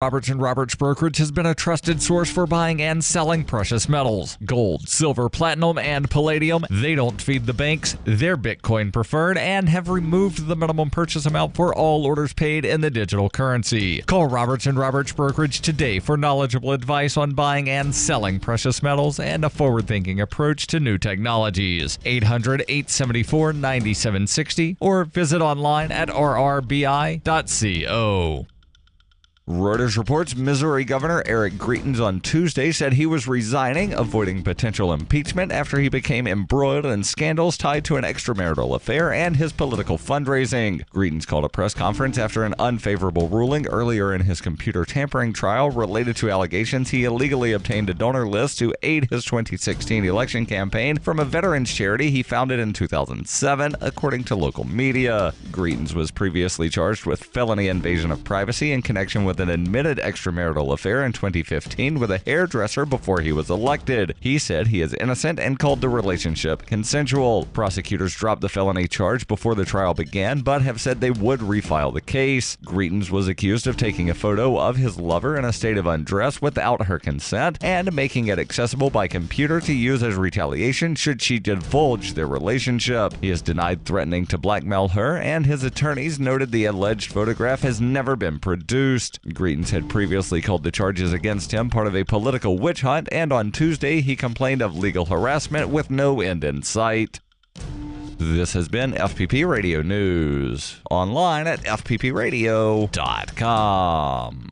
Roberts & Roberts Brokerage has been a trusted source for buying and selling precious metals. Gold, silver, platinum, and palladium. They don't feed the banks. They're Bitcoin preferred and have removed the minimum purchase amount for all orders paid in the digital currency. Call Roberts & Roberts Brokerage today for knowledgeable advice on buying and selling precious metals and a forward-thinking approach to new technologies. 800-874-9760 or visit online at rrbi.co. Reuters reports Missouri Governor Eric Greitens on Tuesday said he was resigning, avoiding potential impeachment after he became embroiled in scandals tied to an extramarital affair and his political fundraising. Greitens called a press conference after an unfavorable ruling earlier in his computer tampering trial related to allegations he illegally obtained a donor list to aid his 2016 election campaign from a veterans charity he founded in 2007, according to local media. Greitens was previously charged with felony invasion of privacy in connection with an admitted extramarital affair in 2015 with a hairdresser before he was elected. He said he is innocent and called the relationship consensual. Prosecutors dropped the felony charge before the trial began, but have said they would refile the case. Greitens was accused of taking a photo of his lover in a state of undress without her consent and making it accessible by computer to use as retaliation should she divulge their relationship. He has denied threatening to blackmail her, and his attorneys noted the alleged photograph has never been produced. Greitens had previously called the charges against him part of a political witch hunt, and on Tuesday he complained of legal harassment with no end in sight. This has been FPP Radio News, online at fppradio.com.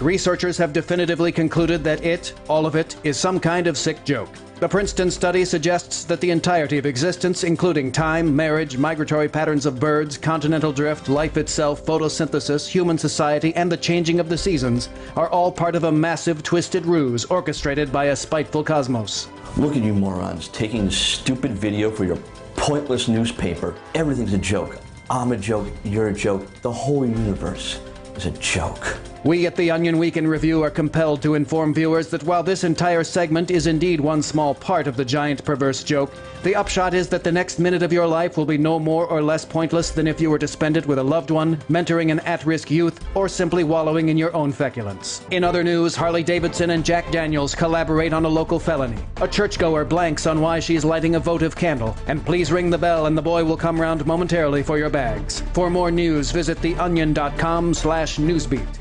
Researchers have definitively concluded that all of it, is some kind of sick joke. The Princeton study suggests that the entirety of existence, including time, marriage, migratory patterns of birds, continental drift, life itself, photosynthesis, human society, and the changing of the seasons, are all part of a massive, twisted ruse orchestrated by a spiteful cosmos. Look at you morons, taking this stupid video for your pointless newspaper. Everything's a joke. I'm a joke, you're a joke. The whole universe is a joke. We at The Onion Week in Review are compelled to inform viewers that while this entire segment is indeed one small part of the giant perverse joke, the upshot is that the next minute of your life will be no more or less pointless than if you were to spend it with a loved one, mentoring an at-risk youth, or simply wallowing in your own feculence. In other news, Harley Davidson and Jack Daniels collaborate on a local felony. A churchgoer blanks on why she's lighting a votive candle, and please ring the bell and the boy will come round momentarily for your bags. For more news, visit theonion.com/newsbeat.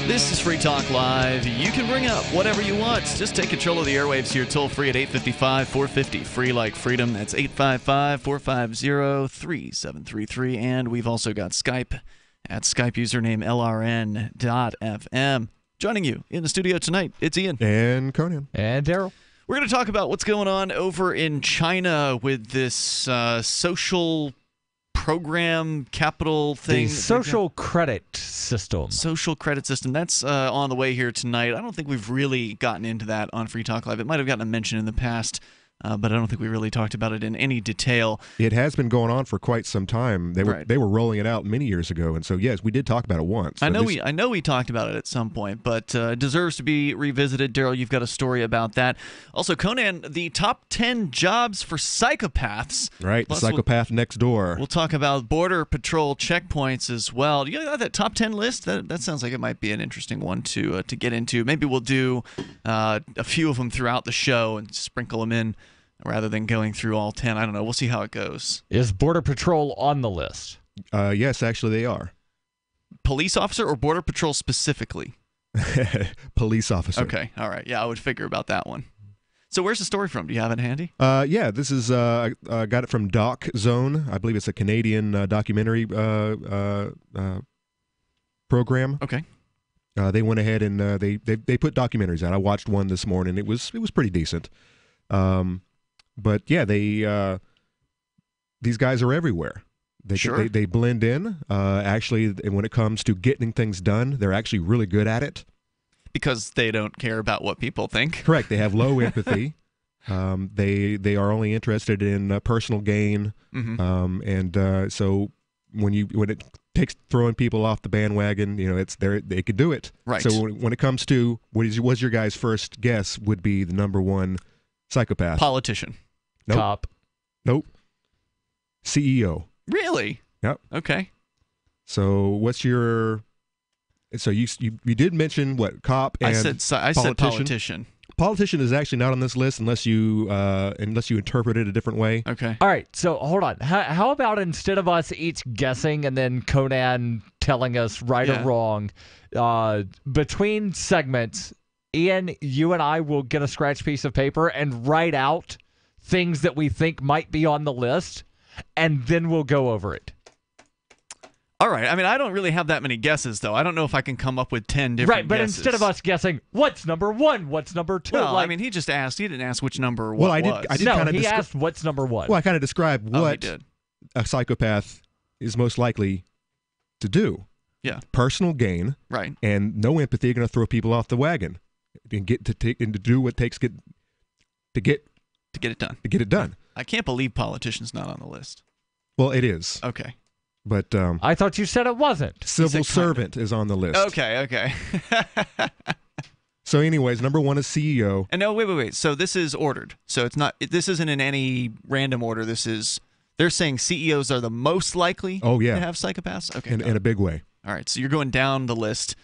This is Free Talk Live. You can bring up whatever you want. Just take control of the airwaves here, toll free at 855-450. Free like freedom. That's 855-450-3733. And we've also got Skype at Skype username LRN.FM. Joining you in the studio tonight, it's Ian. And Conan. And Darryl. We're going to talk about what's going on over in China with this social program capital thing. The social credit system. Social credit system. That's on the way here tonight. I don't think we've really gotten into that on Free Talk Live. It might have gotten a mention in the past, but I don't think we really talked about it in any detail. It has been going on for quite some time. They were rolling it out many years ago, and so yes, we did talk about it once. I know we talked about it at some point, but it deserves to be revisited. Darryl, you've got a story about that. Also, Conan, the top 10 jobs for psychopaths. Right, the psychopath next door. We'll talk about Border Patrol checkpoints as well. You got that top 10 list? That sounds like it might be an interesting one to get into. Maybe we'll do a few of them throughout the show and sprinkle them in, rather than going through all 10. I don't know. We'll see how it goes. Is Border Patrol on the list? Yes, actually they are. Police officer or Border Patrol specifically? Police officer. Okay. All right. Yeah, I would figure about that one. So where's the story from? Do you have it handy? Yeah, this is I got it from Doc Zone. I believe it's a Canadian documentary program. Okay. They went ahead and they put documentaries out. I watched one this morning. It was pretty decent. But yeah, these guys are everywhere. They blend in. Actually, when it comes to getting things done, they're actually really good at it. Because they don't care about what people think. Correct. They have low empathy. They are only interested in personal gain, so when it takes throwing people off the bandwagon, it's there. They could do it. Right. So when it comes to was your guys' first guess would be the number one psychopath? Politician. Nope. Cop. Nope. CEO. Really? Yep. Okay. So what's your? So you did mention what, cop and I said politician. Politician is actually not on this list unless you interpret it a different way. Okay. All right, so hold on. How about instead of us each guessing and then Conan telling us right or wrong, between segments, Ian, you and I will get a scratch piece of paper and write out things that we think might be on the list, and then we'll go over it. All right. I mean, I don't really have that many guesses, though. I don't know if I can come up with 10 different right, but guesses. instead of us guessing, what's number one, what's number two? Well, I mean, he just asked. He didn't ask which number Well, what I did no, kind of he asked what's number one. Well, I kind of described he what did. a psychopath is most likely to do. Yeah. Personal gain. Right. And no empathy, going to throw people off the wagon and to do what it takes to get it done. I can't believe politician's not on the list. Well, it is. Okay. But I thought you said it wasn't. Civil servant is on the list. Okay. So anyways, number one is CEO. And no, wait. So this is ordered. So it's not. This isn't in any random order. They're saying CEOs are the most likely to have psychopaths? Okay. In a big way. All right. So you're going down the list,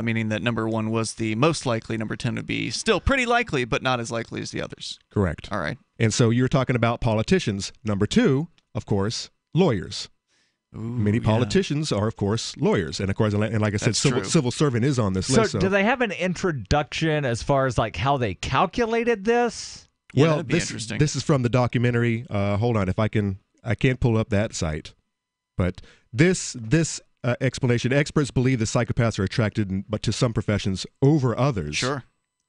meaning that number one was the most likely. Number 10 would be still pretty likely, but not as likely as the others. Correct. All right. And so you're talking about politicians. Number two, of course, lawyers. Ooh, Many politicians are, of course, lawyers, and of course, and like I said, civil servant is on this list. So, do they have an introduction as far as like how they calculated this? Yeah, well, that'd be interesting. This is from the documentary. Hold on, I can't pull up that site, but this explanation: experts believe that psychopaths are attracted, but to some professions over others. Sure.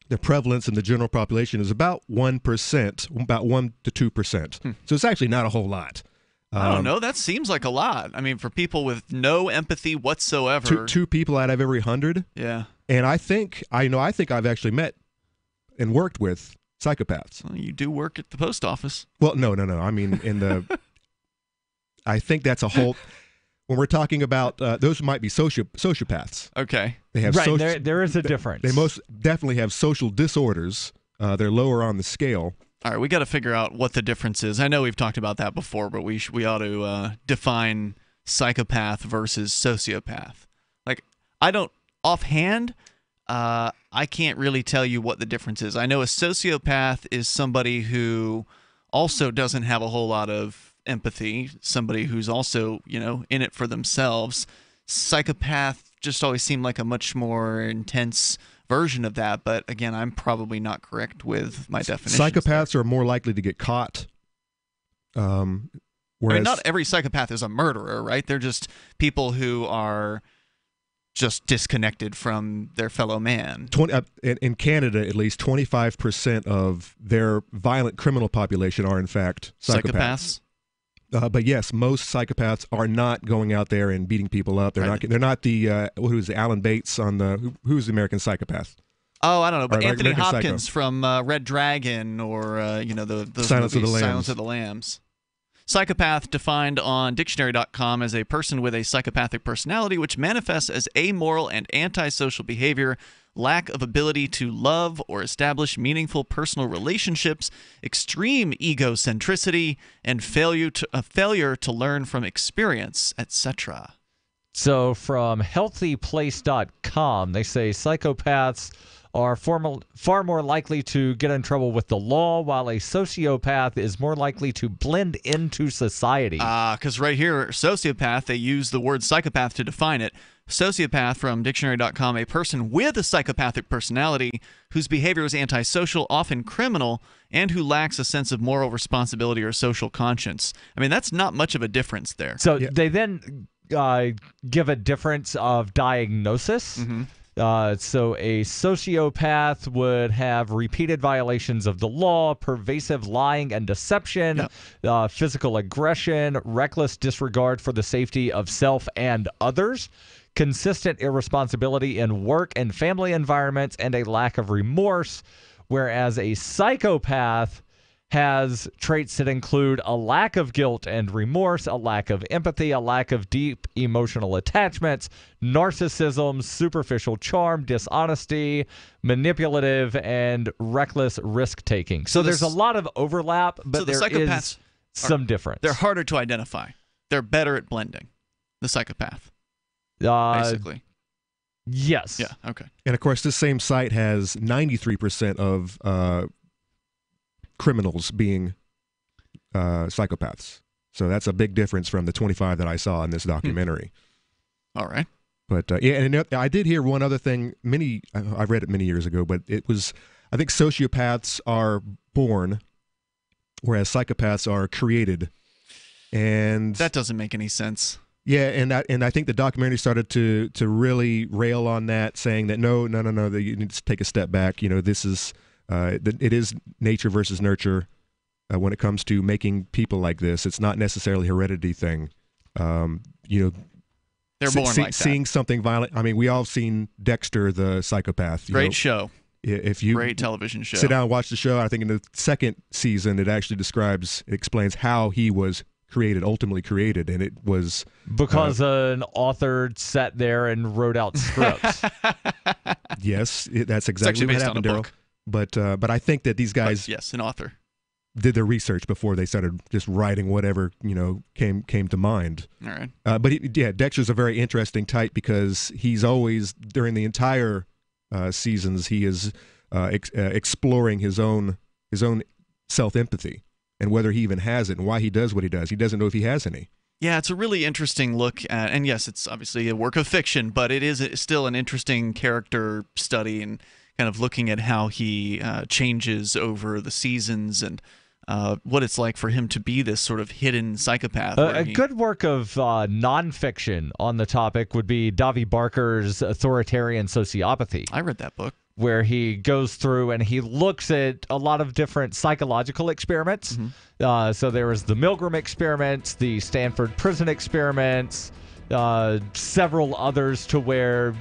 The prevalence in the general population is about 1%, about 1 to 2%. So it's actually not a whole lot. I don't know. That seems like a lot. I mean, for people with no empathy whatsoever. Two people out of every 100. Yeah. And I think I've actually met and worked with psychopaths. Well, you do work at the post office. Well, no. I mean, I think that's a whole. When we're talking about those might be sociopaths. Okay. They have there is a difference. They most definitely have social disorders. They're lower on the scale. All right, we got to figure out what the difference is. I know we've talked about that before, but we ought to define psychopath versus sociopath. Like, I don't offhand. I can't really tell you what the difference is. I know a sociopath is somebody who also doesn't have a whole lot of empathy. Somebody who's also, in it for themselves. Psychopath just always seemed like a much more intense version of that, but again, I'm probably not correct with my definition. Psychopaths are more likely to get caught. Whereas not every psychopath is a murderer, right? They're just people who are just disconnected from their fellow man. In Canada, at least 25% of their violent criminal population are in fact psychopaths. But yes, most psychopaths are not going out there and beating people up. They're not the who's the Alan Bates on the who's the American Psychopath? Oh, I don't know, but Anthony American Hopkins Psycho. from Red Dragon or the Silence of the Lambs. Silence of the Lambs. Psychopath defined on dictionary.com as a person with a psychopathic personality which manifests as amoral and antisocial behavior, lack of ability to love or establish meaningful personal relationships, extreme egocentricity, and failure to learn from experience, etc. So from healthyplace.com, they say psychopaths are far more likely to get in trouble with the law, while a sociopath is more likely to blend into society. Because right here, sociopath, they use the word psychopath to define it. Sociopath from dictionary.com, a person with a psychopathic personality whose behavior is antisocial, often criminal, and who lacks a sense of moral responsibility or social conscience. I mean, that's not much of a difference there. So they then give a difference of diagnosis. Mm-hmm. So a sociopath would have repeated violations of the law, pervasive lying and deception, physical aggression, reckless disregard for the safety of self and others, consistent irresponsibility in work and family environments, and a lack of remorse. Whereas a psychopath has traits that include a lack of guilt and remorse, a lack of empathy, a lack of deep emotional attachments, narcissism, superficial charm, dishonesty, manipulative, and reckless risk-taking. So there's a lot of overlap, but there is some difference. They're harder to identify. They're better at blending. The psychopath, basically. Yes. Yeah, okay. And, of course, this same site has 93% of criminals being psychopaths. So that's a big difference from the 25 that I saw in this documentary. All right. But, yeah, and I did hear one other thing. I read it many years ago, but it was, I think sociopaths are born, whereas psychopaths are created. And that doesn't make any sense. Yeah, and I think the documentary started to really rail on that, saying that no, that you need to take a step back. You know, this is it is nature versus nurture when it comes to making people like this. It's not necessarily a heredity thing. You know, they're born like that. Seeing something violent. I mean, we all seen Dexter, the psychopath. Great show. If you great television show. Sit down and watch the show. I think in the second season, it actually explains how he was ultimately created, and it was because an author sat there and wrote out scripts. Yes, that's exactly what happened, Darryl. But I think that these guys, yes, an author, did their research before they started just writing whatever came to mind. All right. But Dexter's a very interesting type because he's always, during the entire seasons, he is exploring his own self-empathy. And whether he even has it and why he does what he does. He doesn't know if he has any. Yeah, it's a really interesting look at, and yes, it's obviously a work of fiction, but it is still an interesting character study and kind of looking at how he changes over the seasons and what it's like for him to be this sort of hidden psychopath. A good work of nonfiction on the topic would be Davi Barker's Authoritarian Sociopathy. I read that book. Where he goes through and he looks at a lot of different psychological experiments. Mm-hmm. So there was the Milgram experiments, the Stanford prison experiments, several others to where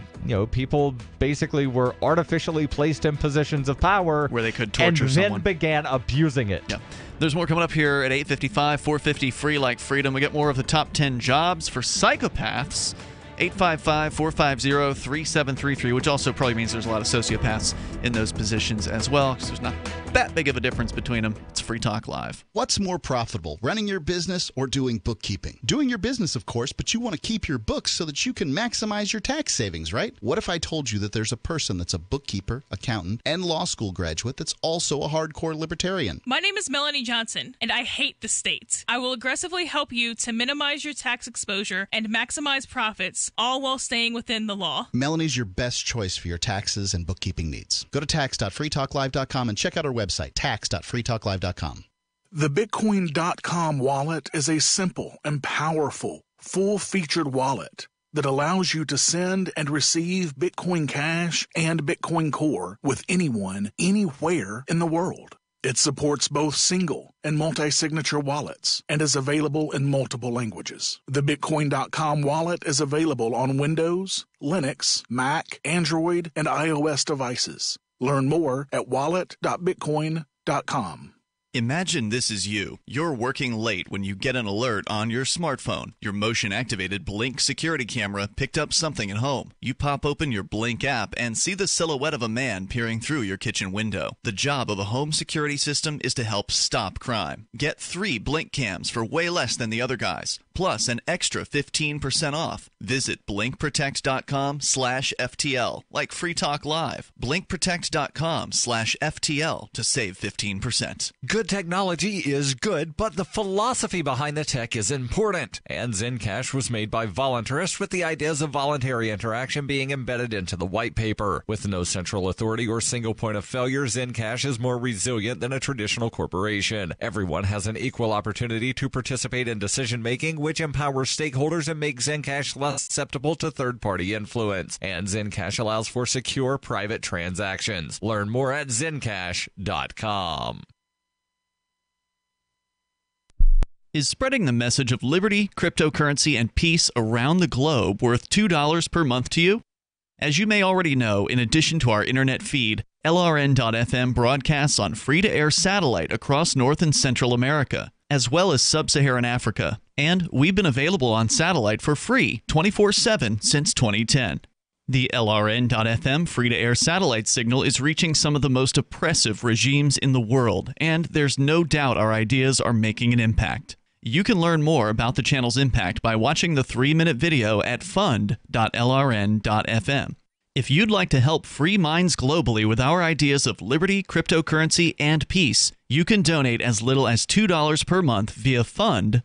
people basically were artificially placed in positions of power where they could torture someone. And then began abusing it. Yeah. There's more coming up here at 8:55, 450 Free Like Freedom. We get more of the top 10 jobs for psychopaths. 855-450-3733, which also probably means there's a lot of sociopaths in those positions as well, because there's not that big of a difference between them. It's Free Talk Live. What's more profitable, running your business or doing bookkeeping? Doing your business, of course, but you want to keep your books so that you can maximize your tax savings, right? What if I told you that there's a person that's a bookkeeper, accountant, and law school graduate that's also a hardcore libertarian? My name is Melanie Johnson, and I hate the state. I will aggressively help you to minimize your tax exposure and maximize profits, all while staying within the law. Melanie's your best choice for your taxes and bookkeeping needs. Go to tax.freetalklive.com and check out our website, tax.freetalklive.com. The Bitcoin.com wallet is a simple and powerful, full-featured wallet that allows you to send and receive Bitcoin Cash and Bitcoin Core with anyone, anywhere in the world. It supports both single and multi-signature wallets and is available in multiple languages. The Bitcoin.com wallet is available on Windows, Linux, Mac, Android, and iOS devices. Learn more at wallet.bitcoin.com. Imagine this is you. You're working late when you get an alert on your smartphone. Your motion-activated Blink security camera picked up something at home. You pop open your Blink app and see the silhouette of a man peering through your kitchen window. The job of a home security system is to help stop crime. Get 3 Blink cams for way less than the other guys, plus an extra 15% off. Visit blinkprotect.com/FTL, like Free Talk Live. Blinkprotect.com/FTL to save 15%. Good technology is good, but the philosophy behind the tech is important. And Zencash was made by voluntarists with the ideas of voluntary interaction being embedded into the white paper. With no central authority or single point of failure, Zencash is more resilient than a traditional corporation. Everyone has an equal opportunity to participate in decision-making, which empowers stakeholders and makes Zencash less susceptible to third-party influence. And Zencash allows for secure private transactions. Learn more at zencash.com. Is spreading the message of liberty, cryptocurrency, and peace around the globe worth $2 per month to you? As you may already know, in addition to our internet feed, LRN.FM broadcasts on free-to-air satellite across North and Central America, as well as sub-Saharan Africa. And we've been available on satellite for free 24/7 since 2010. The LRN.FM free-to-air satellite signal is reaching some of the most oppressive regimes in the world, and there's no doubt our ideas are making an impact. You can learn more about the channel's impact by watching the 3-minute video at fund.lrn.fm. If you'd like to help free minds globally with our ideas of liberty, cryptocurrency, and peace, you can donate as little as $2 per month via fund.lrn.fm.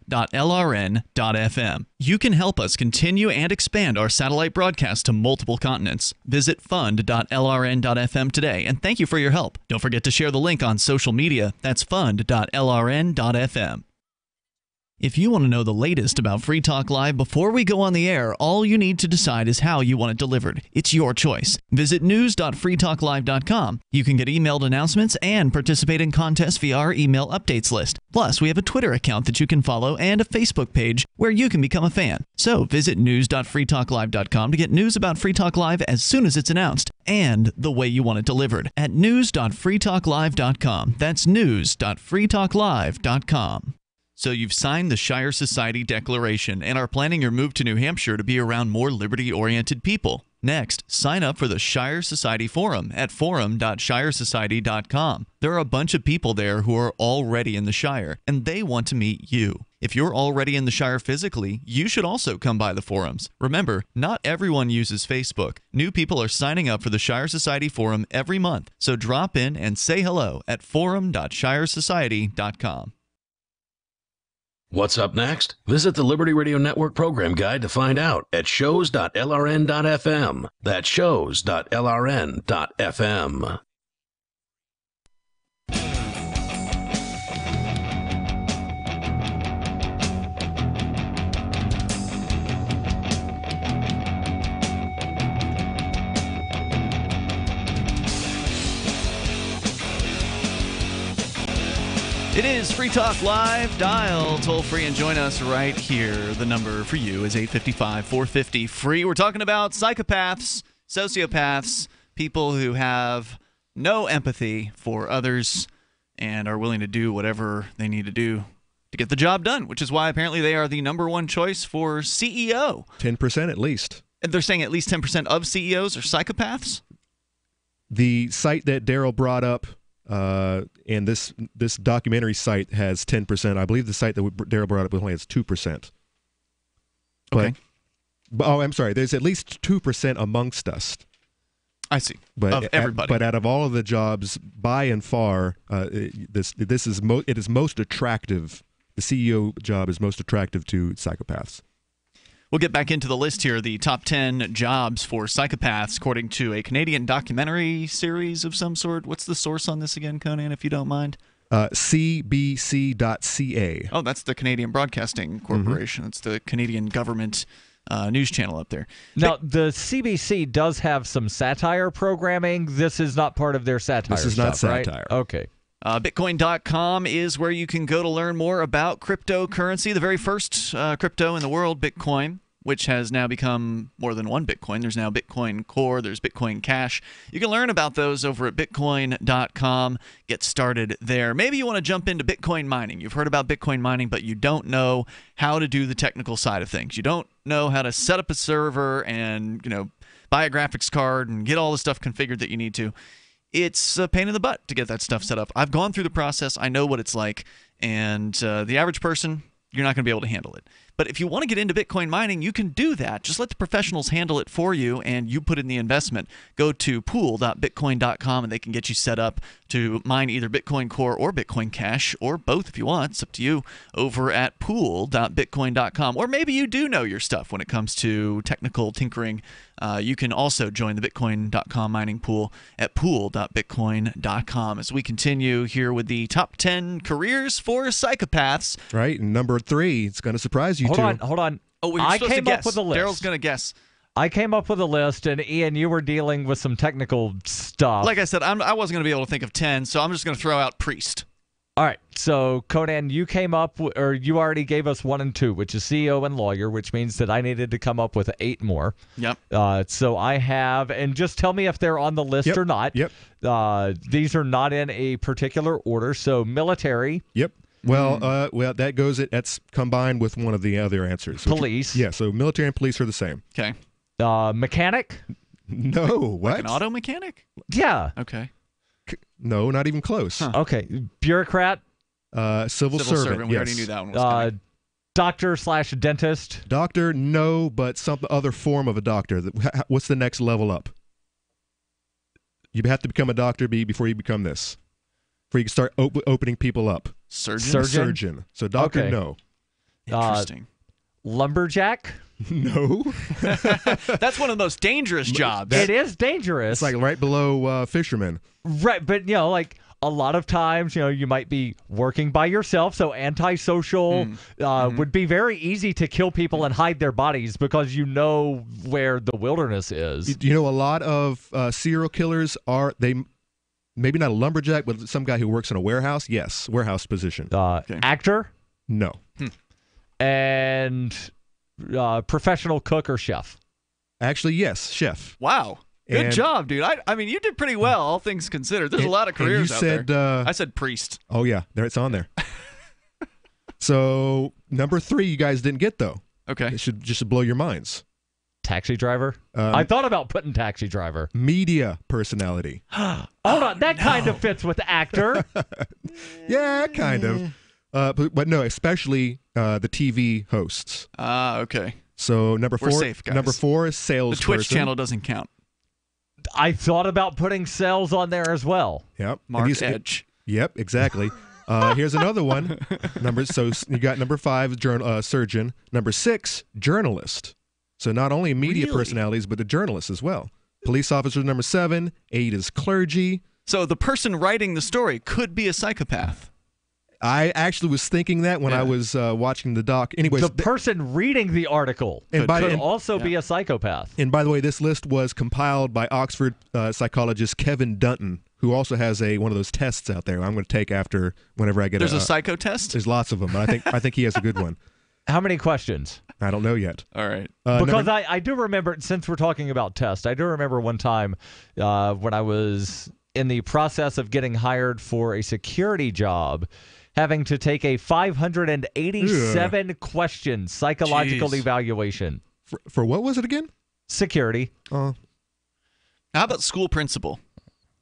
You can help us continue and expand our satellite broadcast to multiple continents. Visit fund.lrn.fm today, and thank you for your help. Don't forget to share the link on social media. That's fund.lrn.fm. If you want to know the latest about Free Talk Live before we go on the air, all you need to decide is how you want it delivered. It's your choice. Visit news.freetalklive.com. You can get emailed announcements and participate in contests via our email updates list. Plus, we have a Twitter account that you can follow and a Facebook page where you can become a fan. So visit news.freetalklive.com to get news about Free Talk Live as soon as it's announced and the way you want it delivered at news.freetalklive.com. That's news.freetalklive.com. So you've signed the Shire Society Declaration and are planning your move to New Hampshire to be around more liberty-oriented people. Next, sign up for the Shire Society Forum at forum.shiresociety.com. There are a bunch of people there who are already in the Shire, and they want to meet you. If you're already in the Shire physically, you should also come by the forums. Remember, not everyone uses Facebook. New people are signing up for the Shire Society Forum every month, so drop in and say hello at forum.shiresociety.com. What's up next? Visit the Liberty Radio Network program guide to find out at shows.lrn.fm. That's shows.lrn.fm. It is Free Talk Live. Dial toll free and join us right here. The number for you is 855-450-FREE. We're talking about psychopaths, sociopaths, people who have no empathy for others and are willing to do whatever they need to do to get the job done, which is why apparently they are the number one choice for CEO. 10% at least. And they're saying at least 10% of CEOs are psychopaths? The site that Darryl brought up, and this documentary site has 10%. I believe the site that Darryl brought up only has 2%. Okay. But, I'm sorry. There's at least 2% amongst us. I see. But of everybody. But out of all of the jobs, by and far, it is most attractive. The CEO job is most attractive to psychopaths. We'll get back into the list here, the top 10 jobs for psychopaths, according to a Canadian documentary series of some sort. What's the source on this again, Conan, if you don't mind? CBC.ca. Oh, that's the Canadian Broadcasting Corporation. It's the Canadian government news channel up there. Now, the CBC does have some satire programming. This is not part of their satire This is stuff, not satire. Right? Okay. Bitcoin.com is where you can go to learn more about cryptocurrency. The very first crypto in the world, Bitcoin, which has now become more than one Bitcoin. There's now Bitcoin Core, there's Bitcoin Cash. You can learn about those over at bitcoin.com. Get started there. Maybe you want to jump into Bitcoin mining. You've heard about Bitcoin mining, but you don't know how to do the technical side of things. You don't know how to set up a server and, buy a graphics card and get all the stuff configured that you need to. It's a pain in the butt to get that stuff set up. I've gone through the process. I know what it's like. And the average person, you're not going to be able to handle it. But if you want to get into Bitcoin mining, you can do that. Just let the professionals handle it for you, and you put in the investment. Go to pool.bitcoin.com, and they can get you set up to mine either Bitcoin Core or Bitcoin Cash, or both if you want. It's up to you over at pool.bitcoin.com. Or maybe you do know your stuff when it comes to technical tinkering. You can also join the Bitcoin.com mining pool at pool.bitcoin.com. As we continue here with the top 10 careers for psychopaths. Right, and number 3, it's going to surprise you. Hold on. Oh, we were I supposed came to guess. up with a list. Daryl's going to guess. I came up with a list, and Ian, you were dealing with some technical stuff. Like I said, I wasn't going to be able to think of 10, so I'm just going to throw out priest. All right. So, Conan, you came up, or you already gave us 1 and 2, which is CEO and lawyer, which means that I needed to come up with 8 more. Yep. So I have, and just tell me if they're on the list or not. Yep. These are not in a particular order. So, military. Yep. Well, that goes. That's combined with one of the other answers. Police. Yeah. So military and police are the same. Okay. Mechanic. No. What? Like an auto mechanic? Yeah. Okay. No, not even close. Huh. Okay. Bureaucrat. Civil servant. We yes. already knew that one was coming. Doctor/dentist. Doctor, no, but some other form of a doctor. What's the next level up? You have to become a doctor before you become this. Before you can start opening people up. Surgeon. So doctor, Okay. no. Interesting. Lumberjack. No. That's one of the most dangerous jobs. It is dangerous. It's like right below fisherman. Right, but like a lot of times, you might be working by yourself, so antisocial would be very easy to kill people and hide their bodies because you know where the wilderness is. You know, a lot of serial killers maybe not a lumberjack, but some guy who works in a warehouse. Yes, warehouse position. Actor? No. And professional cook or chef? Actually, yes, chef. Wow. Good job, dude. I mean, you did pretty well, all things considered. There's a lot of careers out there. I said priest. Oh, yeah. It's on there. So, number 3, you guys didn't get, though. Okay. It should blow your minds. Taxi driver? I thought about putting taxi driver. Media personality. Hold on. That kind of fits with actor. Yeah, kind of. But no, especially the TV hosts. Okay. So, number 4. We're safe, guys. Number 4 is salesperson. The Twitch channel doesn't count. I thought about putting sales on there as well. Yep. Mark Edge. Yep, exactly. Here's another one. So you got number 5, surgeon. Number 6, journalist. So not only media personalities, but the journalists as well. Police officer, number 7. 8 is clergy. So the person writing the story could be a psychopath. I actually was thinking that when I was watching the doc. Anyways, the person reading the article could also be a psychopath. And by the way, this list was compiled by Oxford psychologist Kevin Dunton, who also has one of those tests out there I'm going to take after whenever I get There's a psycho test? There's lots of them, but I think he has a good one. How many questions? I don't know yet. All right. Because I do remember, since we're talking about tests, I do remember one time when I was in the process of getting hired for a security job, having to take a 587 question psychological evaluation. For what was it again? Security. How about school principal?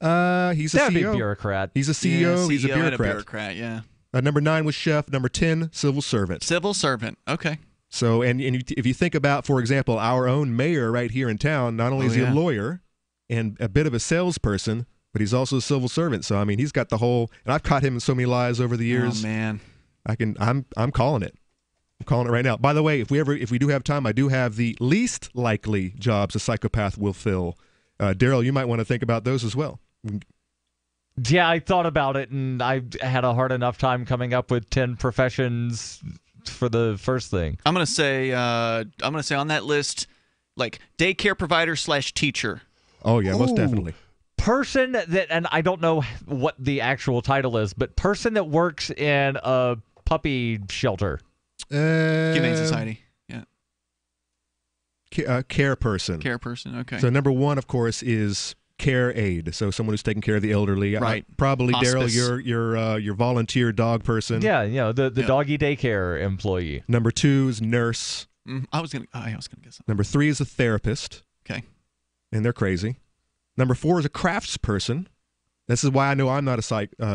He's a That'd CEO. Be bureaucrat. He's a CEO. Yeah, He's a CEO bureaucrat. And a bureaucrat, yeah. Number 9 was chef. Number 10, civil servant. Civil servant. Okay. So, and if you think about, for example, our own mayor right here in town, not only is he a lawyer and a bit of a salesperson, but he's also a civil servant. So, I mean, he's got the whole, and I've caught him in so many lies over the years. Oh, man. I'm calling it. I'm calling it right now. By the way, if we do have time, I do have the least likely jobs a psychopath will fill. Darryl, you might want to think about those as well. Yeah, I thought about it, and I had a hard enough time coming up with 10 professions for the first thing. I'm gonna say on that list, like daycare provider / teacher. Oh yeah, most definitely. Person that, and I don't know what the actual title is, but person that works in a puppy shelter. Humane Society. Yeah. Care person. Care person. Okay. So number 1, of course, is care aide. So someone who's taking care of the elderly. Right. Probably Hospice. Daryl, your volunteer dog person. Yeah, the doggy daycare employee. Number 2 is nurse. I was gonna guess something. Number 3 is a therapist. Okay. And they're crazy. Number 4 is a crafts person. This is why I know I'm not a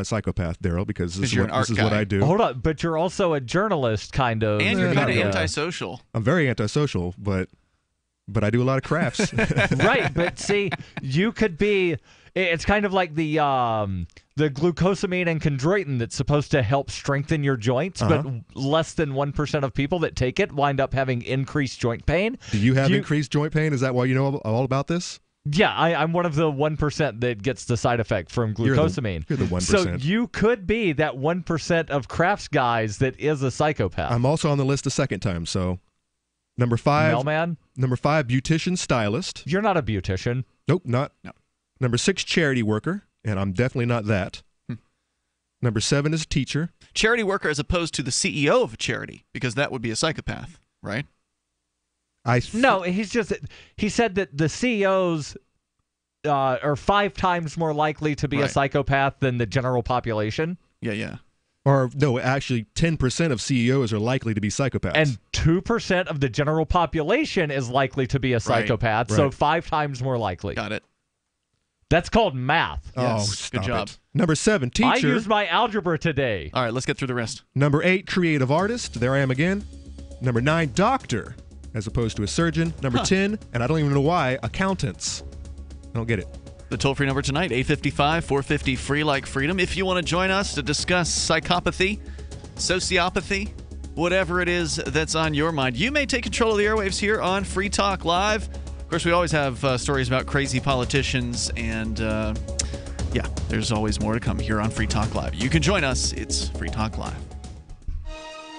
psychopath, Darryl, because this is what I do. Hold on, but you're also a journalist, kind of. And you're kind of antisocial. I'm very antisocial, but I do a lot of crafts. Right, but see, you could be. It's kind of like the glucosamine and chondroitin that's supposed to help strengthen your joints, but less than 1% of people that take it wind up having increased joint pain. Do you have increased joint pain? Is that why you know all about this? Yeah, I'm one of the 1% that gets the side effect from glucosamine. You're the 1%. So you could be that 1% of crafts guys that is a psychopath. I'm also on the list a second time, so number 5. Mailman? Number 5, beautician stylist. You're not a beautician. Nope, not. No. Number 6, charity worker, and I'm definitely not that. Number 7 is teacher. charity worker as opposed to the CEO of a charity, because that would be a psychopath, right? No, he said that the CEOs are 5 times more likely to be a psychopath than the general population. Yeah. Or, no, actually, 10% of CEOs are likely to be psychopaths. And 2% of the general population is likely to be a psychopath, so 5 times more likely. Got it. That's called math. Yes, good job. Number 7, teacher. I used my algebra today. All right, let's get through the rest. Number 8, creative artist. There I am again. Number 9, doctor, as opposed to a surgeon. Number 10, and I don't even know why, accountants. I don't get it. The toll-free number tonight, 855-450-FREE like freedom. If you want to join us to discuss psychopathy, sociopathy, whatever it is that's on your mind, you may take control of the airwaves here on Free Talk Live. Of course, we always have stories about crazy politicians, and there's always more to come here on Free Talk Live. You can join us. It's Free Talk Live.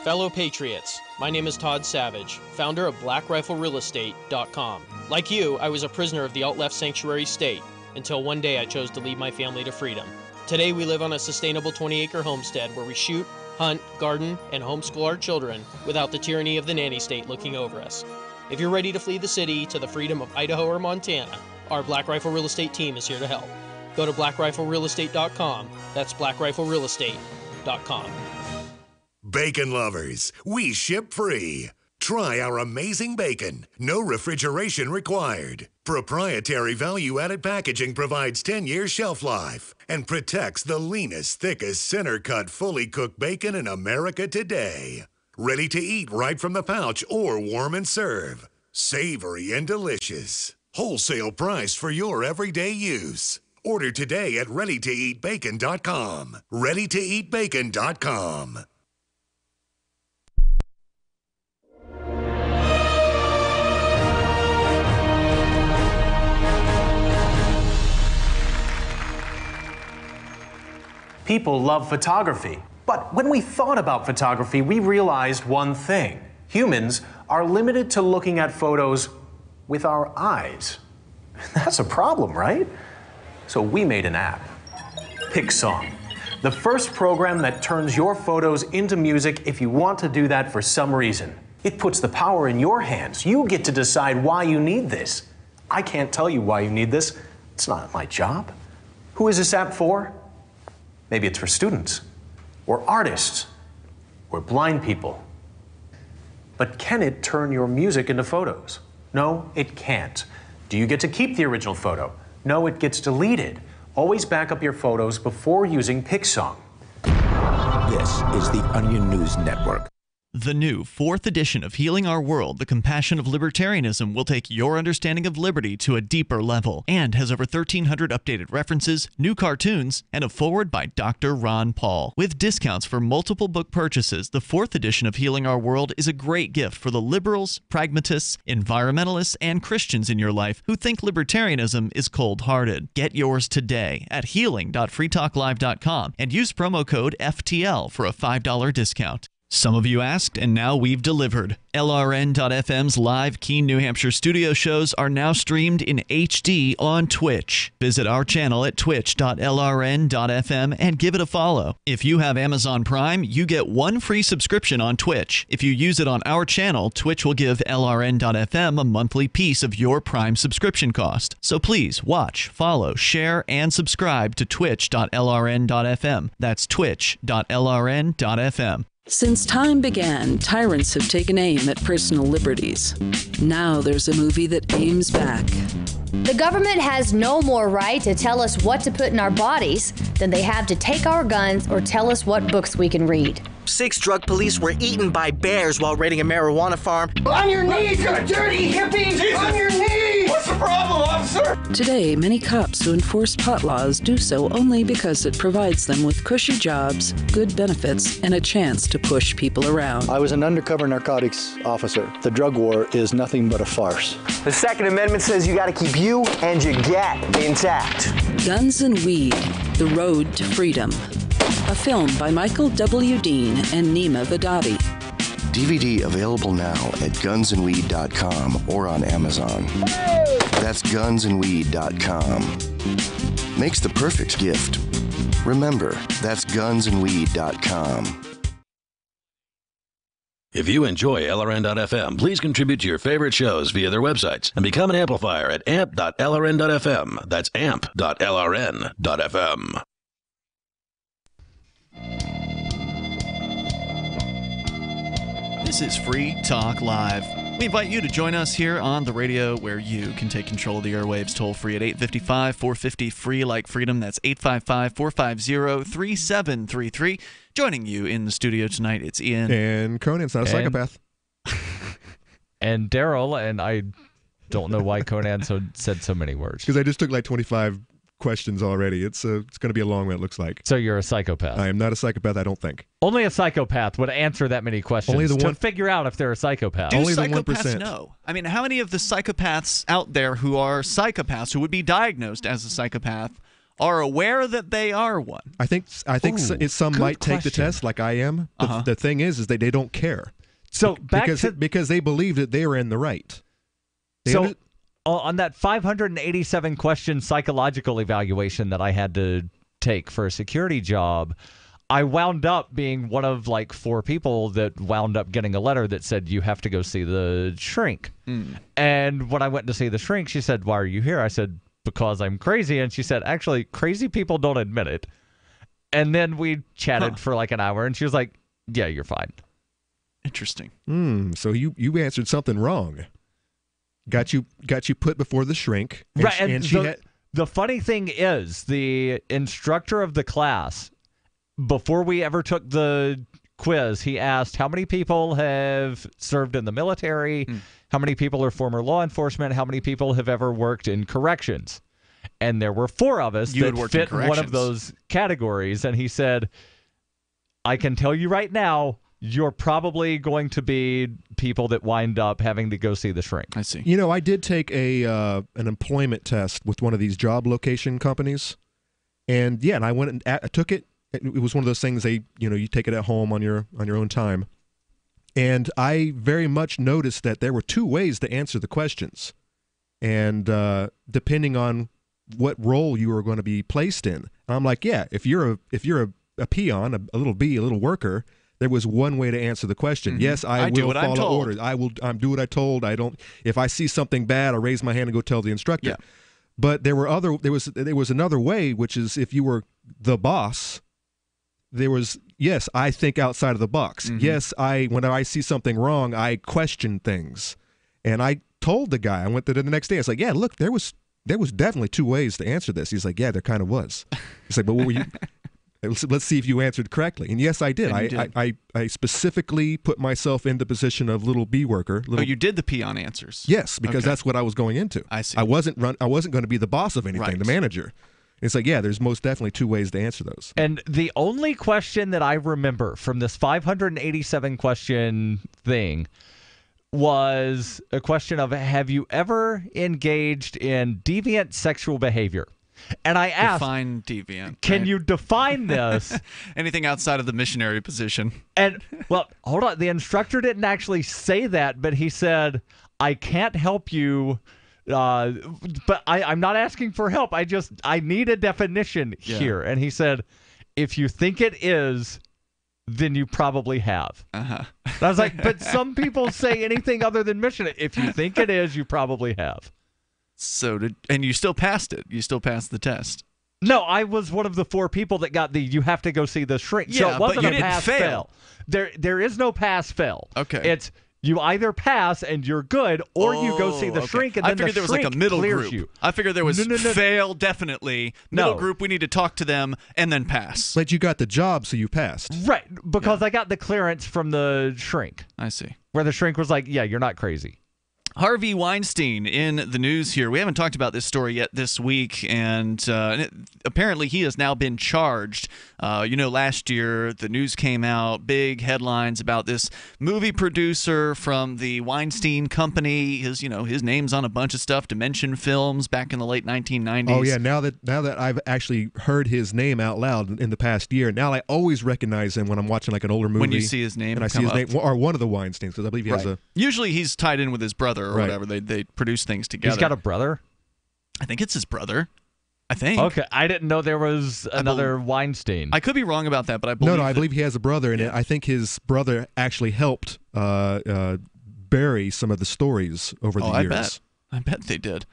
Fellow Patriots, my name is Todd Savage, founder of BlackRifleRealEstate.com. Like you, I was a prisoner of the alt-left sanctuary state until one day I chose to lead my family to freedom. Today we live on a sustainable 20-acre homestead where we shoot, hunt, garden, and homeschool our children without the tyranny of the nanny state looking over us. If you're ready to flee the city to the freedom of Idaho or Montana, our Black Rifle Real Estate team is here to help. Go to BlackRifleRealEstate.com. That's BlackRifleRealEstate.com. Bacon lovers, we ship free. Try our amazing bacon. No refrigeration required. Proprietary value-added packaging provides 10 years shelf life and protects the leanest, thickest, center-cut, fully cooked bacon in America today. Ready to eat right from the pouch or warm and serve. Savory and delicious. Wholesale price for your everyday use. Order today at ReadyToEatBacon.com. ReadyToEatBacon.com. People love photography. But when we thought about photography, we realized one thing. Humans are limited to looking at photos with our eyes. That's a problem, right? So we made an app, PicSong, the first program that turns your photos into music if you want to do that for some reason. It puts the power in your hands. You get to decide why you need this. I can't tell you why you need this. It's not my job. Who is this app for? Maybe it's for students, or artists, or blind people. But can it turn your music into photos? No, it can't. Do you get to keep the original photo? No, it gets deleted. Always back up your photos before using PicSong. This is the Onion News Network. The new 4th edition of Healing Our World, The Compassion of Libertarianism, will take your understanding of liberty to a deeper level and has over 1,300 updated references, new cartoons, and a foreword by Dr. Ron Paul. With discounts for multiple book purchases, the 4th edition of Healing Our World is a great gift for the liberals, pragmatists, environmentalists, and Christians in your life who think libertarianism is cold-hearted. Get yours today at healing.freetalklive.com and use promo code FTL for a $5 discount. Some of you asked, and now we've delivered. LRN.FM's live Keene, New Hampshire studio shows are now streamed in HD on Twitch. Visit our channel at twitch.lrn.fm and give it a follow. If you have Amazon Prime, you get 1 free subscription on Twitch. If you use it on our channel, Twitch will give LRN.FM a monthly piece of your Prime subscription cost. So please watch, follow, share, and subscribe to twitch.lrn.fm. That's twitch.lrn.fm. Since time began, tyrants have taken aim at personal liberties. Now there's a movie that aims back. The government has no more right to tell us what to put in our bodies than they have to take our guns or tell us what books we can read. 6 drug police were eaten by bears while raiding a marijuana farm. On your knees, you dirty hippie! Jesus. On your knees! What's the problem, officer? Today, many cops who enforce pot laws do so only because it provides them with cushy jobs, good benefits, and a chance to push people around. I was an undercover narcotics officer. The drug war is nothing but a farce. The Second Amendment says you gotta keep you and your gat intact. Guns and Weed, The Road to Freedom. A film by Michael W. Dean and Nima Vadati. DVD available now at gunsandweed.com or on Amazon. That's gunsandweed.com. Makes the perfect gift. Remember, that's gunsandweed.com. If you enjoy LRN.FM, please contribute to your favorite shows via their websites and become an amplifier at amp.lrn.fm. That's amp.lrn.fm. This is Free Talk Live. We invite you to join us here on the radio where you can take control of the airwaves toll-free at 855-450-FREE like freedom. That's 855-450-3733. Joining you in the studio tonight, it's Ian. And Conan's not a psychopath. And Darryl, and I don't know why Conan said so many words. Because I just took like 25 questions already. It's going to be a long one, it looks like. So you're a psychopath. I am not a psychopath, I don't think. Only a psychopath would answer that many questions Only the to figure out if they're a psychopath. Do Only the psychopaths 1%. know? I mean, how many of the psychopaths out there who are psychopaths, who would be diagnosed as a psychopath, are aware that they are one? I think some might take the test like I am. The thing is that they don't care. So because they believe that they were in the right. On that 587 question psychological evaluation that I had to take for a security job, I wound up being one of like 4 people that wound up getting a letter that said you have to go see the shrink. And when I went to see the shrink, she said, "Why are you here?" I said, "Because I'm crazy." And she said, "Actually, crazy people don't admit it." And then we chatted for like an hour, and she was like, "Yeah, you're fine." Interesting. So you answered something wrong. Got you put before the shrink. Right. And the funny thing is, the instructor of the class, before we ever took the quiz, he asked how many people have served in the military, how many people are former law enforcement, how many people have ever worked in corrections. And there were 4 of us that fit one of those categories. And he said, "I can tell you right now, you're probably going to be people that wind up having to go see the shrink." I see. You know, I did take an employment test with one of these job location companies, and I went and I took it. It was one of those things you take it at home on your own time, and I very much noticed that there were 2 ways to answer the questions, and depending on what role you were going to be placed in, I'm like, if you're a peon, a little bee, a little worker. There was one way to answer the question. Yes, I will follow orders. I do what I told. I don't. If I see something bad, I raise my hand and go tell the instructor. Yeah. But there was another way, which is if you were the boss. There was I think outside of the box. Yes, when I see something wrong, I question things, and I told the guy. I went there the next day. I was like, look, there was definitely 2 ways to answer this. He's like, there kind of was. He's like, but what were you? Let's see if you answered correctly. And yes, I did. I specifically put myself in the position of little bee worker. You did the peon answers. Yes, because that's what I was going into. I see. I wasn't going to be the boss of anything, the manager. It's like, there's most definitely 2 ways to answer those. And the only question that I remember from this 587 question thing was a question of, have you ever engaged in deviant sexual behavior? And I asked, define deviant. Can you define this? Anything outside of the missionary position. And, well, hold on. The instructor didn't actually say that, but he said, "I can't help you, but I'm not asking for help. I need a definition here." And he said, "If you think it is, then you probably have." I was like, but some people say anything other than missionary. If you think it is, you probably have. And you still passed it. You still passed the test. No, I was one of the 4 people that got you have to go see the shrink. So it wasn't but you a pass-fail. There is no pass-fail. Okay. It's you either pass and you're good, or you go see the shrink, and then I figured the there was like a middle clears group. you. I figured there was fail, definitely. Middle group, we need to talk to them, and then pass. But you got the job, so you passed. Right, because I got the clearance from the shrink. I see. Where the shrink was like, you're not crazy. Harvey Weinstein in the news here. We haven't talked about this story yet this week, and apparently he has now been charged. Last year the news came out, big headlines about this movie producer from the Weinstein Company. His name's on a bunch of stuff, Dimension Films, back in the late 1990s. Oh yeah, now that I've actually heard his name out loud in the past year, now I always recognize him when I'm watching like an older movie. When you see his name, and I see his name, or one of the Weinsteins, because I believe he has a. Usually he's tied in with his brother. Or whatever. They produce things together. He's got a brother? I think it's his brother. I think. Okay, I didn't know there was another Weinstein. I could be wrong about that, but I believe. No, I believe he has a brother, and I think his brother actually helped bury some of the stories over the years. I bet they did.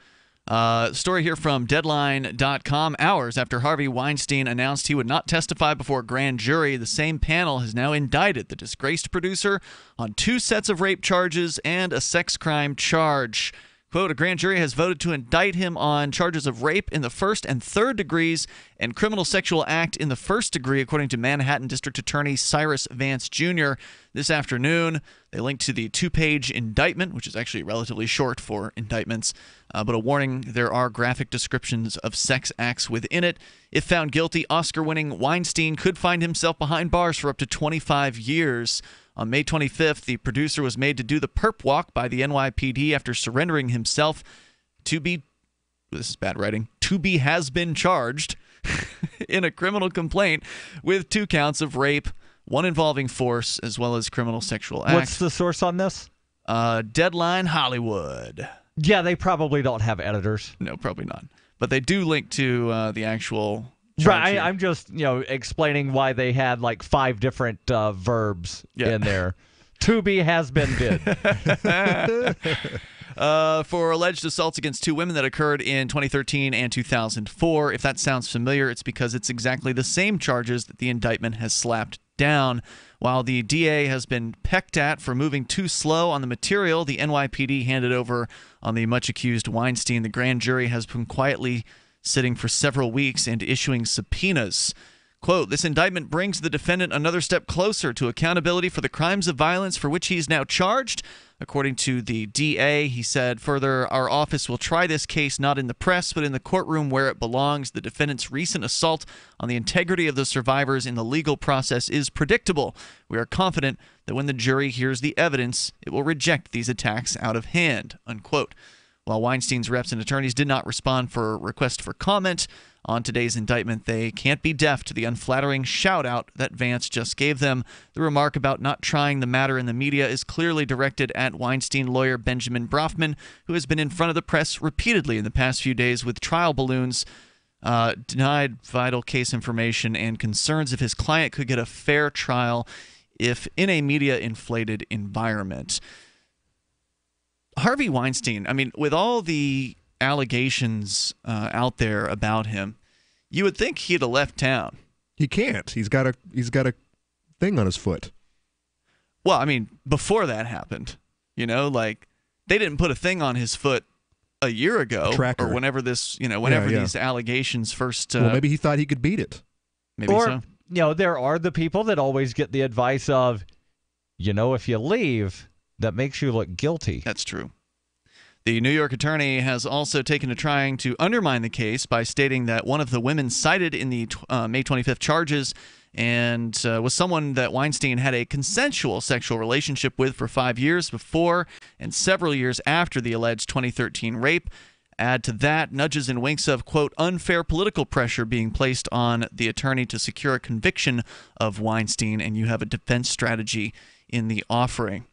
Story here from Deadline.com. Hours after Harvey Weinstein announced he would not testify before a grand jury, the same panel has now indicted the disgraced producer on 2 sets of rape charges and a sex crime charge. Quote, a grand jury has voted to indict him on charges of rape in the 1st and 3rd degrees and criminal sexual act in the 1st degree, according to Manhattan District Attorney Cyrus Vance Jr. This afternoon, they linked to the 2-page indictment, which is actually relatively short for indictments, but a warning, there are graphic descriptions of sex acts within it. If found guilty, Oscar-winning Weinstein could find himself behind bars for up to 25 years. On May 25th, the producer was made to do the perp walk by the NYPD after surrendering himself to be, this is bad writing, has been charged in a criminal complaint with 2 counts of rape, 1 involving force, as well as criminal sexual acts. What's the source on this? Deadline Hollywood. Yeah, they probably don't have editors. No, probably not. But they do link to the actual... Right, I'm just, explaining why they had like 5 different verbs in there. To be, has been, did. For alleged assaults against 2 women that occurred in 2013 and 2004. If that sounds familiar, it's because it's exactly the same charges that the indictment has slapped down. While the DA has been pecked at for moving too slow on the material the NYPD handed over on the much-accused Weinstein, the grand jury has been quietly sitting for several weeks and issuing subpoenas. Quote, this indictment brings the defendant another step closer to accountability for the crimes of violence for which he is now charged. According to the DA, he said, further, our office will try this case not in the press, but in the courtroom where it belongs. The defendant's recent assault on the integrity of the survivors in the legal process is predictable. We are confident that when the jury hears the evidence, it will reject these attacks out of hand, unquote. While Weinstein's reps and attorneys did not respond for a request for comment on today's indictment, they can't be deaf to the unflattering shout-out that Vance just gave them. The remark about not trying the matter in the media is clearly directed at Weinstein lawyer Benjamin Brafman, who has been in front of the press repeatedly in the past few days with trial balloons, denied vital case information, and concerns if his client could get a fair trial if in a media-inflated environment. Harvey Weinstein, I mean, with all the allegations out there about him, you would think he'd have left town. He can't. He's got a thing on his foot. Well, I mean, before that happened, like they didn't put a thing on his foot a year ago, or whenever this, these allegations first. Well, maybe he thought he could beat it. Maybe so. There are the people that always get the advice of, if you leave, that makes you look guilty. That's true. The New York attorney has also taken to trying to undermine the case by stating that one of the women cited in the May 25th charges and was someone that Weinstein had a consensual sexual relationship with for 5 years before and several years after the alleged 2013 rape. Add to that nudges and winks of, quote, unfair political pressure being placed on the attorney to secure a conviction of Weinstein, and you have a defense strategy in the offering.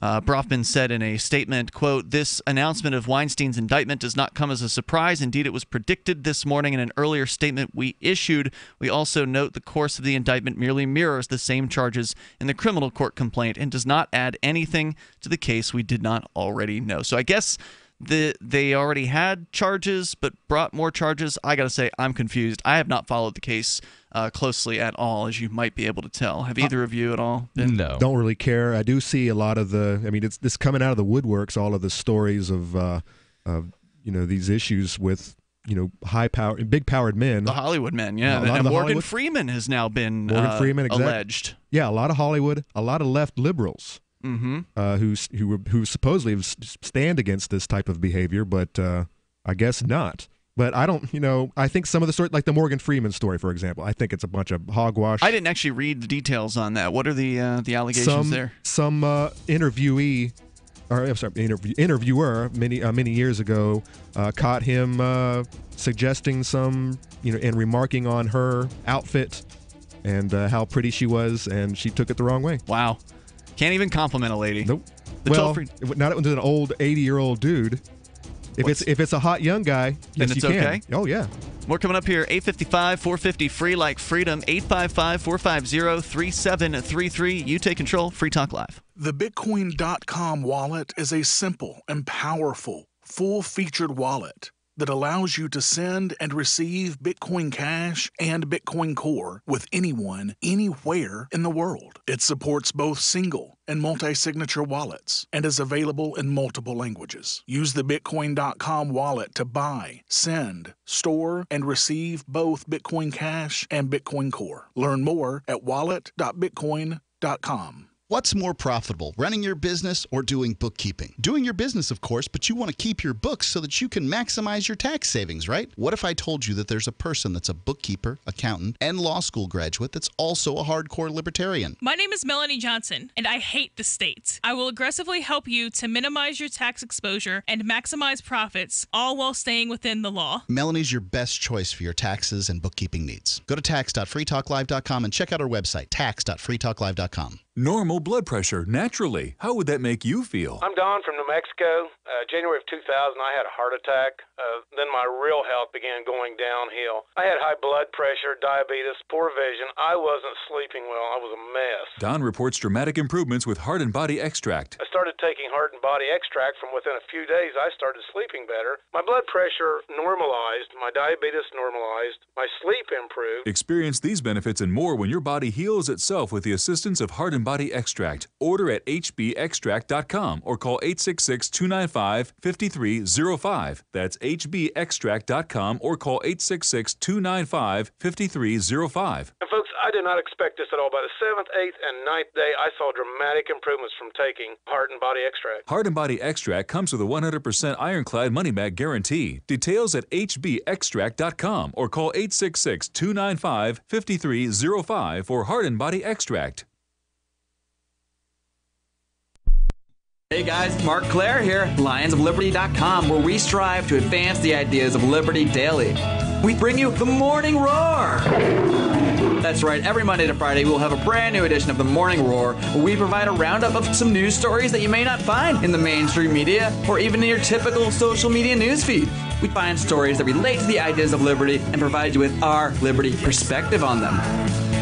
Brafman said in a statement, quote, this announcement of Weinstein's indictment does not come as a surprise. Indeed, it was predicted this morning in an earlier statement we issued. We also note the course of the indictment merely mirrors the same charges in the criminal court complaint and does not add anything to the case we did not already know. So I guess they already had charges but brought more charges. I got to say, I'm confused. I have not followed the case closely at all, as you might be able to tell. Have either of you at all? No. Don't really care. I do see a lot of it's this coming out of the woodworks, all of the stories of these issues with, big powered men. The Hollywood men, yeah. And Morgan Freeman has now been alleged. Yeah, a lot of Hollywood, a lot of left liberals. Who supposedly stand against this type of behavior, but I guess not. But I don't, I think some of the story, like the Morgan Freeman story, for example, I think it's a bunch of hogwash. I didn't actually read the details on that. What are the allegations there? Some interviewer many years ago caught him suggesting some, and remarking on her outfit and how pretty she was, and she took it the wrong way. Wow. Can't even compliment a lady. Nope. Not an old 80-year-old dude. If it's a hot young guy, then yes, it's you can. okay? Oh, yeah. More coming up here. 855-450 free like freedom. 855-450-3733. You take control. Free Talk Live. The Bitcoin.com wallet is a simple and powerful, full-featured wallet that allows you to send and receive Bitcoin Cash and Bitcoin Core with anyone, anywhere in the world. It supports both single and multi-signature wallets and is available in multiple languages. Use the Bitcoin.com wallet to buy, send, store, and receive both Bitcoin Cash and Bitcoin Core. Learn more at wallet.bitcoin.com. What's more profitable, running your business or doing bookkeeping? Doing your business, of course, but you want to keep your books so that you can maximize your tax savings, right? What if I told you that there's a person that's a bookkeeper, accountant, and law school graduate that's also a hardcore libertarian? My name is Melanie Johnson, and I hate the state. I will aggressively help you to minimize your tax exposure and maximize profits, all while staying within the law. Melanie's your best choice for your taxes and bookkeeping needs. Go to tax.freetalklive.com and check out our website, tax.freetalklive.com. Normal blood pressure, naturally. How would that make you feel? I'm Don from New Mexico. January of 2000, I had a heart attack. Then my real health began going downhill. I had high blood pressure, diabetes, poor vision. I wasn't sleeping well. I was a mess. Don reports dramatic improvements with Heart and Body Extract. I started taking Heart and Body Extract. From within a few days, I started sleeping better. My blood pressure normalized. My diabetes normalized. My sleep improved. Experience these benefits and more when your body heals itself with the assistance of Heart and Body Extract. Order at hbextract.com or call 866-295-5305. That's hbextract.com or call 866-295-5305. And folks, I did not expect this at all. By the 7th, 8th, and 9th day, I saw dramatic improvements from taking Heart and Body Extract. Heart and Body Extract comes with a 100% ironclad money-back guarantee. Details at hbextract.com or call 866-295-5305 for Heart and Body Extract. Hey guys, Mark Claire here, lionsofliberty.com, where we strive to advance the ideas of liberty daily. We bring you the Morning Roar. That's right, every Monday to Friday we'll have a brand new edition of the Morning Roar, where we provide a roundup of some news stories that you may not find in the mainstream media or even in your typical social media newsfeed. We find stories that relate to the ideas of liberty and provide you with our liberty perspective on them.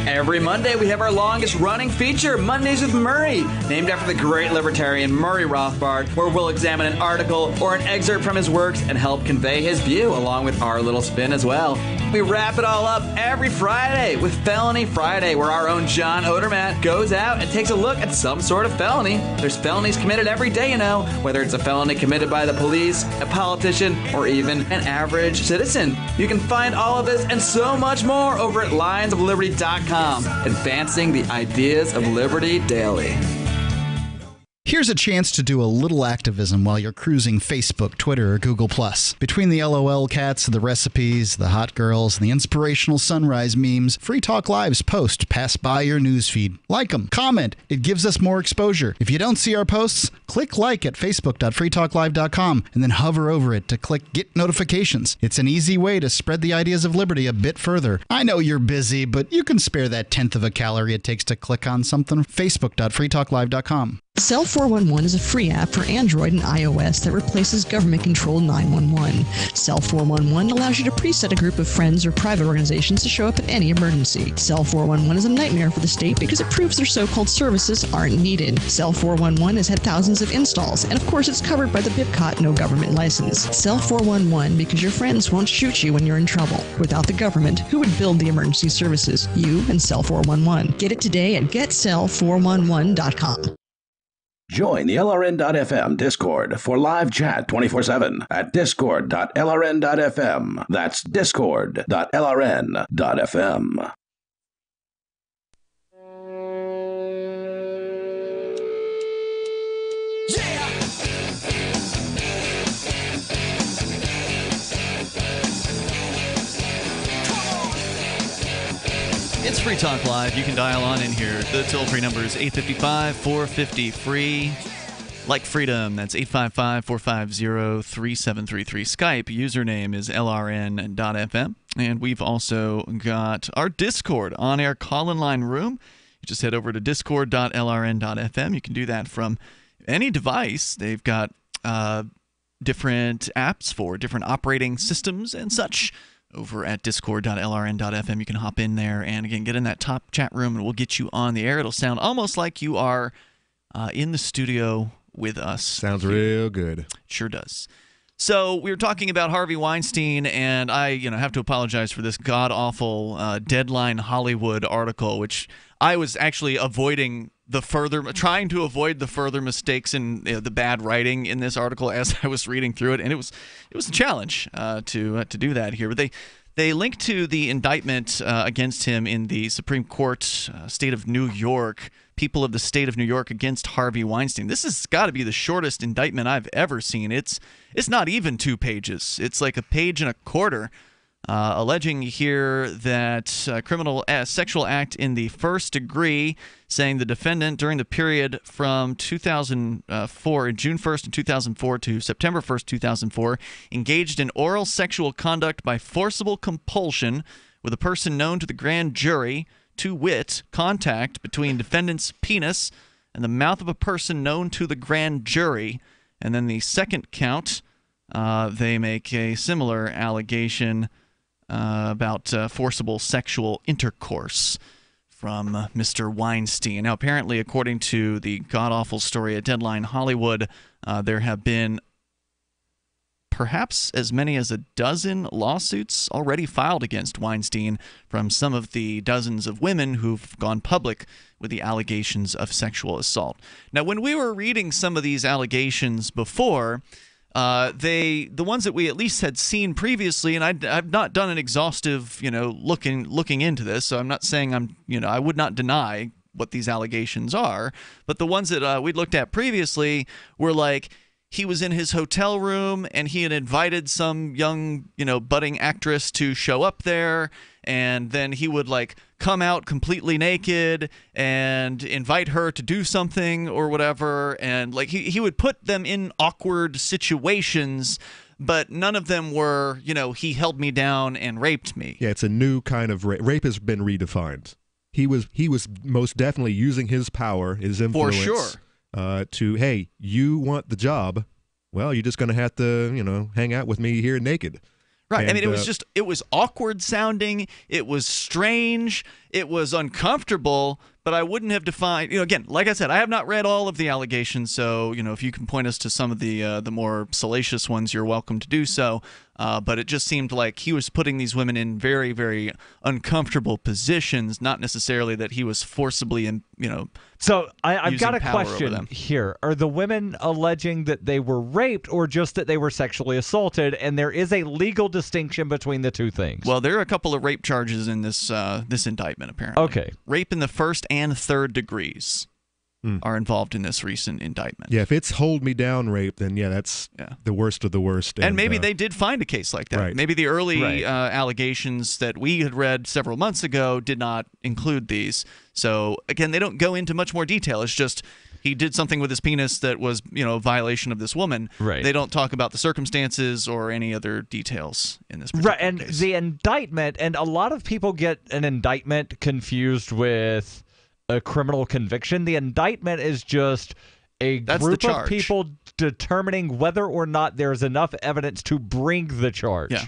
Every Monday, we have our longest-running feature, Mondays with Murray, named after the great libertarian Murray Rothbard, where we'll examine an article or an excerpt from his works and help convey his view, along with our little spin as well. We wrap it all up every Friday with Felony Friday, where our own John Odermatt goes out and takes a look at some sort of felony. There's felonies committed every day, you know, whether it's a felony committed by the police, a politician, or even an average citizen. You can find all of this and so much more over at lionsofliberty.com. Advancing the ideas of liberty daily. Here's a chance to do a little activism while you're cruising Facebook, Twitter, or Google+. Between the LOL cats, the recipes, the hot girls, and the inspirational sunrise memes, Free Talk Live's posts pass by your newsfeed. Like them, comment. It gives us more exposure. If you don't see our posts, click like at facebook.freetalklive.com and then hover over it to click Get Notifications. It's an easy way to spread the ideas of liberty a bit further. I know you're busy, but you can spare that 1/10 of a calorie it takes to click on something. Facebook.freetalklive.com. Cell 411 is a free app for Android and iOS that replaces government-controlled 911. Cell 411 allows you to preset a group of friends or private organizations to show up at any emergency. Cell 411 is a nightmare for the state because it proves their so-called services aren't needed. Cell 411 has had thousands of installs, and of course it's covered by the BIPCOT no government license. Cell 411 because your friends won't shoot you when you're in trouble. Without the government, who would build the emergency services? You and Cell 411. Get it today at getcell411.com. Join the LRN.FM Discord for live chat 24/7 at discord.lrn.fm. That's discord.lrn.fm. It's Free Talk Live. You can dial on in here. The toll-free number is 855-450-FREE. Like freedom, that's 855-450-3733. Skype username is lrn.fm. And we've also got our Discord on-air call-in line room. You just head over to discord.lrn.fm. You can do that from any device. They've got different apps for different operating systems and such. over at discord.lrn.fm. You can hop in there and, again, get in that top chat room, and we'll get you on the air. It'll sound almost like you are in the studio with us. Sounds real good. Sure does. So we were talking about Harvey Weinstein, and I have to apologize for this god-awful Deadline Hollywood article, which I was actually trying to avoid the further mistakes in the bad writing in this article as I was reading through it, and it was a challenge to do that here. But they linked to the indictment against him in the Supreme Court, state of New York, people of the state of New York against Harvey Weinstein. This has got to be the shortest indictment I've ever seen. It's not even 2 pages. It's like a page and a quarter. Alleging here that criminal sexual act in the first degree, saying the defendant during the period from 2004, June 1st, 2004 to September 1st, 2004, engaged in oral sexual conduct by forcible compulsion with a person known to the grand jury, to wit, contact between defendant's penis and the mouth of a person known to the grand jury. And then the second count, they make a similar allegation about forcible sexual intercourse from Mr. Weinstein. Now, apparently, according to the god-awful story at Deadline Hollywood, there have been perhaps as many as a dozen lawsuits already filed against Weinstein from some of the dozens of women who've gone public with the allegations of sexual assault. Now, when we were reading some of these allegations before, the ones that we at least had seen previously, and I've not done an exhaustive, looking into this, so I'm not saying I would not deny what these allegations are, but the ones that we'd looked at previously were like, he was in his hotel room and he had invited some young, budding actress to show up there, and then he would come out completely naked and invite her to do something or whatever, and he would put them in awkward situations, but none of them were, he held me down and raped me. Yeah, it's a new kind of rape. Rape has been redefined. He was most definitely using his power, his influence. For sure. To, hey, you want the job, well, you're just going to have to, hang out with me here naked. Right. And, it was awkward sounding. It was strange. It was uncomfortable, but I wouldn't have defined, again, like I said, I have not read all of the allegations. So, if you can point us to some of the more salacious ones, you're welcome to do so. But it just seemed like he was putting these women in very, very uncomfortable positions, not necessarily that he was forcibly, So I've got a power question here. Are the women alleging that they were raped or just that they were sexually assaulted? And there is a legal distinction between the two things. Well, there are a couple of rape charges in this indictment, apparently. Okay. Rape in the first and third degrees are involved in this recent indictment. Yeah, if it's hold me down rape, then that's the worst of the worst. And maybe they did find a case like that. Right. Maybe the early allegations that we had read several months ago did not include these. So, again, they don't go into much more detail. It's just he did something with his penis that was, a violation of this woman. Right. They don't talk about the circumstances or any other details in this particular and case. The indictment, and a lot of people get an indictment confused with a criminal conviction. The indictment is just a group of people determining whether or not there's enough evidence to bring the charge. Yeah.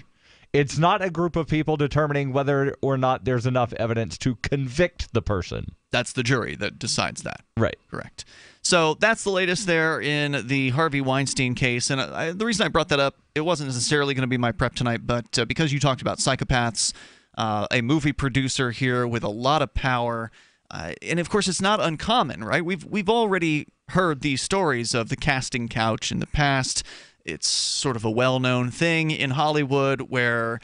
It's not a group of people determining whether or not there's enough evidence to convict the person. That's the jury that decides that. Right. Correct. So that's the latest there in the Harvey Weinstein case. And the reason I brought that up, it wasn't necessarily going to be my prep tonight, but because you talked about Psychopaths, a movie producer here with a lot of power. And of course, it's not uncommon, right? We've already heard these stories of the casting couch in the past. It's sort of a well-known thing in Hollywood where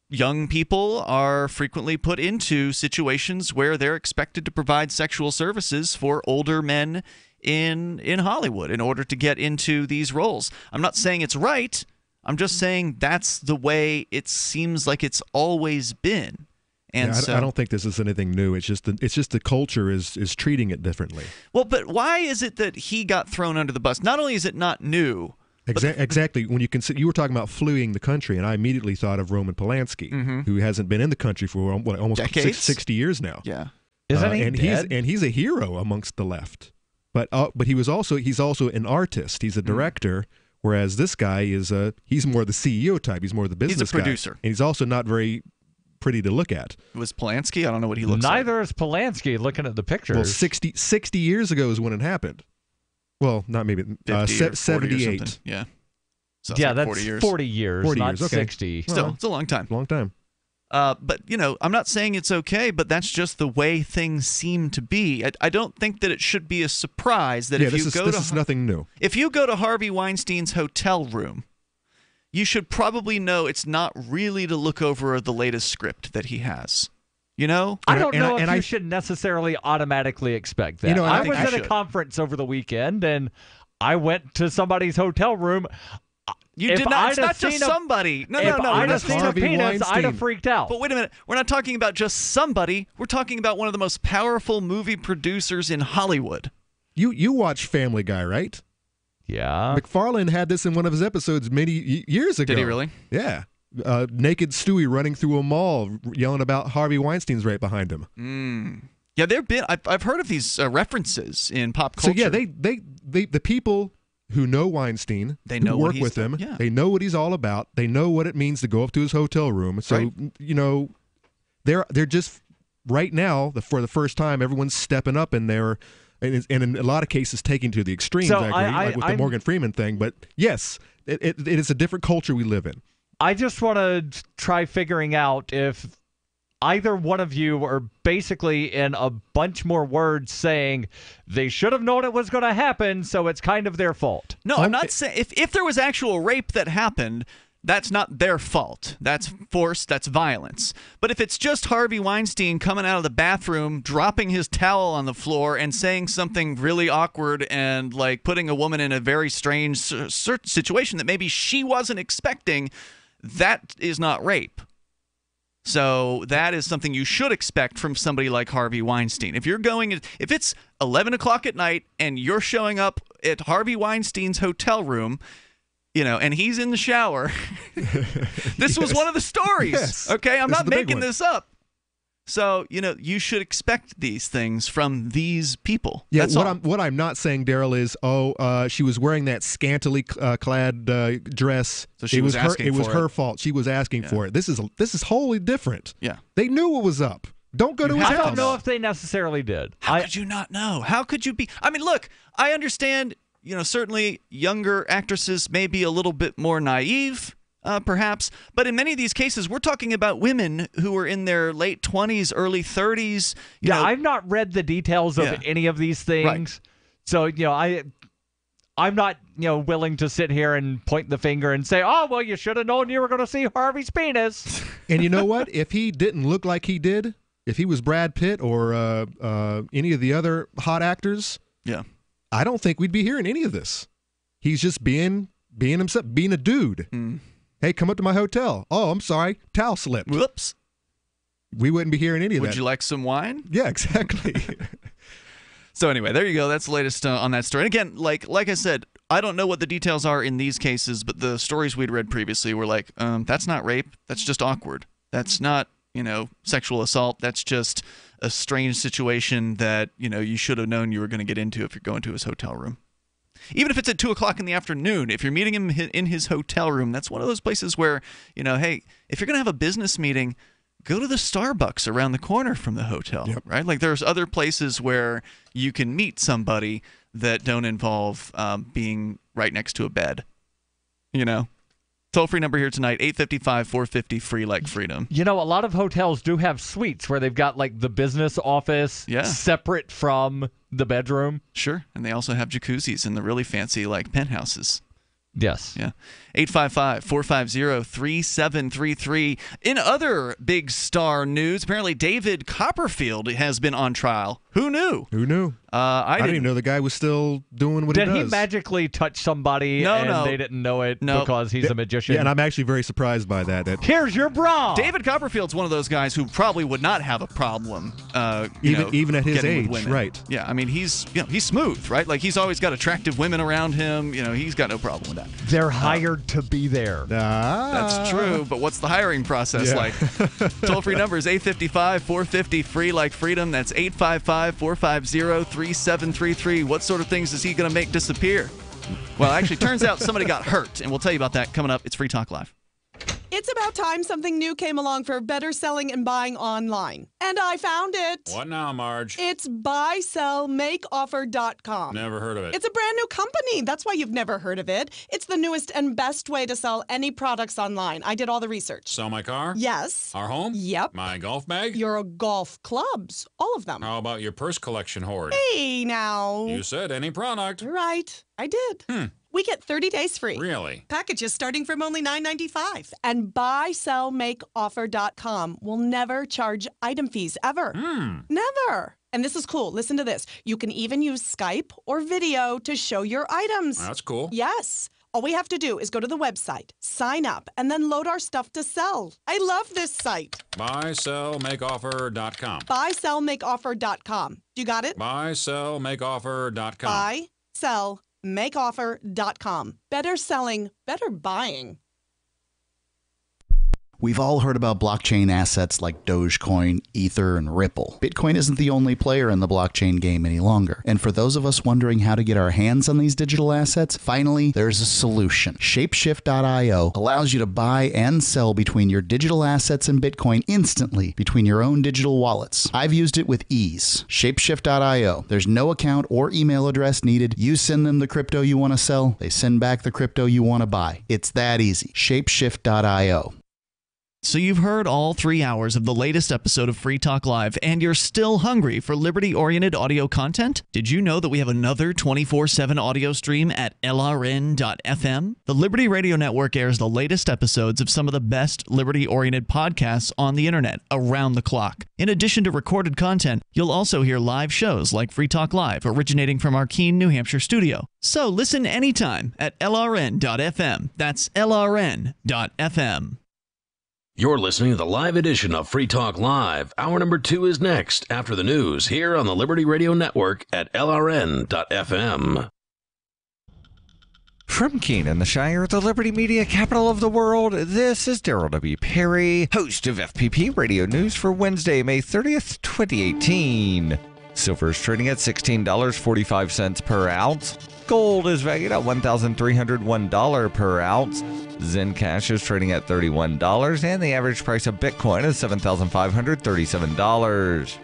young people are frequently put into situations where they're expected to provide sexual services for older men in Hollywood in order to get into these roles. I'm not saying it's right. I'm just saying that's the way it seems like it's always been. And I don't think this is anything new. It's just the culture is treating it differently. Well, but why is it that he got thrown under the bus? Not only is it not new. Exactly. When you were talking about fleeing the country, and I immediately thought of Roman Polanski, who hasn't been in the country for almost 60 years now. Yeah, isn't he dead? He's a hero amongst the left. But he's also an artist. He's a director Whereas this guy is he's more the CEO type. He's more the business He's a producer. guy. And he's also not very pretty to look at. Was Polanski? I don't know what he looks like. Neither is Polanski, looking at the pictures. Well, 60 years ago is when it happened. Well, not maybe 78. Yeah. So yeah, like that's 40 years. 40 years, 40 not years, okay. 60. Still, it's a long time. Long time. But, I'm not saying it's okay, but that's just the way things seem to be. I don't think that it should be a surprise that this is nothing new. If you go to Harvey Weinstein's hotel room, you should probably know it's not really to look over the latest script that he has. I don't know if you should necessarily automatically expect that. I was at a conference over the weekend, and I went to somebody's hotel room. You did not. It's not just somebody. No. If I'd have seen a penis, I'd have freaked out. But wait a minute. We're not talking about just somebody. We're talking about one of the most powerful movie producers in Hollywood. You watch Family Guy, right? Yeah. McFarlane had this in one of his episodes many years ago. Did he really? Yeah. Naked Stewie running through a mall yelling about Harvey Weinstein's right behind him. Yeah, I've heard of these references in pop culture. So yeah, the people who know Weinstein, they know who work with him, they know what he's all about. They know what it means to go up to his hotel room. So they're just right now for the first time, everyone's stepping up and they're and in a lot of cases taking to the extremes. So I agree, like with the Morgan Freeman thing. But yes, it is a different culture we live in. I just want to try figuring out if either one of you are basically in a bunch more words saying they should have known it was going to happen, so it's kind of their fault. No, I'm not saying if there was actual rape that happened, that's not their fault. That's force, that's violence. But if it's just Harvey Weinstein coming out of the bathroom, dropping his towel on the floor and saying something really awkward and like putting a woman in a very strange situation that maybe she wasn't expecting, that is not rape. So that is something you should expect from somebody like Harvey Weinstein. If it's 11 o'clock at night and you're showing up at Harvey Weinstein's hotel room, and he's in the shower, this was one of the stories. Yes. Okay, I'm not making this up. So, you should expect these things from these people. Yeah, That's what I'm not saying, Darryl, is she was wearing that scantily clad dress. So she was asking for it. It was her fault. She was asking for it. This is wholly different. Yeah. They knew what was up. Don't go to his house. I don't know if they necessarily did. How could you not know? How could you be? I mean, look, I understand, certainly younger actresses may be a little bit more naive. Perhaps, but in many of these cases, we're talking about women who are in their late 20s, early 30s. I've not read the details of any of these things, right. So I'm not willing to sit here and point the finger and say, "Oh, well, you should have known you were going to see Harvey's penis." And you know what? If he didn't look like he did, if he was Brad Pitt or any of the other hot actors, I don't think we'd be hearing any of this. He's just being himself, being a dude. Hey, come up to my hotel. Oh, I'm sorry. Towel slipped. Whoops. We wouldn't be hearing any of that. Would you like some wine? Yeah, exactly. So anyway, there you go. That's the latest on that story. And again, like I said, I don't know what the details are in these cases, but the stories we'd read previously were like, that's not rape. That's just awkward. That's not, sexual assault. That's just a strange situation that, you should have known you were going to get into if you're going to his hotel room. Even if it's at 2 o'clock in the afternoon, if you're meeting him in his hotel room, that's one of those places where, hey, if you're going to have a business meeting, go to the Starbucks around the corner from the hotel, right? Like there's other places where you can meet somebody that don't involve being right next to a bed, Toll-free number here tonight, 855-450-FREE like freedom. A lot of hotels do have suites where they've got like the business office separate from the bedroom. Sure, and they also have jacuzzis in the really fancy like penthouses. Yes. Yeah. 855-450-3733. In other big star news, apparently David Copperfield has been on trial. Who knew? Who knew? I didn't even know the guy was still doing what he does. Did he magically touch somebody and they didn't know it because he's a magician? Yeah, and I'm actually very surprised by that. Here's your bra! David Copperfield's one of those guys who probably would not have a problem even at his age, right. Yeah, I mean, he's smooth, right? Like, he's always got attractive women around him. He's got no problem with that. They're hired to be there. That's true, but what's the hiring process like? Toll-free number is 855-450-FREE like freedom. That's 855-450-3733. What sort of things is he going to make disappear? Well, actually, turns out somebody got hurt, and we'll tell you about that coming up. It's Free Talk Live. It's about time something new came along for better selling and buying online. And I found it. What now, Marge? It's buysellmakeoffer.com. Never heard of it. It's a brand new company. That's why you've never heard of it. It's the newest and best way to sell any products online. I did all the research. Sell my car? Yes. Our home? Yep. My golf bag? Your golf clubs. All of them. How about your purse collection hoard? Hey, now. You said any product. Right. I did. We get 30 days free. Really? Packages starting from only $9.95. And buysellmakeoffer.com will never charge item fees ever. Never. And this is cool. Listen to this. You can even use Skype or video to show your items. That's cool. Yes. All we have to do is go to the website, sign up, and then load our stuff to sell. I love this site. Buysellmakeoffer.com. Buysellmakeoffer.com. You got it? Buysellmakeoffer.com. Buysellmakeoffer.com. Better selling, better buying. We've all heard about blockchain assets like Dogecoin, Ether, and Ripple. Bitcoin isn't the only player in the blockchain game any longer. And for those of us wondering how to get our hands on these digital assets, finally, there's a solution. Shapeshift.io allows you to buy and sell between your digital assets and Bitcoin instantly between your own digital wallets. I've used it with ease. Shapeshift.io. There's no account or email address needed. You send them the crypto you want to sell. They send back the crypto you want to buy. It's that easy. Shapeshift.io. So you've heard all 3 hours of the latest episode of Free Talk Live, and you're still hungry for liberty-oriented audio content? Did you know that we have another 24/7 audio stream at LRN.FM? The Liberty Radio Network airs the latest episodes of some of the best liberty-oriented podcasts on the internet around the clock. In addition to recorded content, you'll also hear live shows like Free Talk Live, originating from our Keene, New Hampshire studio. So listen anytime at LRN.FM. That's LRN.FM. You're listening to the live edition of Free Talk Live. Hour number 2 is next after the news here on the Liberty Radio Network at LRN.FM. From Keene in the Shire, the Liberty Media capital of the world, this is Darryl W. Perry, host of FPP Radio News for Wednesday, May 30th, 2018. Silver is trading at $16.45 per ounce. Gold is valued at $1,301 per ounce. Zencash is trading at $31, and the average price of Bitcoin is $7,537.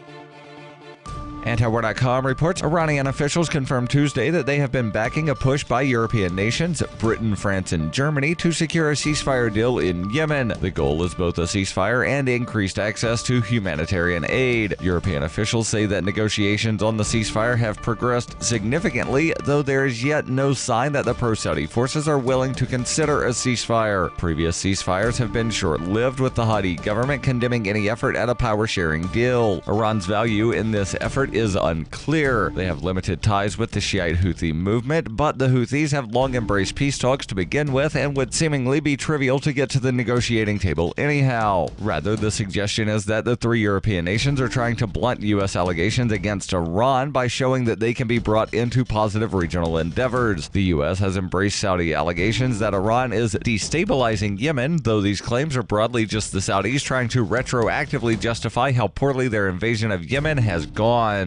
Antiwar.com reports Iranian officials confirmed Tuesday that they have been backing a push by European nations, Britain, France, and Germany, to secure a ceasefire deal in Yemen. The goal is both a ceasefire and increased access to humanitarian aid. European officials say that negotiations on the ceasefire have progressed significantly, though there is yet no sign that the pro-Saudi forces are willing to consider a ceasefire. Previous ceasefires have been short-lived, with the Hadi government condemning any effort at a power-sharing deal. Iran's value in this effort is unclear. They have limited ties with the Shiite Houthi movement, but the Houthis have long embraced peace talks to begin with and would seemingly be trivial to get to the negotiating table anyhow. Rather, the suggestion is that the 3 European nations are trying to blunt U.S. allegations against Iran by showing that they can be brought into positive regional endeavors. The U.S. has embraced Saudi allegations that Iran is destabilizing Yemen, though these claims are broadly just the Saudis trying to retroactively justify how poorly their invasion of Yemen has gone.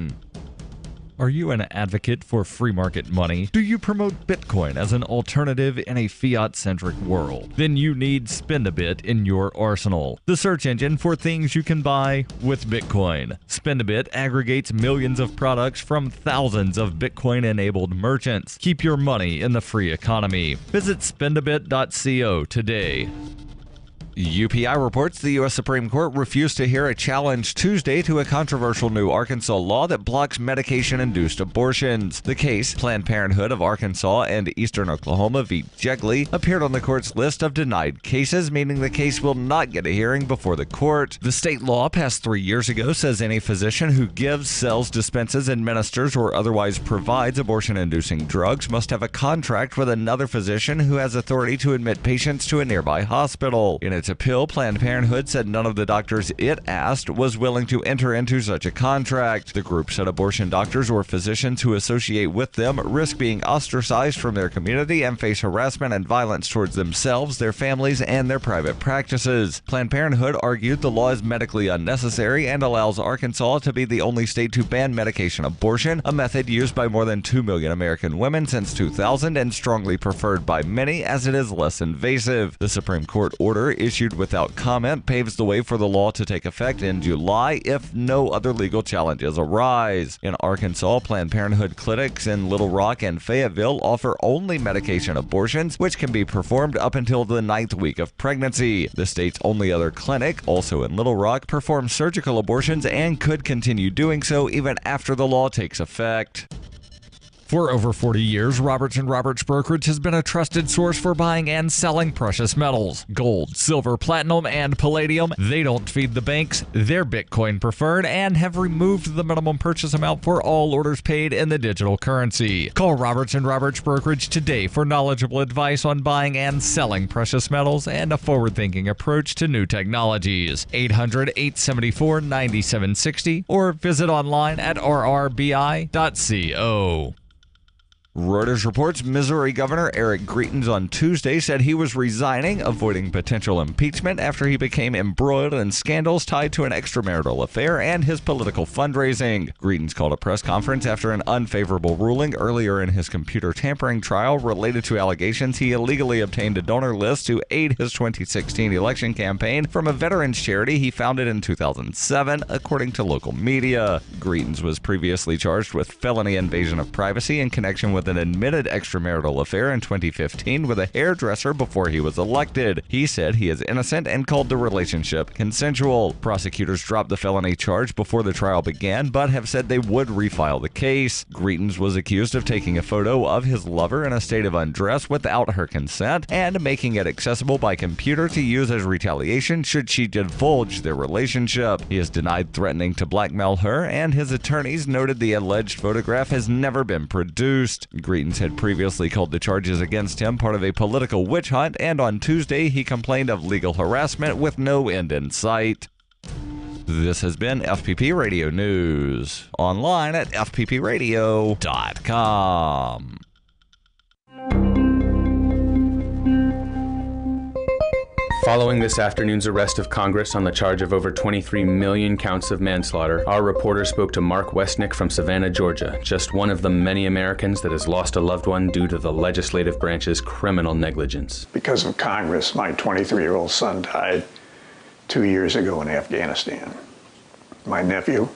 Are you an advocate for free market money? Do you promote Bitcoin as an alternative in a fiat-centric world? Then you need Spendabit in your arsenal, the search engine for things you can buy with Bitcoin. Spendabit aggregates millions of products from thousands of Bitcoin-enabled merchants. Keep your money in the free economy. Visit spendabit.co today. UPI reports the U.S. Supreme Court refused to hear a challenge Tuesday to a controversial new Arkansas law that blocks medication-induced abortions. The case, Planned Parenthood of Arkansas and Eastern Oklahoma v. Jegley, appeared on the court's list of denied cases, meaning the case will not get a hearing before the court. The state law, passed 3 years ago, says any physician who gives, sells, dispenses, administers, or otherwise provides abortion-inducing drugs must have a contract with another physician who has authority to admit patients to a nearby hospital. In its its appeal, Planned Parenthood said none of the doctors it asked was willing to enter into such a contract. The group said abortion doctors or physicians who associate with them risk being ostracized from their community and face harassment and violence towards themselves, their families, and their private practices. Planned Parenthood argued the law is medically unnecessary and allows Arkansas to be the only state to ban medication abortion, a method used by more than 2 million American women since 2000 and strongly preferred by many as it is less invasive. The Supreme Court order, issued without comment, paves the way for the law to take effect in July if no other legal challenges arise. In Arkansas, Planned Parenthood clinics in Little Rock and Fayetteville offer only medication abortions, which can be performed up until the 9th week of pregnancy. The state's only other clinic, also in Little Rock, performs surgical abortions and could continue doing so even after the law takes effect. For over 40 years, Roberts & Roberts Brokerage has been a trusted source for buying and selling precious metals. Gold, silver, platinum, and palladium. They don't feed the banks. They're Bitcoin preferred and have removed the minimum purchase amount for all orders paid in the digital currency. Call Roberts & Roberts Brokerage today for knowledgeable advice on buying and selling precious metals and a forward-thinking approach to new technologies. 800-874-9760 or visit online at rrbi.co. Reuters reports Missouri Governor Eric Greitens on Tuesday said he was resigning, avoiding potential impeachment after he became embroiled in scandals tied to an extramarital affair and his political fundraising. Greitens called a press conference after an unfavorable ruling earlier in his computer tampering trial related to allegations he illegally obtained a donor list to aid his 2016 election campaign from a veterans charity he founded in 2007, according to local media. Greitens was previously charged with felony invasion of privacy in connection with an admitted extramarital affair in 2015 with a hairdresser before he was elected. He said he is innocent and called the relationship consensual. Prosecutors dropped the felony charge before the trial began, but have said they would refile the case. Greitens was accused of taking a photo of his lover in a state of undress without her consent and making it accessible by computer to use as retaliation should she divulge their relationship. He has denied threatening to blackmail her, and his attorneys noted the alleged photograph has never been produced. Greitens had previously called the charges against him part of a political witch hunt, and on Tuesday he complained of legal harassment with no end in sight. This has been FPP Radio News, online at fppradio.com. Following this afternoon's arrest of Congress on the charge of over 23 million counts of manslaughter, our reporter spoke to Mark Westnick from Savannah, Georgia, just one of the many Americans that has lost a loved one due to the legislative branch's criminal negligence. Because of Congress, my 23-year-old son died 2 years ago in Afghanistan. My nephew,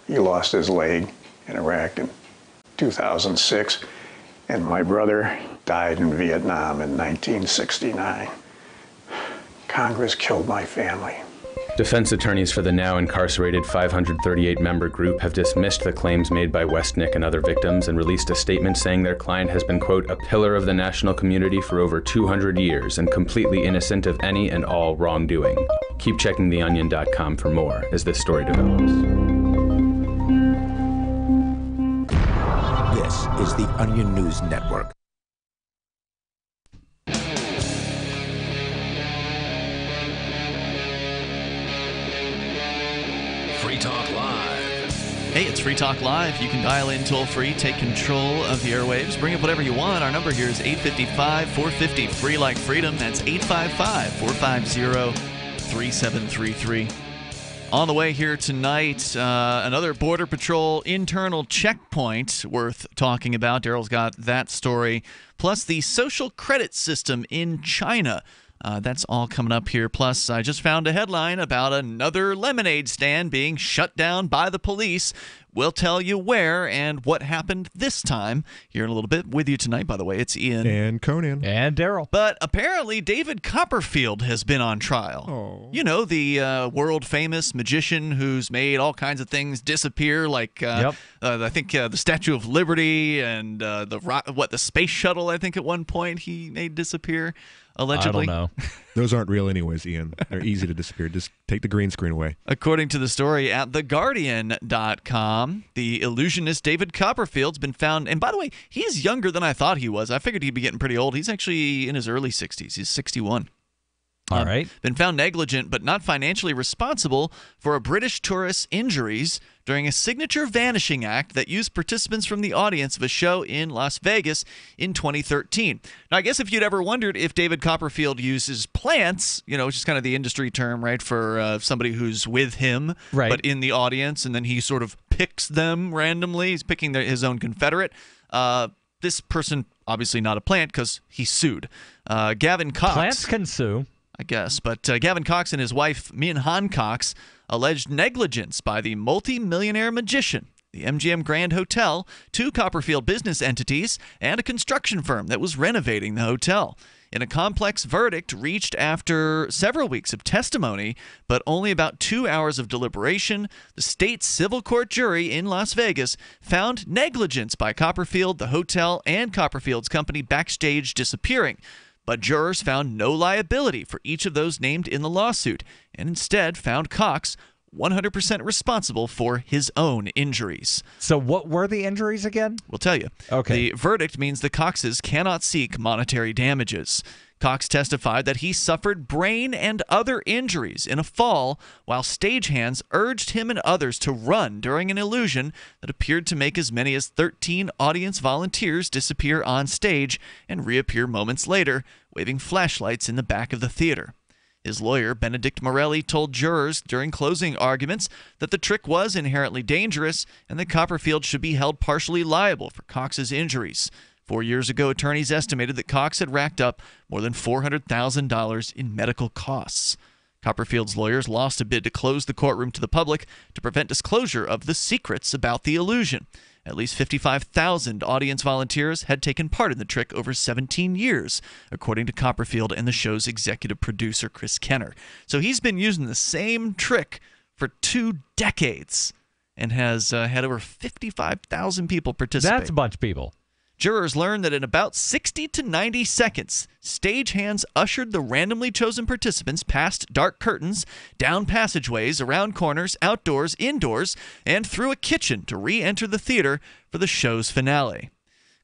he lost his leg in Iraq in 2006, and my brother died in Vietnam in 1969. Congress killed my family. Defense attorneys for the now incarcerated 538-member group have dismissed the claims made by Westnick and other victims and released a statement saying their client has been, quote, a pillar of the national community for over 200 years and completely innocent of any and all wrongdoing. Keep checking theonion.com for more as this story develops. This is the Onion News Network. Free Talk Live. Hey, it's Free Talk Live. You can dial in toll-free, take control of the airwaves, bring up whatever you want. Our number here is 855-450, free like freedom. That's 855-450-3733. On the way here tonight, another Border Patrol internal checkpoint worth talking about. Darryl's got that story. Plus, the social credit system in China. That's all coming up here. Plus, I just found a headline about another lemonade stand being shut down by the police. We'll tell you where and what happened this time here in a little bit. With you tonight, by the way, it's Ian. And Conan. And Darryl. But apparently, David Copperfield has been on trial. Oh. You know, the world-famous magician who's made all kinds of things disappear, like I think the Statue of Liberty and the space shuttle, I think at one point he made disappear. Allegedly. I don't know. Those aren't real anyways, Ian. They're easy to disappear. Just take the green screen away. According to the story at theguardian.com, the illusionist David Copperfield's been found. And by the way, he's younger than I thought he was. I figured he'd be getting pretty old. He's actually in his early 60s. He's 61. All right. Been found negligent but not financially responsible for a British tourist's injuries during a signature vanishing act that used participants from the audience of a show in Las Vegas in 2013. Now, I guess if you'd ever wondered if David Copperfield uses plants, which is kind of the industry term, right, for somebody who's with him, right, but in the audience, and then he sort of picks them randomly. He's picking his own confederate. This person, obviously not a plant because he sued. Gavin Cox. Plants can sue, I guess. But Gavin Cox and his wife, Min Han Cox, alleged negligence by the multi-millionaire magician, the MGM Grand Hotel, 2 Copperfield business entities, and a construction firm that was renovating the hotel. In a complex verdict reached after several weeks of testimony, but only about 2 hours of deliberation, the state civil court jury in Las Vegas found negligence by Copperfield, the hotel, and Copperfield's company Backstage disappearing. But jurors found no liability for each of those named in the lawsuit, and instead found Cox 100% responsible for his own injuries. So what were the injuries again? We'll tell you. Okay. The verdict means the Coxes cannot seek monetary damages. Cox testified that he suffered brain and other injuries in a fall while stagehands urged him and others to run during an illusion that appeared to make as many as 13 audience volunteers disappear on stage and reappear moments later, waving flashlights in the back of the theater. His lawyer, Benedict Morelli, told jurors during closing arguments that the trick was inherently dangerous and that Copperfield should be held partially liable for Cox's injuries. 4 years ago, attorneys estimated that Cox had racked up more than $400,000 in medical costs. Copperfield's lawyers lost a bid to close the courtroom to the public to prevent disclosure of the secrets about the illusion. At least 55,000 audience volunteers had taken part in the trick over 17 years, according to Copperfield and the show's executive producer, Chris Kenner. So he's been using the same trick for 2 decades and has had over 55,000 people participate. That's a bunch of people. Jurors learned that in about 60 to 90 seconds, stagehands ushered the randomly chosen participants past dark curtains, down passageways, around corners, outdoors, indoors, and through a kitchen to re-enter the theater for the show's finale.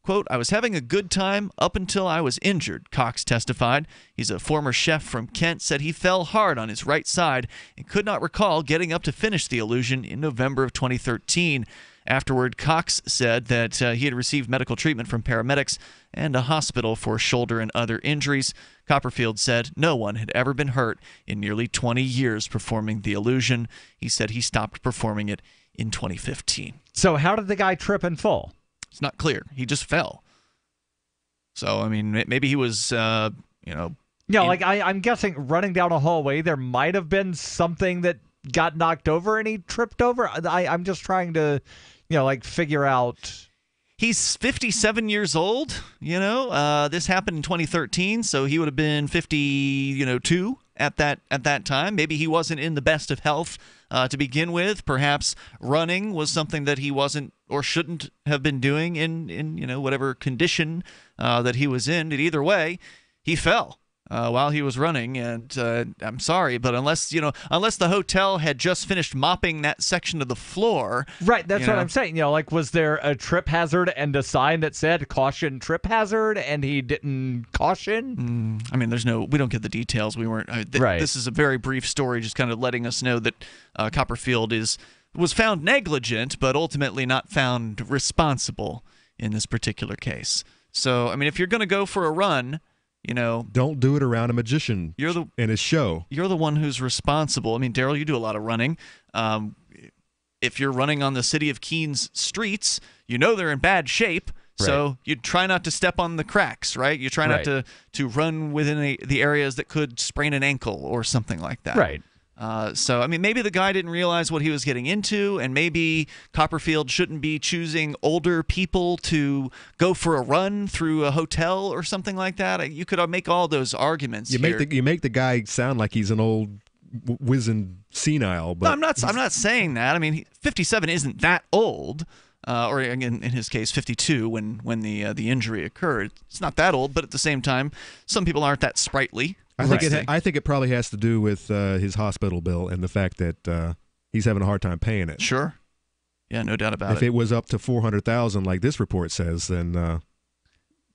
Quote, "I was having a good time up until I was injured," Cox testified. He's a former chef from Kent, said he fell hard on his right side and could not recall getting up to finish the illusion in November of 2013. Afterward, Cox said that he had received medical treatment from paramedics and a hospital for shoulder and other injuries. Copperfield said no one had ever been hurt in nearly 20 years performing the illusion. He said he stopped performing it in 2015. So how did the guy trip and fall? It's not clear. He just fell. So, I mean, maybe he was, Yeah, like I'm guessing running down a hallway, there might have been something that got knocked over and he tripped over. I'm just trying to, figure out. He's 57 years old, This happened in 2013, so he would have been 52 at that time. Maybe he wasn't in the best of health to begin with. Perhaps running was something that he wasn't or shouldn't have been doing in whatever condition that he was in. But either way, he fell while he was running, and I'm sorry, but unless the hotel had just finished mopping that section of the floor, right? That's what I'm saying. Was there a trip hazard and a sign that said "caution, trip hazard," and he didn't caution? I mean, we don't get the details. We weren't. Right. This is a very brief story, just kind of letting us know that Copperfield was found negligent, but ultimately not found responsible in this particular case. So, I mean, if you're going to go for a run, don't do it around a magician and his show. You're the one who's responsible. I mean, Darryl, you do a lot of running. If you're running on the City of Keens streets, they're in bad shape. So right. You try not to step on the cracks, right? You try not to run within the areas that could sprain an ankle or something like that. Right. So, I mean, maybe the guy didn't realize what he was getting into, and maybe Copperfield shouldn't be choosing older people to go for a run through a hotel or something like that. You could make all those arguments. You make the guy sound like he's an old wizened senile. But no, I'm not saying that. I mean, 57 isn't that old. Or in his case, 52 when the injury occurred. It's not that old, but at the same time, some people aren't that sprightly. I think it probably has to do with his hospital bill and the fact that he's having a hard time paying it. Sure. Yeah, no doubt about it. If it was up to $400,000, like this report says, then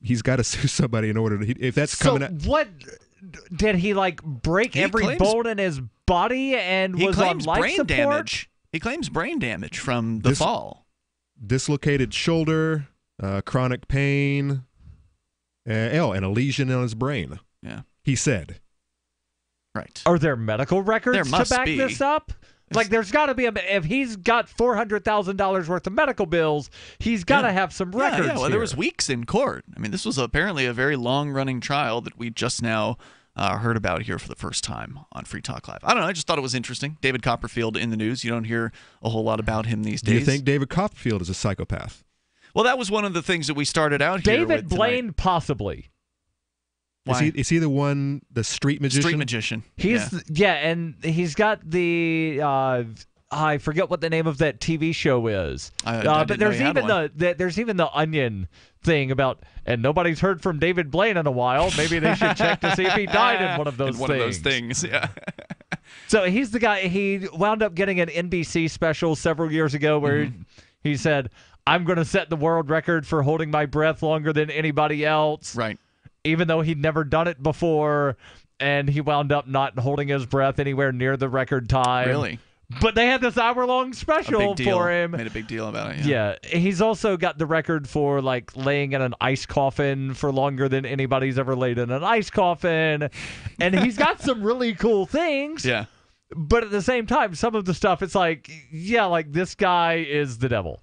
he's got to sue somebody in order to. If that's coming out. What did he like break every bone in his body and was on life brain support? damage. He claims brain damage from the fall. Dislocated shoulder, chronic pain, and a lesion on his brain. Yeah. He said. Right. Are there medical records There must to back be. this up? Like, there's got to be if he's got $400,000 worth of medical bills, he's got to have some records. Yeah, well, there was weeks in court. I mean, this was apparently a very long-running trial that we just now heard about here for the first time on Free Talk Live. I don't know. I just thought it was interesting. David Copperfield in the news. You don't hear a whole lot about him these days. Do you think David Copperfield is a psychopath? Well, that was one of the things that we started out here with David Blaine, tonight. possibly. Why? Is he the one, the street magician? Street magician. He's and he's got the I forget what the name of that TV show is. But there's even the Onion thing about, and nobody's heard from David Blaine in a while. Maybe they should check to see if he died in one of those things. Yeah. So he's the guy. He wound up getting an NBC special several years ago where he said, "I'm going to set the world record for holding my breath longer than anybody else." Right. Even though he'd never done it before, and he wound up not holding his breath anywhere near the record time. Really? But they had this hour-long special for him. Made a big deal about it. Yeah. He's also got the record for like laying in an ice coffin for longer than anybody's ever laid in an ice coffin, and he's got some really cool things. Yeah. But at the same time, some of the stuff, it's like, yeah, like this guy is the devil.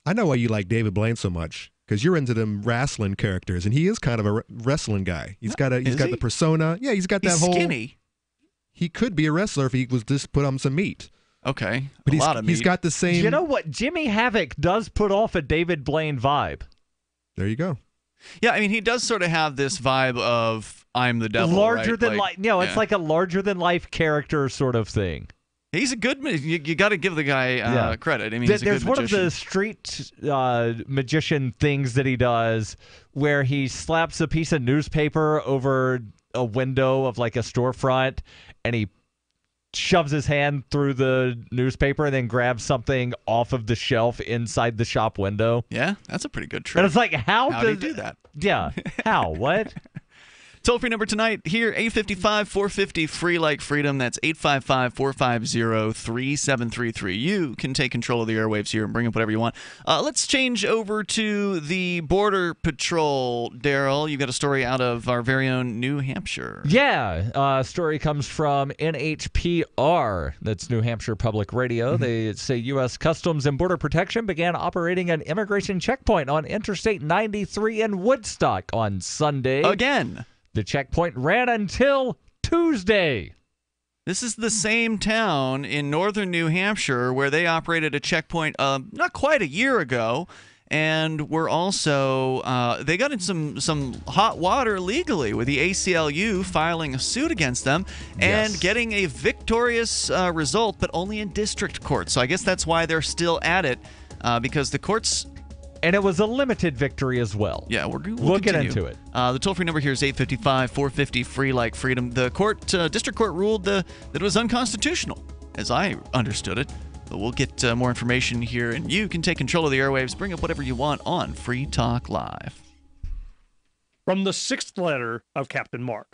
I know why you like David Blaine so much. Because you're into them wrestling characters, and he is kind of a wrestling guy. He's got the persona. Yeah, he's got that whole. Skinny. He could be a wrestler if he was just put on some meat. Okay, but a lot of meat. He's got the same. You know what? Jimmy Havoc does put off a David Blaine vibe. There you go. Yeah, I mean, he does sort of have this vibe of I'm the devil. Larger right? than life. It's like a larger than life character sort of thing. He's a good. You got to give the guy credit. I mean, he's a there's good one magician. of the street magician things that he does where he slaps a piece of newspaper over a window of like a storefront, and he shoves his hand through the newspaper and then grabs something off of the shelf inside the shop window. Yeah, that's a pretty good trick. And it's like, how do you do that? Yeah, how? What? Toll-free number tonight here, 855-450, free like freedom. That's 855-450-3733. You can take control of the airwaves here and bring up whatever you want. Let's change over to the Border Patrol. Darryl, you got a story out of our very own New Hampshire. Yeah, story comes from NHPR. That's New Hampshire Public Radio. They say U.S. Customs and Border Protection began operating an immigration checkpoint on Interstate 93 in Woodstock on Sunday. Again. The checkpoint ran until Tuesday. This is the same town in northern New Hampshire where they operated a checkpoint not quite a year ago, and were also they got in some hot water legally with the ACLU filing a suit against them and getting a victorious result, but only in district court. So I guess that's why they're still at it, because the courts. And it was a limited victory as well. Yeah, we'll get into it. The toll-free number here is 855-450, free like freedom. The district court ruled that it was unconstitutional, as I understood it. But we'll get more information here, and you can take control of the airwaves. Bring up whatever you want on Free Talk Live. From the sixth letter of Captain Mark.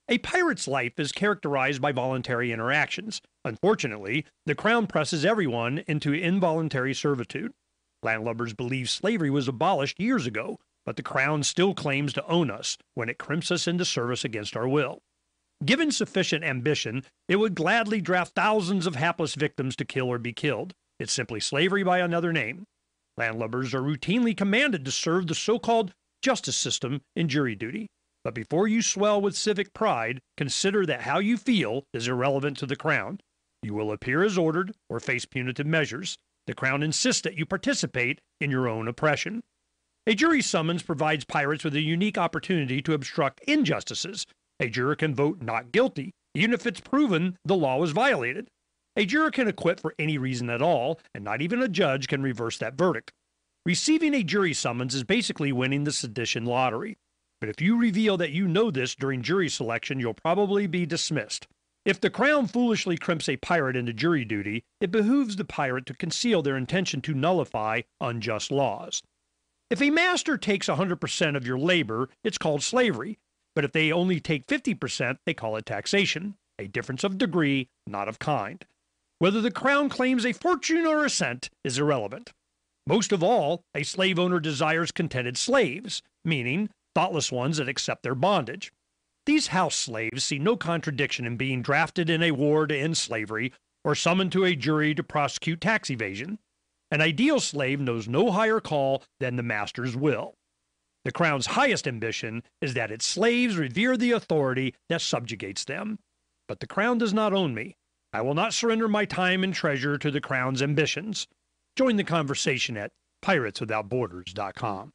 A pirate's life is characterized by voluntary interactions. Unfortunately, the Crown presses everyone into involuntary servitude. Landlubbers believe slavery was abolished years ago, but the Crown still claims to own us when it crimps us into service against our will. Given sufficient ambition, it would gladly draft thousands of hapless victims to kill or be killed. It's simply slavery by another name. Landlubbers are routinely commanded to serve the so-called justice system in jury duty. But before you swell with civic pride, consider that how you feel is irrelevant to the Crown. You will appear as ordered or face punitive measures. The Crown insists that you participate in your own oppression. A jury summons provides pirates with a unique opportunity to obstruct injustices. A juror can vote not guilty, even if it's proven the law was violated. A juror can acquit for any reason at all, and not even a judge can reverse that verdict. Receiving a jury summons is basically winning the sedition lottery. But if you reveal that you know this during jury selection, you'll probably be dismissed. If the Crown foolishly crimps a pirate into jury duty, it behooves the pirate to conceal their intention to nullify unjust laws. If a master takes 100% of your labor, it's called slavery. But if they only take 50%, they call it taxation, a difference of degree, not of kind. Whether the Crown claims a fortune or a cent is irrelevant. Most of all, a slave owner desires contented slaves, meaning thoughtless ones that accept their bondage. These house slaves see no contradiction in being drafted in a war to end slavery or summoned to a jury to prosecute tax evasion. An ideal slave knows no higher call than the master's will. The Crown's highest ambition is that its slaves revere the authority that subjugates them. But the Crown does not own me. I will not surrender my time and treasure to the Crown's ambitions. Join the conversation at pirateswithoutborders.com.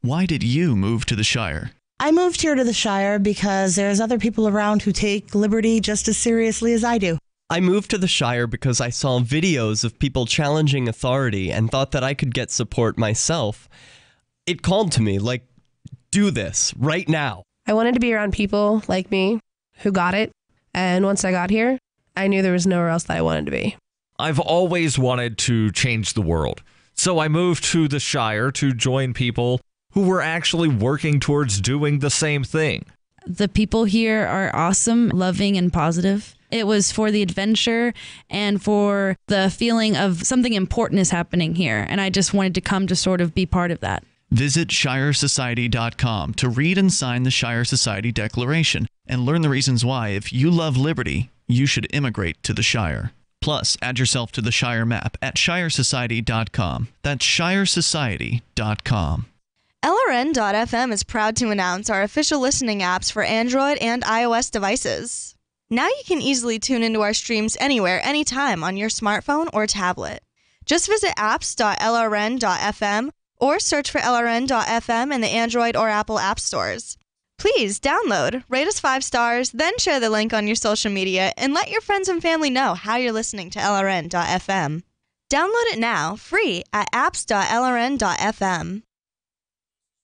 Why did you move to the Shire? I moved here to the Shire because there's other people around who take liberty just as seriously as I do. I moved to the Shire because I saw videos of people challenging authority and thought that I could get support myself. It called to me, like, do this right now. I wanted to be around people like me who got it, and once I got here, I knew there was nowhere else that I wanted to be. I've always wanted to change the world, so I moved to the Shire to join people who were actually working towards doing the same thing. The people here are awesome, loving, and positive. It was for the adventure and for the feeling of something important is happening here, and I just wanted to come to sort of be part of that. Visit ShireSociety.com to read and sign the Shire Society Declaration and learn the reasons why, if you love liberty, you should immigrate to the Shire. Plus, add yourself to the Shire map at ShireSociety.com. That's ShireSociety.com. LRN.FM is proud to announce our official listening apps for Android and iOS devices. Now you can easily tune into our streams anywhere, anytime on your smartphone or tablet. Just visit apps.lrn.fm or search for LRN.FM in the Android or Apple app stores. Please download, rate us 5 stars, then share the link on your social media and let your friends and family know how you're listening to LRN.FM. Download it now, free at apps.lrn.fm.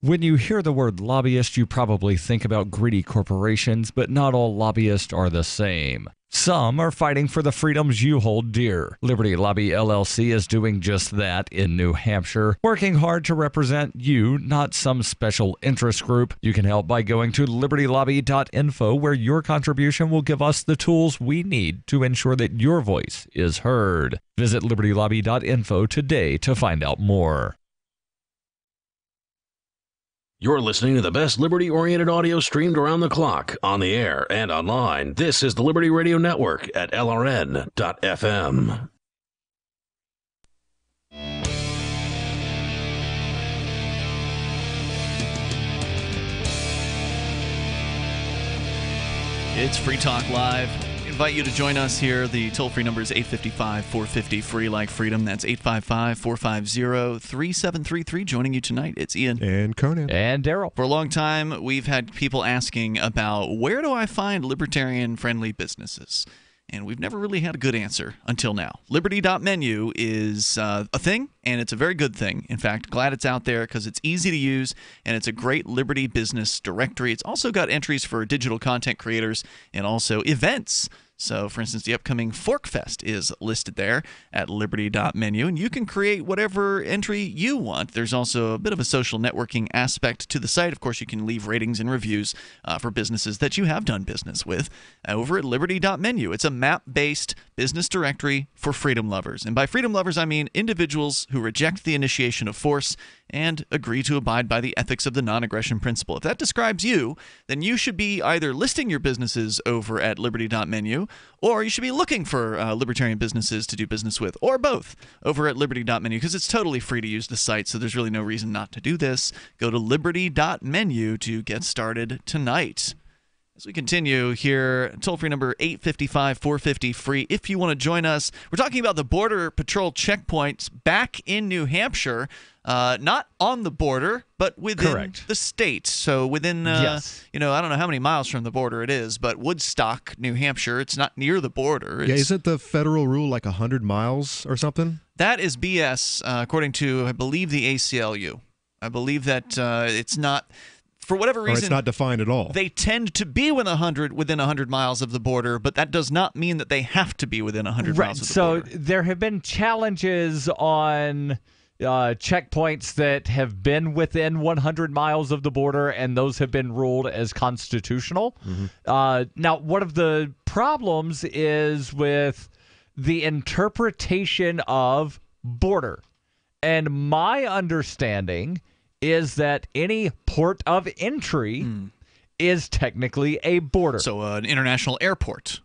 When you hear the word lobbyist, you probably think about greedy corporations, but not all lobbyists are the same. Some are fighting for the freedoms you hold dear. Liberty Lobby LLC is doing just that in New Hampshire, working hard to represent you, not some special interest group. You can help by going to libertylobby.info, where your contribution will give us the tools we need to ensure that your voice is heard. Visit libertylobby.info today to find out more. You're listening to the best liberty-oriented audio streamed around the clock, on the air and online. This is the Liberty Radio Network at LRN.FM. It's Free Talk Live. We invite you to join us here. The toll-free number is 855-450-FREE like freedom. That's 855-450-3733. Joining you tonight, it's Ian. And Conan. And Darryl. For a long time, we've had people asking about where do I find libertarian-friendly businesses? And we've never really had a good answer until now. Liberty.menu is a thing, and it's a very good thing. In fact, glad it's out there because it's easy to use, and it's a great Liberty business directory. It's also got entries for digital content creators and also events. So, for instance, the upcoming Fork Fest is listed there at liberty.menu, and you can create whatever entry you want. There's also a bit of a social networking aspect to the site. Of course, you can leave ratings and reviews for businesses that you have done business with over at liberty.menu. It's a map-based business directory for freedom lovers. And by freedom lovers, I mean individuals who reject the initiation of force and agree to abide by the ethics of the non-aggression principle. If that describes you, then you should be either listing your businesses over at liberty.menu, or you should be looking for libertarian businesses to do business with, or both, over at liberty.menu, because it's totally free to use the site, so there's really no reason not to do this. Go to liberty.menu to get started tonight. As we continue here, toll-free number 855-450-FREE. If you want to join us, we're talking about the Border Patrol checkpoints back in New Hampshire. Not on the border, but within the state. So within, yes. I don't know how many miles from the border it is, but Woodstock, New Hampshire, it's not near the border. Yeah, isn't the federal rule like 100 miles or something? That is BS, according to, I believe, the ACLU. I believe that it's not... For whatever reason, or it's not defined at all. They tend to be within 100 miles of the border, but that does not mean that they have to be within 100 miles of the border. So there have been challenges on checkpoints that have been within 100 miles of the border, and those have been ruled as constitutional. Now, one of the problems is with the interpretation of border. And my understanding is that any port of entry is technically a border. So an international airport.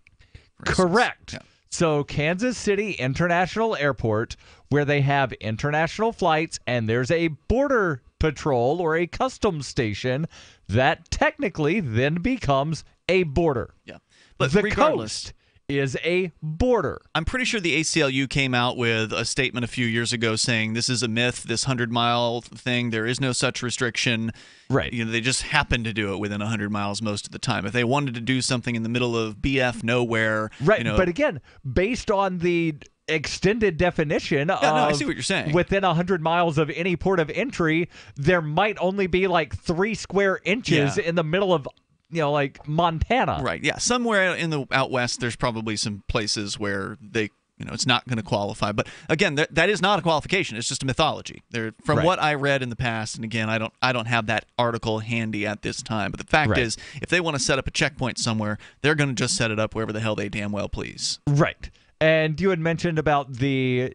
Correct. Yeah. So Kansas City International Airport, where they have international flights and there's a border patrol or a customs station, that technically then becomes a border. Yeah. But the regardless, coast is a border. I'm pretty sure the ACLU came out with a statement a few years ago saying this is a myth, this 100-mile thing. There is no such restriction. Right. You know, they just happen to do it within 100 miles most of the time. If they wanted to do something in the middle of BF nowhere, right? You know, but again, based on the extended definition of I see what you're saying. Within 100 miles of any port of entry, there might only be like 3 square inches in the middle of, you know, like Montana. Right, yeah. Somewhere in the out west, there's probably some places where they, you know, it's not going to qualify. But again, that is not a qualification. It's just a mythology. From what I read in the past, and again, I don't have that article handy at this time. But the fact is, if they want to set up a checkpoint somewhere, they're going to just set it up wherever the hell they damn well please. Right. And you had mentioned about the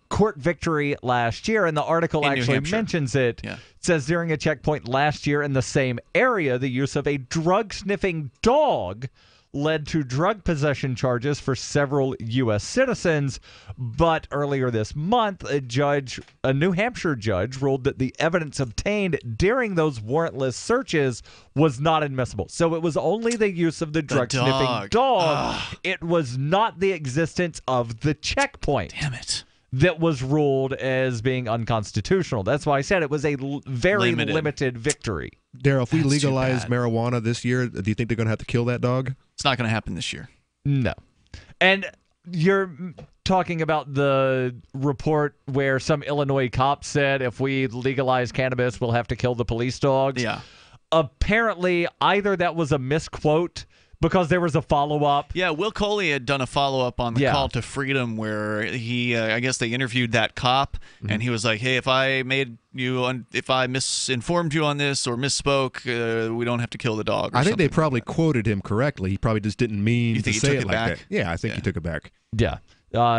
court victory last year, and the article actually mentions it. Yeah. It says during a checkpoint last year in the same area, the use of a drug-sniffing dog led to drug possession charges for several U.S. citizens. But earlier this month, a New Hampshire judge ruled that the evidence obtained during those warrantless searches was not admissible. So it was only the use of the drug-sniffing dog. It was not the existence of the checkpoint. Damn it. That was ruled as being unconstitutional. That's why I said it was a very limited victory. Darryl, if we legalize marijuana this year, do you think they're going to have to kill that dog? It's not going to happen this year. No. And you're talking about the report where some Illinois cop said if we legalize cannabis, we'll have to kill the police dogs. Yeah. Apparently, either that was a misquote because there was a follow-up. Yeah, Will Coley had done a follow-up on the Call to Freedom where he, I guess they interviewed that cop, and he was like, hey, if I misinformed you on this or misspoke, we don't have to kill the dog. I think they probably quoted him correctly. He probably just didn't mean to say it like back? that. Yeah, I think he took it back. Yeah.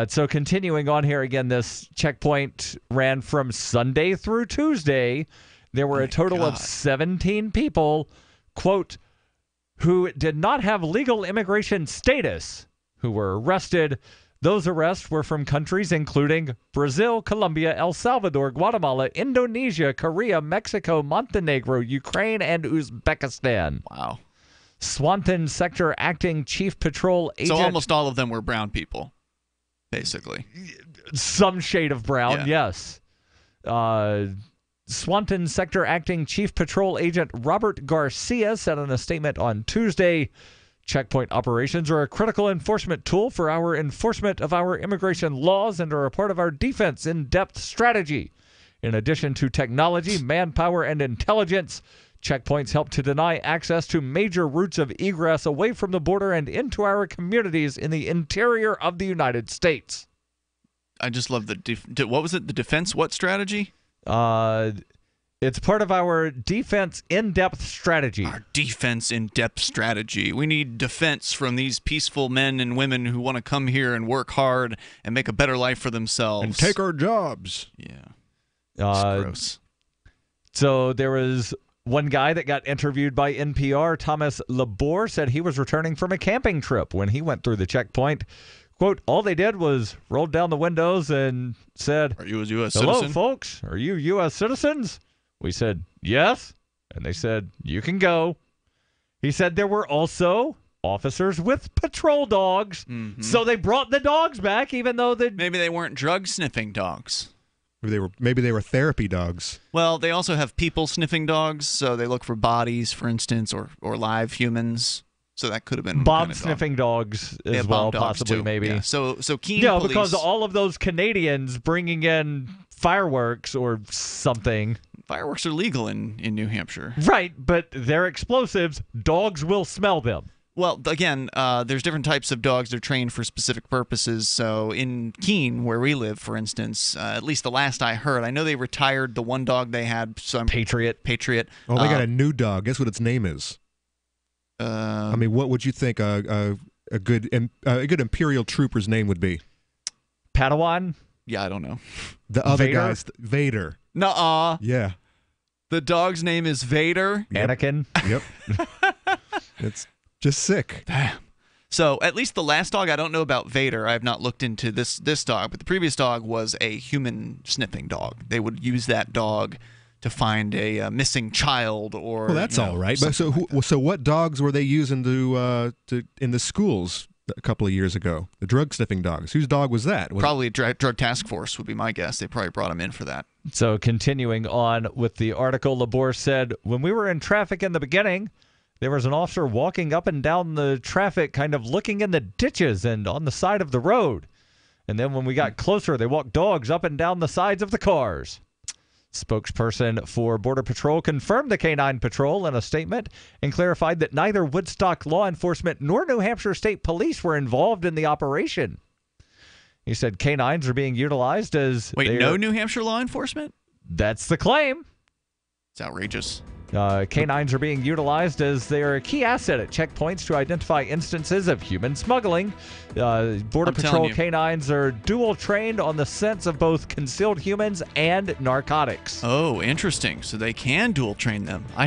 So continuing on here, again, this checkpoint ran from Sunday through Tuesday. There were a total of 17 people, quote, who did not have legal immigration status, who were arrested. Those arrests were from countries including Brazil, Colombia, El Salvador, Guatemala, Indonesia, Korea, Mexico, Montenegro, Ukraine, and Uzbekistan. Wow. Swanton Sector Acting Chief Patrol Agent. So almost all of them were brown people, basically. Some shade of brown, yes. Swanton Sector Acting Chief Patrol Agent Robert Garcia said in a statement on Tuesday, checkpoint operations are a critical enforcement tool for our enforcement of our immigration laws and are a part of our defense in-depth strategy. In addition to technology, manpower, and intelligence, checkpoints help to deny access to major routes of egress away from the border and into our communities in the interior of the United States. I just love what was it? The defense what strategy? It's part of our defense in-depth strategy. Our defense in-depth strategy. We need defense from these peaceful men and women who want to come here and work hard and make a better life for themselves. And take our jobs. Yeah. Gross. So there was one guy that got interviewed by NPR, Thomas Labor, said he was returning from a camping trip when he went through the checkpoint. Quote, all they did was rolled down the windows and said, are you a U.S. Hello, citizen? folks. Are you U.S. citizens? We said, yes. And they said, you can go. He said there were also officers with patrol dogs. Mm-hmm. So they brought the dogs back, even though maybe they weren't drug-sniffing dogs. Maybe they were therapy dogs. Well, they also have people-sniffing dogs, so they look for bodies, for instance, or live humans. So that could have been bomb-sniffing dogs as well, possibly, maybe. Yeah. So keen police. Because all of those Canadians bringing in fireworks or something. Fireworks are legal in New Hampshire. Right, but they're explosives. Dogs will smell them. Well, again, there's different types of dogs. They're trained for specific purposes. So in Keene, where we live, for instance, at least the last I heard, I know they retired the one dog they had. Patriot. Oh, they got a new dog. Guess what its name is? I mean, what would you think a good Imperial trooper's name would be? Padawan? Yeah, I don't know. The other Vader? guy's Vader. Nuh-uh. Yeah. The dog's name is Vader. Anakin. Yep. It's just sick. Damn. So at least the last dog, I don't know about Vader. I have not looked into this dog, but the previous dog was a human sniffing dog. They would use that dog to find a missing child, or well, that's all right. But so what dogs were they using to in the schools a couple of years ago? The drug sniffing dogs. Whose dog was that? Probably a drug task force would be my guess. They probably brought him in for that. So continuing on with the article, Labor said, when we were in traffic in the beginning, there was an officer walking up and down the traffic, kind of looking in the ditches and on the side of the road. And then when we got closer, they walked dogs up and down the sides of the cars. Spokesperson for Border Patrol confirmed the canine patrol in a statement and clarified that neither Woodstock law enforcement nor New Hampshire State Police were involved in the operation. He said canines are being utilized as... Wait, no New Hampshire law enforcement? That's the claim. It's outrageous. Canines are being utilized as they are a key asset at checkpoints to identify instances of human smuggling. Border Patrol canines are dual trained on the scents of both concealed humans and narcotics. Oh, interesting. So they can dual train them. I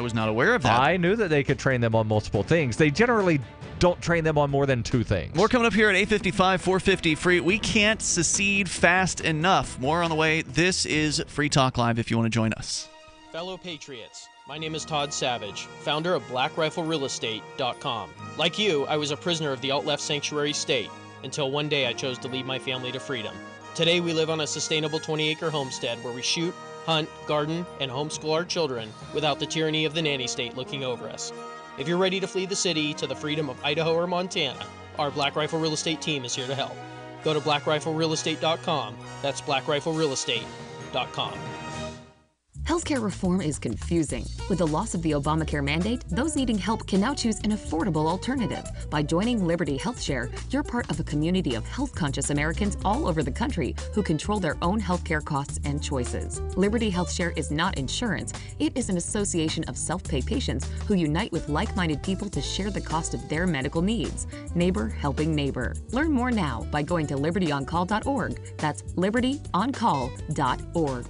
was not aware of that. I knew that they could train them on multiple things. They generally don't train them on more than two things. More coming up here at 8:55, 450 free. We can't secede fast enough. More on the way. This is Free Talk Live if you want to join us. Fellow Patriots, my name is Todd Savage, founder of BlackRifleRealEstate.com. Like you, I was a prisoner of the alt-left sanctuary state until one day I chose to lead my family to freedom. Today we live on a sustainable 20-acre homestead where we shoot, hunt, garden, and homeschool our children without the tyranny of the nanny state looking over us. If you're ready to flee the city to the freedom of Idaho or Montana, our Black Rifle Real Estate team is here to help. Go to BlackRifleRealEstate.com. That's BlackRifleRealEstate.com. Healthcare reform is confusing. With the loss of the Obamacare mandate, those needing help can now choose an affordable alternative. By joining Liberty HealthShare, you're part of a community of health-conscious Americans all over the country who control their own healthcare costs and choices. Liberty HealthShare is not insurance. It is an association of self-pay patients who unite with like-minded people to share the cost of their medical needs. Neighbor helping neighbor. Learn more now by going to libertyoncall.org. That's libertyoncall.org.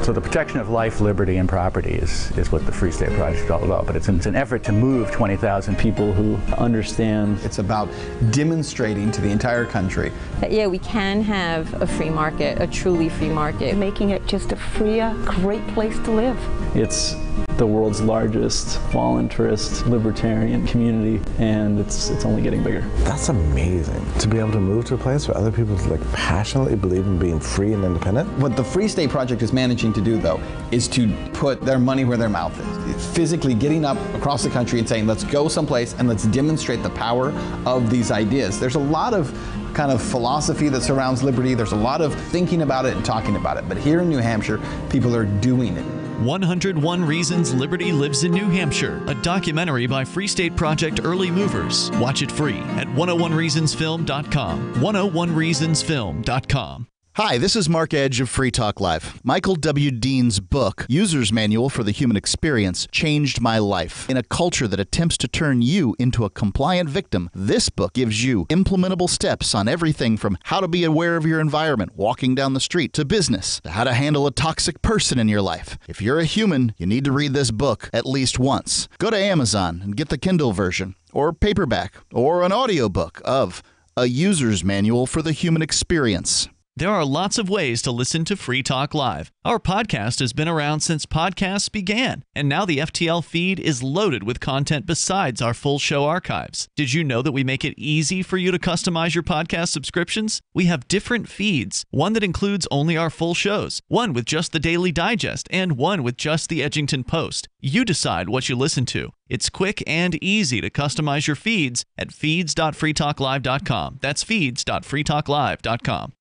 So the protection of life, liberty, and property is what the Free State Project is all about. But it's an effort to move 20,000 people who understand. It's about demonstrating to the entire country that, yeah, we can have a free market, a truly free market. Making it just a freer, great place to live. It's the world's largest voluntarist libertarian community, and it's only getting bigger. That's amazing, to be able to move to a place where other people passionately believe in being free and independent. What the Free State Project is managing to do, though, is to put their money where their mouth is. It's physically getting up across the country and saying, let's go someplace and let's demonstrate the power of these ideas. There's a lot of kind of philosophy that surrounds liberty. There's a lot of thinking about it and talking about it. But here in New Hampshire, people are doing it. 101 Reasons Liberty Lives in New Hampshire, a documentary by Free State Project Early Movers. Watch it free at 101reasonsfilm.com. 101reasonsfilm.com. Hi, this is Mark Edge of Free Talk Live. Michael W. Dean's book, User's Manual for the Human Experience, changed my life. In a culture that attempts to turn you into a compliant victim, this book gives you implementable steps on everything from how to be aware of your environment, walking down the street, to business, to how to handle a toxic person in your life. If you're a human, you need to read this book at least once. Go to Amazon and get the Kindle version, or paperback, or an audiobook of A User's Manual for the Human Experience. There are lots of ways to listen to Free Talk Live. Our podcast has been around since podcasts began, and now the FTL feed is loaded with content besides our full show archives. Did you know that we make it easy for you to customize your podcast subscriptions? We have different feeds, one that includes only our full shows, one with just the Daily Digest, and one with just the Edgington Post. You decide what you listen to. It's quick and easy to customize your feeds at feeds.freetalklive.com. That's feeds.freetalklive.com.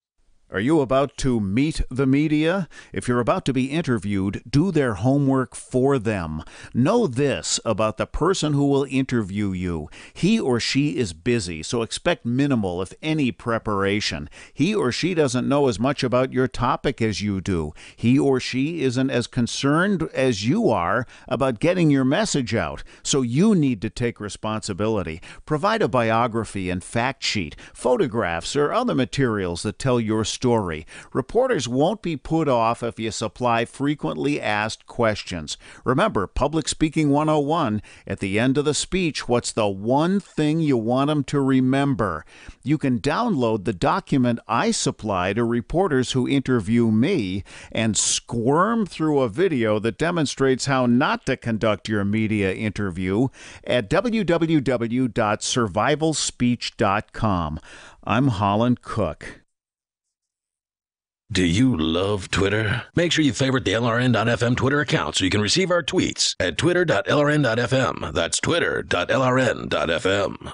Are you about to meet the media? If you're about to be interviewed, do their homework for them. Know this about the person who will interview you. He or she is busy, so expect minimal, if any, preparation. He or she doesn't know as much about your topic as you do. He or she isn't as concerned as you are about getting your message out, so you need to take responsibility. Provide a biography and fact sheet, photographs, or other materials that tell your story. Reporters won't be put off if you supply frequently asked questions. Remember, Public Speaking 101, at the end of the speech, what's the one thing you want them to remember? You can download the document I supply to reporters who interview me and squirm through a video that demonstrates how not to conduct your media interview at www.survivalspeech.com. I'm Holland Cook. Do you love Twitter? Make sure you favorite the LRN.FM Twitter account so you can receive our tweets at twitter.lrn.fm. That's twitter.lrn.fm.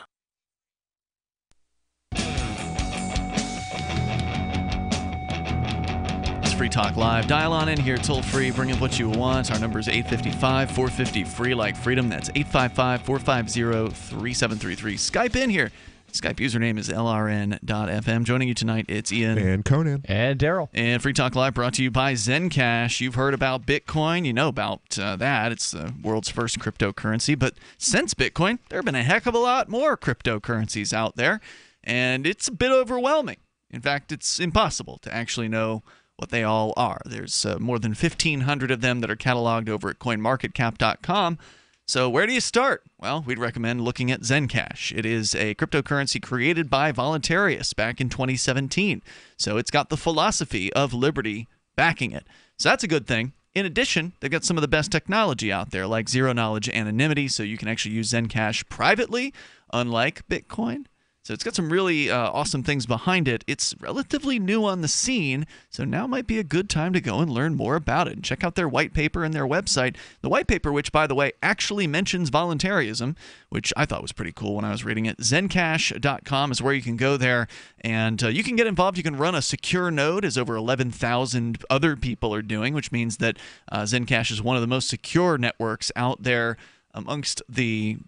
It's Free Talk Live. Dial on in here, toll free. Bring up what you want. Our number is 855-450-FREE like freedom. That's 855-450-3733. Skype in here. Skype username is LRN.FM. Joining you tonight, it's Ian. And Conan. And Darryl. And Free Talk Live brought to you by Zencash. You've heard about Bitcoin. You know about that. It's the world's first cryptocurrency. But since Bitcoin, there have been a heck of a lot more cryptocurrencies out there. And it's a bit overwhelming. In fact, it's impossible to actually know what they all are. There's more than 1,500 of them that are cataloged over at coinmarketcap.com. So where do you start? Well, we'd recommend looking at Zencash. It is a cryptocurrency created by Voluntarius back in 2017. So it's got the philosophy of liberty backing it. So that's a good thing. In addition, they've got some of the best technology out there, like zero-knowledge anonymity, so you can actually use Zencash privately, unlike Bitcoin. So it's got some really awesome things behind it. It's relatively new on the scene, so now might be a good time to go and learn more about it. And check out their white paper and their website. The white paper, which, by the way, actually mentions voluntarism, which I thought was pretty cool when I was reading it. Zencash.com is where you can go there, and you can get involved. You can run a secure node, as over 11,000 other people are doing, which means that Zencash is one of the most secure networks out there amongst the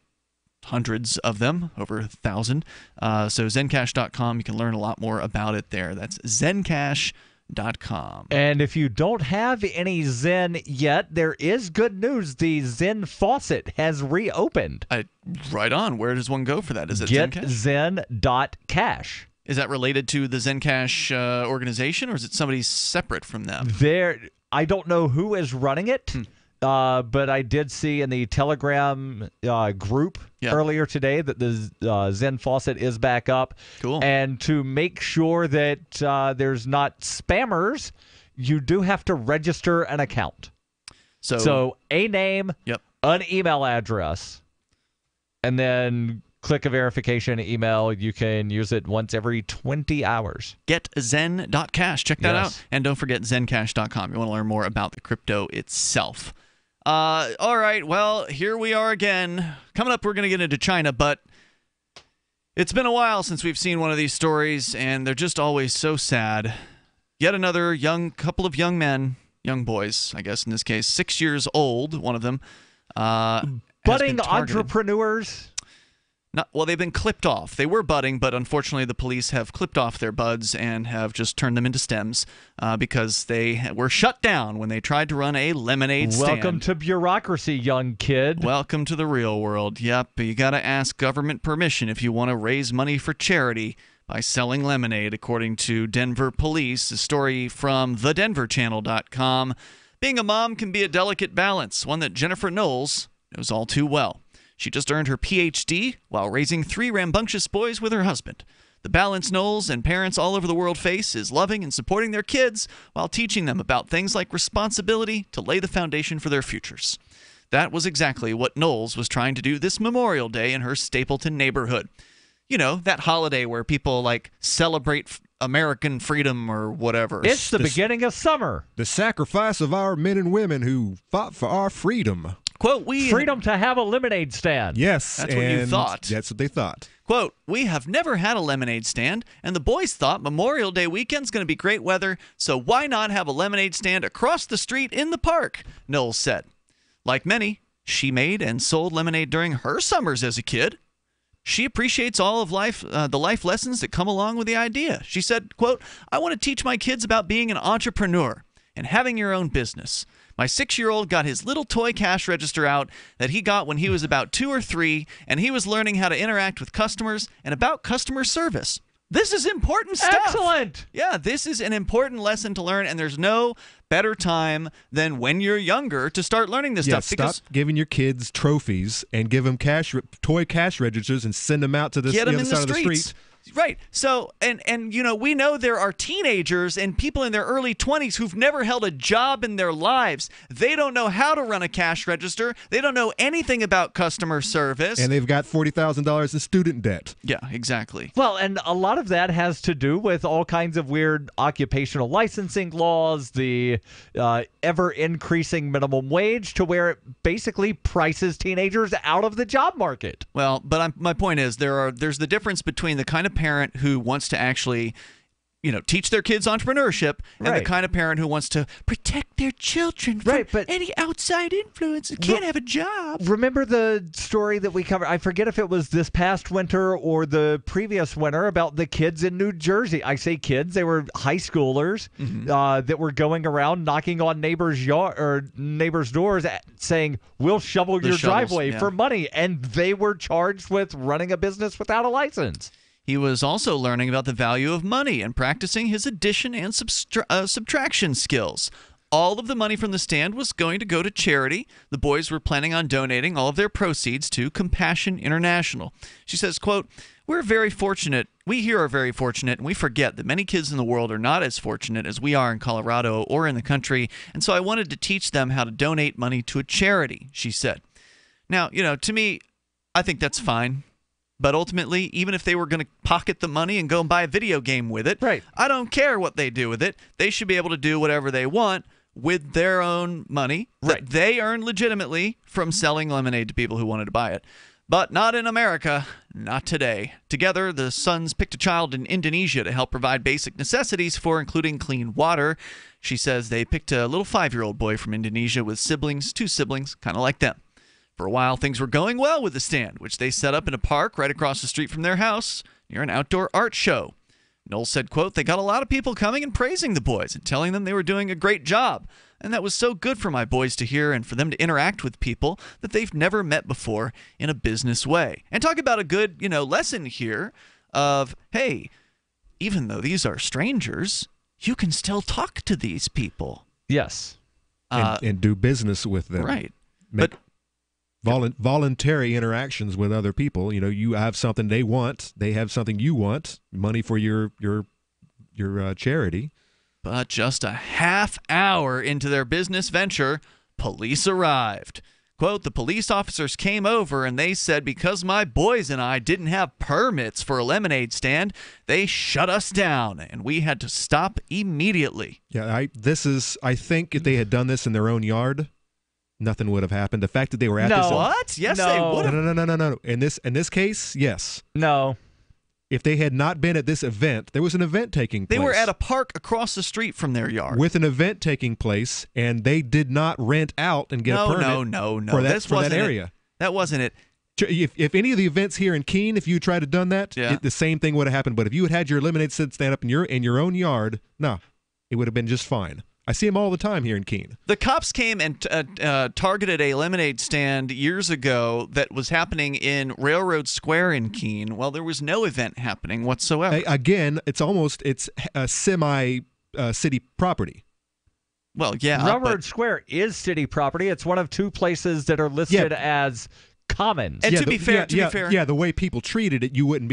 hundreds of them, over 1,000. So Zencash.com, you can learn a lot more about it there. That's Zencash.com. And if you don't have any Zen yet, there is good news. The Zen faucet has reopened. Right on. Where does one go for that? Is it Zencash? GetZen.cash. Is that related to the Zencash organization, or is it somebody separate from them? I don't know who is running it. But I did see in the Telegram group earlier today that the Zen faucet is back up. Cool. And to make sure that there's not spammers, you do have to register an account. So a name, an email address, and then click a verification email. You can use it once every 20 hours. GetZen.cash. Check that out. And don't forget Zencash.com. You want to learn more about the crypto itself. All right, well, here we are again. Coming up, we're going to get into China, but it's been a while since we've seen one of these stories, and they're just always so sad. Yet another couple of young men, young boys, I guess in this case, 6 years old, one of them. Budding entrepreneurs. Well, they've been clipped off. They were budding, but unfortunately the police have clipped off their buds and have just turned them into stems because they were shut down when they tried to run a lemonade stand. Welcome to bureaucracy, young kid. Welcome to the real world. Yep, you got to ask government permission if you want to raise money for charity by selling lemonade, according to Denver police. A story from thedenverchannel.com. Being a mom can be a delicate balance, one that Jennifer Knowles knows all too well. She just earned her Ph.D. while raising 3 rambunctious boys with her husband. The balance Knowles and parents all over the world face is loving and supporting their kids while teaching them about things like responsibility to lay the foundation for their futures. That was exactly what Knowles was trying to do this Memorial Day in her Stapleton neighborhood. You know, that holiday where people, like, celebrate American freedom or whatever. It's the beginning of summer. The sacrifice of our men and women who fought for our freedom. Quote, freedom to have a lemonade stand. Yes. That's what you thought. That's what they thought. Quote, we have never had a lemonade stand, and the boys thought Memorial Day weekend's going to be great weather, so why not have a lemonade stand across the street in the park, Knowles said. Like many, she made and sold lemonade during her summers as a kid. She appreciates all of life, the life lessons that come along with the idea. She said, quote, I want to teach my kids about being an entrepreneur and having your own business. My 6-year-old got his little toy cash register out that he got when he was about 2 or 3, and he was learning how to interact with customers and about customer service. This is important stuff. Excellent. Yeah, this is an important lesson to learn, and there's no better time than when you're younger to start learning this stuff. Stop giving your kids trophies and give them toy cash registers and send them out to the other side of the street. Right. So, and you know, we know there are teenagers and people in their early 20s who've never held a job in their lives. They don't know how to run a cash register. They don't know anything about customer service. And they've got $40,000 in student debt. Yeah, exactly. Well, and a lot of that has to do with all kinds of weird occupational licensing laws, the ever-increasing minimum wage, to where it basically prices teenagers out of the job market. Well, but my point is there's the difference between the kind of parent who wants to actually, you know, teach their kids entrepreneurship and the kind of parent who wants to protect their children from any outside influence and can't have a job. Remember the story that we covered? I forget if it was this past winter or the previous winter about the kids in New Jersey. I say kids; they were high schoolers that were going around knocking on neighbors' doors, saying, "We'll shovel your driveway for money," and they were charged with running a business without a license. He was also learning about the value of money and practicing his addition and subtraction skills. All of the money from the stand was going to go to charity. The boys were planning on donating all of their proceeds to Compassion International. She says, quote, we're very fortunate. We here are very fortunate, and we forget that many kids in the world are not as fortunate as we are in Colorado or in the country, and so I wanted to teach them how to donate money to a charity, she said. Now, you know, to me, I think that's fine. But ultimately, even if they were going to pocket the money and go and buy a video game with it, I don't care what they do with it. They should be able to do whatever they want with their own money that they earn legitimately from selling lemonade to people who wanted to buy it. But not in America, not today. Together, the sons picked a child in Indonesia to help provide basic necessities for including clean water. She says they picked a little 5-year-old boy from Indonesia with two siblings, kind of like them. For a while, things were going well with the stand, which they set up in a park right across the street from their house near an outdoor art show. Knowles said, quote, they got a lot of people coming and praising the boys and telling them they were doing a great job. And that was so good for my boys to hear and for them to interact with people that they've never met before in a business way. And talk about a good, you know, lesson here of, hey, even though these are strangers, you can still talk to these people. Yes. And do business with them. Right. Voluntary interactions with other people. You know, you have something they want, they have something you want, money for your charity. But just a half hour into their business venture, police arrived. Quote, the police officers came over and they said because my boys and I didn't have permits for a lemonade stand, they shut us down and we had to stop immediately. Yeah, I think if they had done this in their own yard, nothing would have happened. The fact that they were at this... What? Yes, they would have. No. In this case, yes. No. If they had not been at this event, there was an event taking place. They were at a park across the street from their yard. With an event taking place, and they did not rent out and get a permit for that area. That wasn't it. If any of the events here in Keene, if you tried to done that, the same thing would have happened. But if you had your lemonade stand up in your own yard, no, it would have been just fine. I see them all the time here in Keene. The cops came and targeted a lemonade stand years ago that was happening in Railroad Square in Keene. Well, there was no event happening whatsoever. Again, it's a semi-city property. Well, yeah. Railroad Square is city property. It's one of 2 places that are listed as commons. And to be fair, the way people treated it, you wouldn't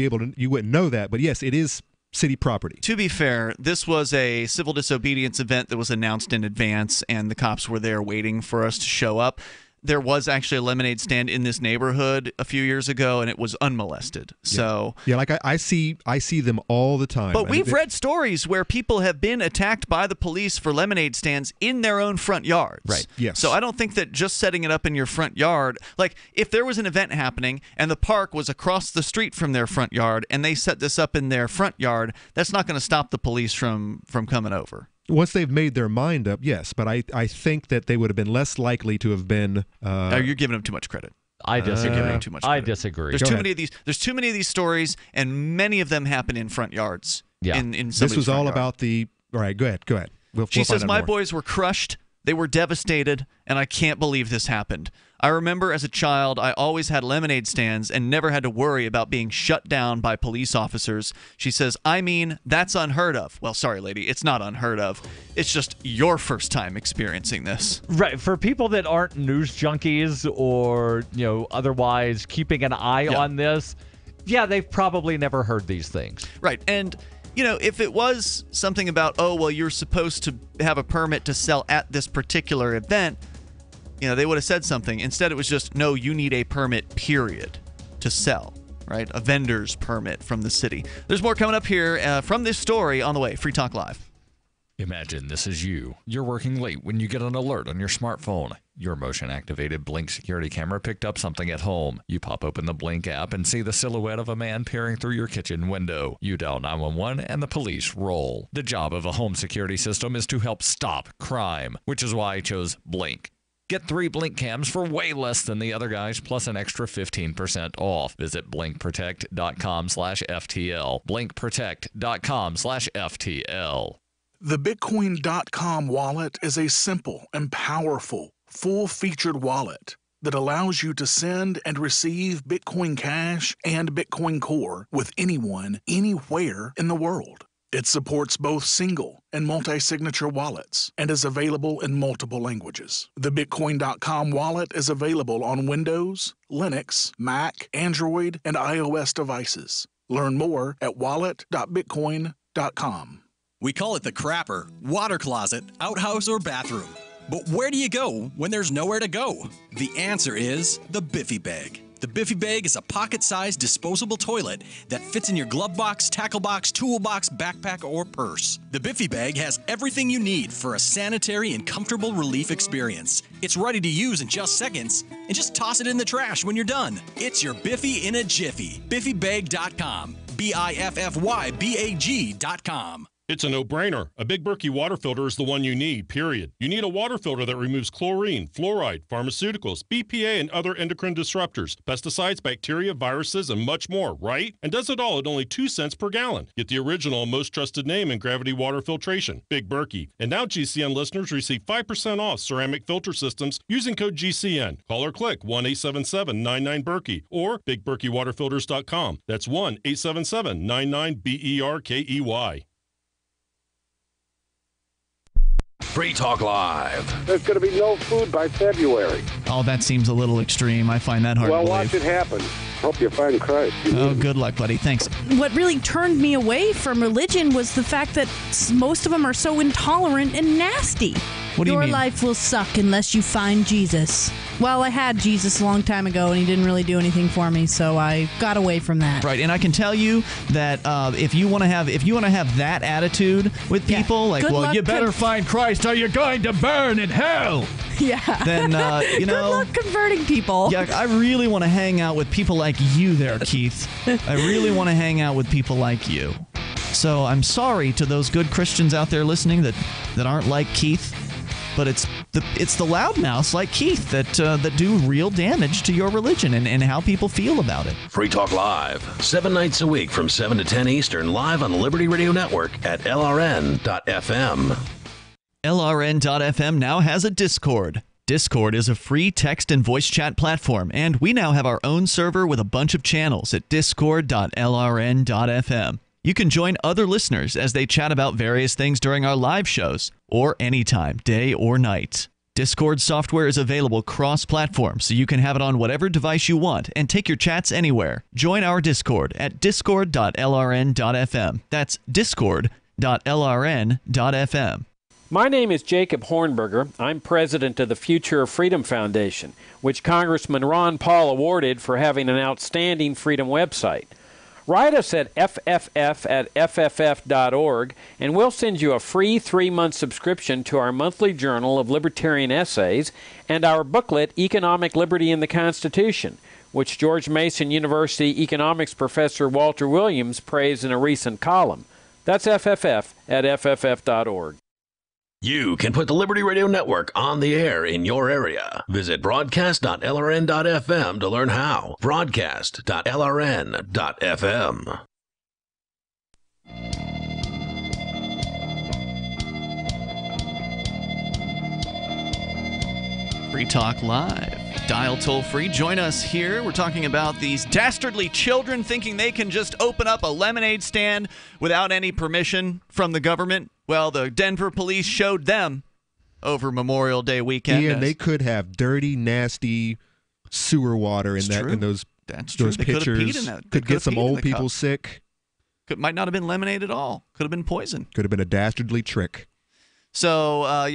know that. But yes, it is city property. To be fair, this was a civil disobedience event that was announced in advance, and the cops were there waiting for us to show up. there was actually a lemonade stand in this neighborhood a few years ago, and it was unmolested. So like I see them all the time. But we've read stories where people have been attacked by the police for lemonade stands in their own front yards. Right. Yes. So I don't think that just setting it up in your front yard, like if there was an event happening and the park was across the street from their front yard and they set this up in their front yard, that's not going to stop the police from coming over. Once they've made their mind up, yes, but I think that they would have been less likely to have been. You're giving them too much credit. I disagree. You're giving them too much credit. I disagree. There's too many of these. There's too many of these stories, and many of them happen in front yards. Yeah. In this was all yard. about the. All right, go ahead. She says, my more. boys were crushed. They were devastated, and I can't believe this happened. I remember as a child, I always had lemonade stands and never had to worry about being shut down by police officers. She says, I mean, that's unheard of. Well, sorry, lady, it's not unheard of. It's just your first time experiencing this. Right. For people that aren't news junkies or, otherwise keeping an eye on this, they've probably never heard these things. Right. And if it was something about, you're supposed to have a permit to sell at this particular event, they would have said something. Instead, it was just, no, you need a permit, period, to sell, right? A vendor's permit from the city. There's more coming up here from this story on the way. Free Talk Live. Imagine this is you. You're working late when you get an alert on your smartphone. Your motion-activated Blink security camera picked up something at home. You pop open the Blink app and see the silhouette of a man peering through your kitchen window. You dial 911 and the police roll. The job of a home security system is to help stop crime, which is why I chose Blink. Get 3 Blink cams for way less than the other guys, plus an extra 15% off. Visit blinkprotect.com/FTL. blinkprotect.com/FTL. The Bitcoin.com wallet is a simple and powerful, full-featured wallet that allows you to send and receive Bitcoin Cash and Bitcoin Core with anyone, anywhere in the world. It supports both single and multi-signature wallets and is available in multiple languages. The Bitcoin.com wallet is available on Windows, Linux, Mac, Android, and iOS devices. Learn more at wallet.bitcoin.com. We call it the crapper, water closet, outhouse, or bathroom. But where do you go when there's nowhere to go? The answer is the Biffy Bag. The Biffy Bag is a pocket-sized disposable toilet that fits in your glove box, tackle box, toolbox, backpack, or purse. The Biffy Bag has everything you need for a sanitary and comfortable relief experience. It's ready to use in just seconds, and just toss it in the trash when you're done. It's your Biffy in a jiffy. BiffyBag.com. BiffyBag.com. It's a no-brainer. A Big Berkey water filter is the one you need, period. You need a water filter that removes chlorine, fluoride, pharmaceuticals, BPA, and other endocrine disruptors, pesticides, bacteria, viruses, and much more, right? And does it all at only 2 cents per gallon. Get the original and most trusted name in gravity water filtration, Big Berkey. And now GCN listeners receive 5% off ceramic filter systems using code GCN. Call or click 1-877-99-BERKEY or BigBerkeyWaterFilters.com. That's 1-877-99-BERKEY. Free Talk Live. There's going to be no food by February. Oh, that seems a little extreme. I find that hard to believe. Well, watch it happen. Hope you find Christ. Oh, good luck, buddy. Thanks. What really turned me away from religion was the fact that most of them are so intolerant and nasty. What do you mean? Your life will suck unless you find Jesus. Well, I had Jesus a long time ago, and he didn't really do anything for me, so I got away from that. Right, and I can tell you that if you want to have that attitude with people, like, well, you better find Christ, or you're going to burn in hell. Yeah. Then good luck converting people. Yeah, I really want to hang out with people like you, there, Keith. I really want to hang out with people like you. So I'm sorry to those good Christians out there listening that aren't like Keith. But it's the loudmouths like Keith that do real damage to your religion and how people feel about it. Free Talk Live, 7 nights a week from 7 to 10 Eastern, live on the Liberty Radio Network at LRN.FM. LRN.FM now has a Discord. Discord is a free text and voice chat platform, and we now have our own server with a bunch of channels at discord.lrn.fm. You can join other listeners as they chat about various things during our live shows, or anytime, day or night. Discord software is available cross-platform, so you can have it on whatever device you want and take your chats anywhere. Join our Discord at discord.lrn.fm. That's discord.lrn.fm. My name is Jacob Hornberger. I'm president of the Future of Freedom Foundation, which Congressman Ron Paul awarded for having an outstanding freedom website. Write us at fff@fff.org, and we'll send you a free 3-month subscription to our monthly journal of libertarian essays and our booklet, Economic Liberty in the Constitution, which George Mason University economics professor Walter Williams praised in a recent column. That's fff@fff.org. You can put the Liberty Radio Network on the air in your area. Visit broadcast.lrn.fm to learn how. Broadcast.lrn.fm. Free Talk Live. Dial toll free. Join us here. We're talking about these dastardly children thinking they can just open up a lemonade stand without any permission from the government. Well, the Denver police showed them over Memorial Day weekend. Yeah, they could have dirty, nasty sewer water in those pitchers. Could get some old people sick. Might not have been lemonade at all. Could have been poison. Could have been a dastardly trick. So,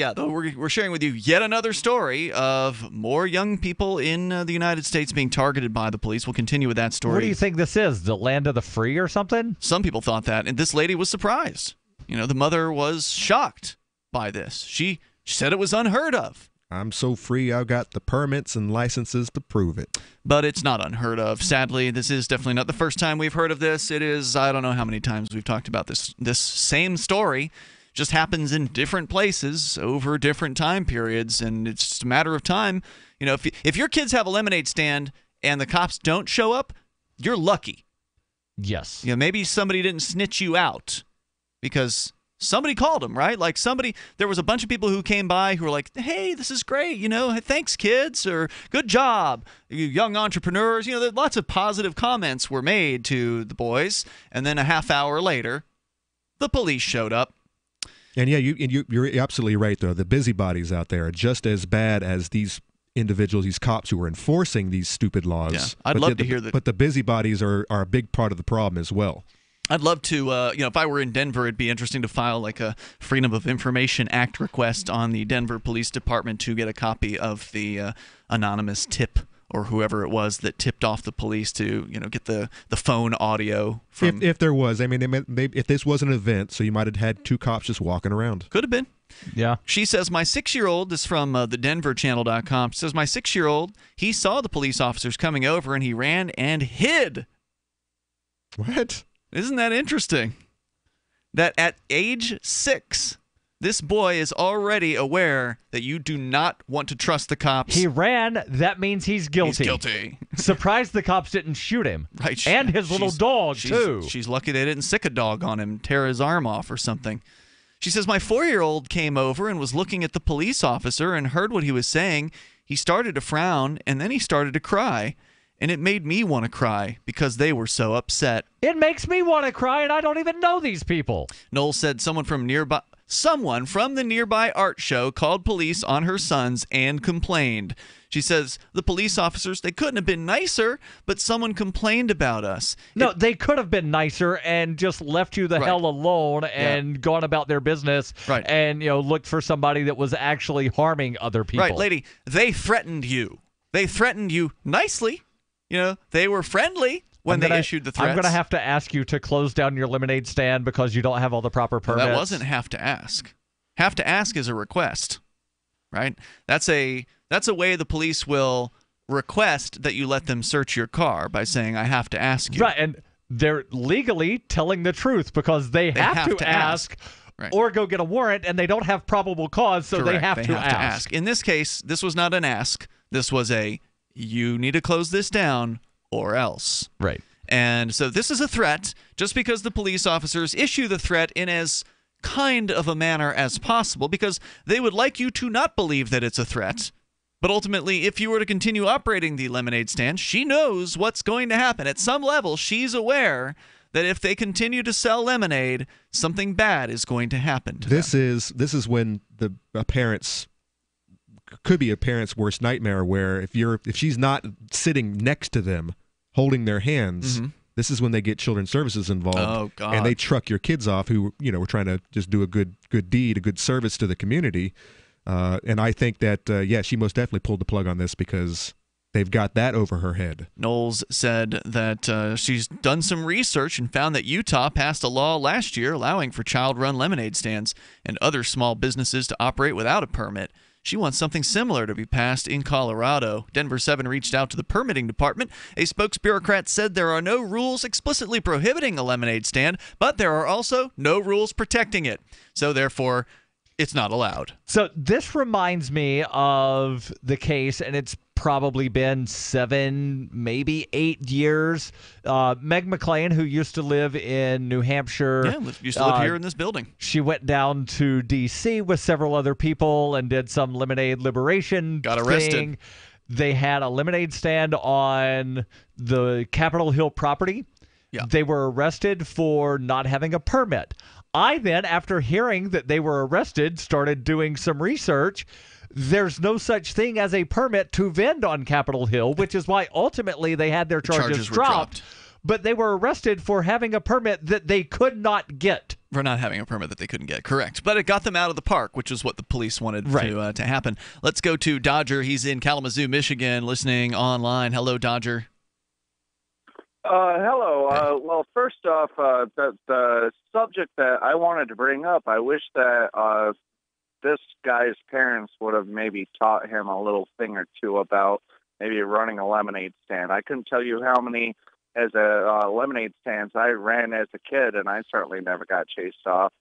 we're sharing with you yet another story of more young people in the United States being targeted by the police. We'll continue with that story. What do you think this is? The land of the free or something? Some people thought that, and this lady was surprised. The mother was shocked by this. She said it was unheard of. I'm so free, I've got the permits and licenses to prove it. But it's not unheard of. Sadly, this is definitely not the first time we've heard of this. It is, I don't know how many times we've talked about this same story. Just happens in different places over different time periods, and it's just a matter of time. If your kids have a lemonade stand and the cops don't show up, you're lucky. Yes. Maybe somebody didn't snitch you out because somebody called them, right? Like there was a bunch of people who came by who were like, hey, this is great, thanks kids, or good job, you young entrepreneurs. Lots of positive comments were made to the boys, and then a half hour later, the police showed up. And yeah, you're absolutely right, though. The busybodies out there are just as bad as these individuals, these cops who are enforcing these stupid laws. Yeah, I'd love to hear that. But the busybodies are a big part of the problem as well. I'd love to, if I were in Denver, it'd be interesting to file like a Freedom of Information Act request on the Denver Police Department to get a copy of the anonymous tip or whoever it was that tipped off the police to, get the phone audio from. If there was, if this was an event, so you might have had 2 cops just walking around. Could have been. Yeah. She says, my 6-year-old, this is from the denverchannel.com, she says, my 6-year-old, he saw the police officers coming over and he ran and hid. What? Isn't that interesting? That at age 6, this boy is already aware that you do not want to trust the cops. He ran. That means he's guilty. He's guilty. Surprised the cops didn't shoot him. Right. And his little dog, too. She's lucky they didn't sick a dog on him, tear his arm off or something. She says, my 4-year-old came over and was looking at the police officer and heard what he was saying. He started to frown, and then he started to cry. And it made me want to cry because they were so upset. It makes me want to cry, and I don't even know these people. Noel said someone from the nearby art show called police on her sons and complained. She says, the police officers, they couldn't have been nicer, but someone complained about us. No, they could have been nicer and just left you the hell alone and gone about their business and, looked for somebody that was actually harming other people. Right, lady, they threatened you. They threatened you nicely. They were friendly when they issued the threats. I'm going to have to ask you to close down your lemonade stand because you don't have all the proper permits. That wasn't have to ask. Have to ask is a request, right? That's a way the police will request that you let them search your car by saying, I have to ask you. Right, and they're legally telling the truth because they have to ask. Right. Or go get a warrant, and they don't have probable cause, so Correct. they have to ask. In this case, this was not an ask. This was you need to close this down or else. Right. And so this is a threat. Just because the police officers issue the threat in as kind of a manner as possible, because they would like you to not believe that it's a threat. But ultimately, if you were to continue operating the lemonade stand, she knows what's going to happen. At some level, she's aware that if they continue to sell lemonade, something bad is going to happen to them. This is when a parent's could be a parent's worst nightmare, where if she's not sitting next to them holding their hands, This is when they get children's services involved. Oh, God. And they truck your kids off who, were trying to just do a good deed, a good service to the community. And I think that, she most definitely pulled the plug on this because they've got that over her head. Knowles said that she's done some research and found that Utah passed a law last year allowing for child-run lemonade stands and other small businesses to operate without a permit. She wants something similar to be passed in Colorado. Denver 7 reached out to the permitting department. A spokesbureaucrat said there are no rules explicitly prohibiting a lemonade stand, but there are also no rules protecting it. So therefore, it's not allowed. So this reminds me of the case, and it's probably been 7, maybe 8 years. Meg McLean, who used to live in New Hampshire. Yeah, used to live here in this building. She went down to D.C. with several other people and did some lemonade liberation Got arrested. thing. They had a lemonade stand on the Capitol Hill property. Yeah. They were arrested for not having a permit. I then, after hearing that they were arrested, started doing some research. There's no such thing as a permit to vend on Capitol Hill, which is why ultimately they had their charges were dropped. But they were arrested for having a permit that they could not get. For not having a permit that they couldn't get, correct. But it got them out of the park, which is what the police wanted to happen. Let's go to Dodger. He's in Kalamazoo, Michigan, listening online. Hello, Dodger. Hello. Well, first off, the subject that I wanted to bring up, I wish that this guy's parents would have maybe taught him a little thing or two about maybe running a lemonade stand. I couldn't tell you how many lemonade stands I ran as a kid, and I certainly never got chased off.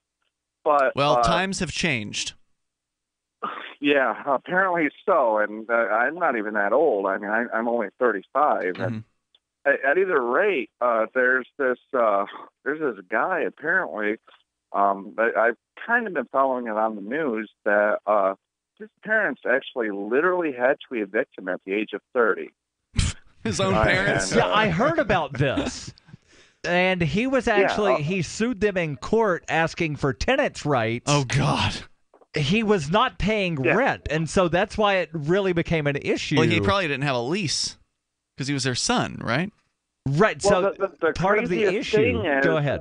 But times have changed. Yeah, apparently so. And I'm not even that old. I mean, I'm only 35. Mm-hmm. And at either rate, there's this guy apparently. I've kind of been following it on the news that his parents actually literally had to evict him at the age of 30. His own parents? Yeah, I heard about this. And he was actually, he sued them in court asking for tenants' rights. Oh, God. He was not paying rent, and so that's why it really became an issue. Well, he probably didn't have a lease because he was their son, right? Right, well, so the part of the craziest issue... thing is, Go ahead.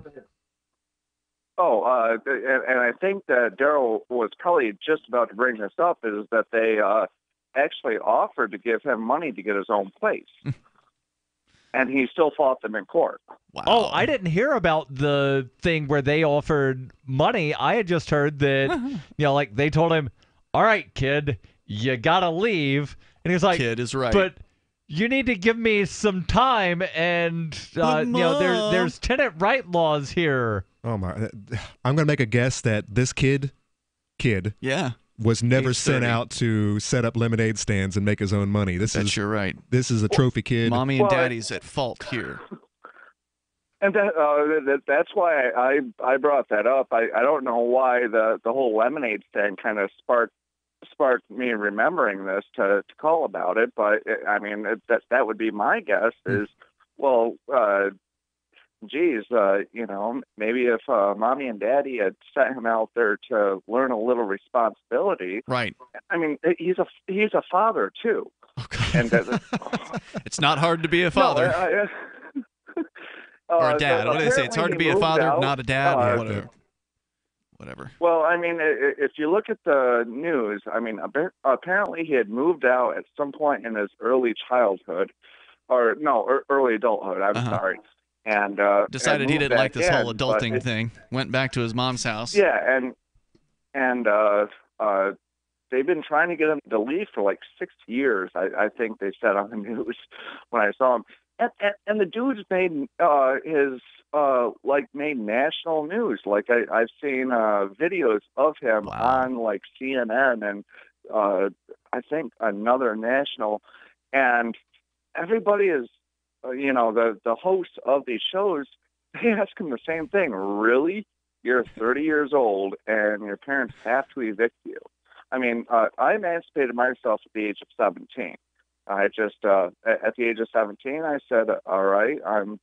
And I think that Darryl was probably just about to bring this up, is that they actually offered to give him money to get his own place. And he still fought them in court. Wow. Oh, I didn't hear about the thing where they offered money. I had just heard that, like they told him, all right, kid, you got to leave. And he was like, kid is right. But you need to give me some time. And, there's tenant right laws here. Oh, my. I'm going to make a guess that this kid was never sent out to set up lemonade stands and make his own money. You're right. This is a trophy kid. Mommy and daddy's at fault here. And that's why I brought that up. I don't know why the whole lemonade stand kind of sparked me remembering this to call about it. But I mean, that would be my guess is, well, maybe if mommy and daddy had sent him out there to learn a little responsibility. Right. I mean, he's a father too. Okay. And it's not hard to be a father. Or a dad. What do they say? It's hard to be a father, not a dad. Whatever. Well, I mean, if you look at the news, I mean, apparently he had moved out at some point in his early childhood, early adulthood. I'm sorry. And decided he didn't like this whole adulting thing. Went back to his mom's house. Yeah, and they've been trying to get him to leave for like 6 years. I think they said on the news when I saw him. And the dude's made made national news. Like I've seen videos of him on like CNN and I think another national, and everybody is. The hosts of these shows, they ask him the same thing. Really? You're 30 years old and your parents have to evict you. I mean, I emancipated myself at the age of 17. I just, at the age of 17, I said, all right, I'm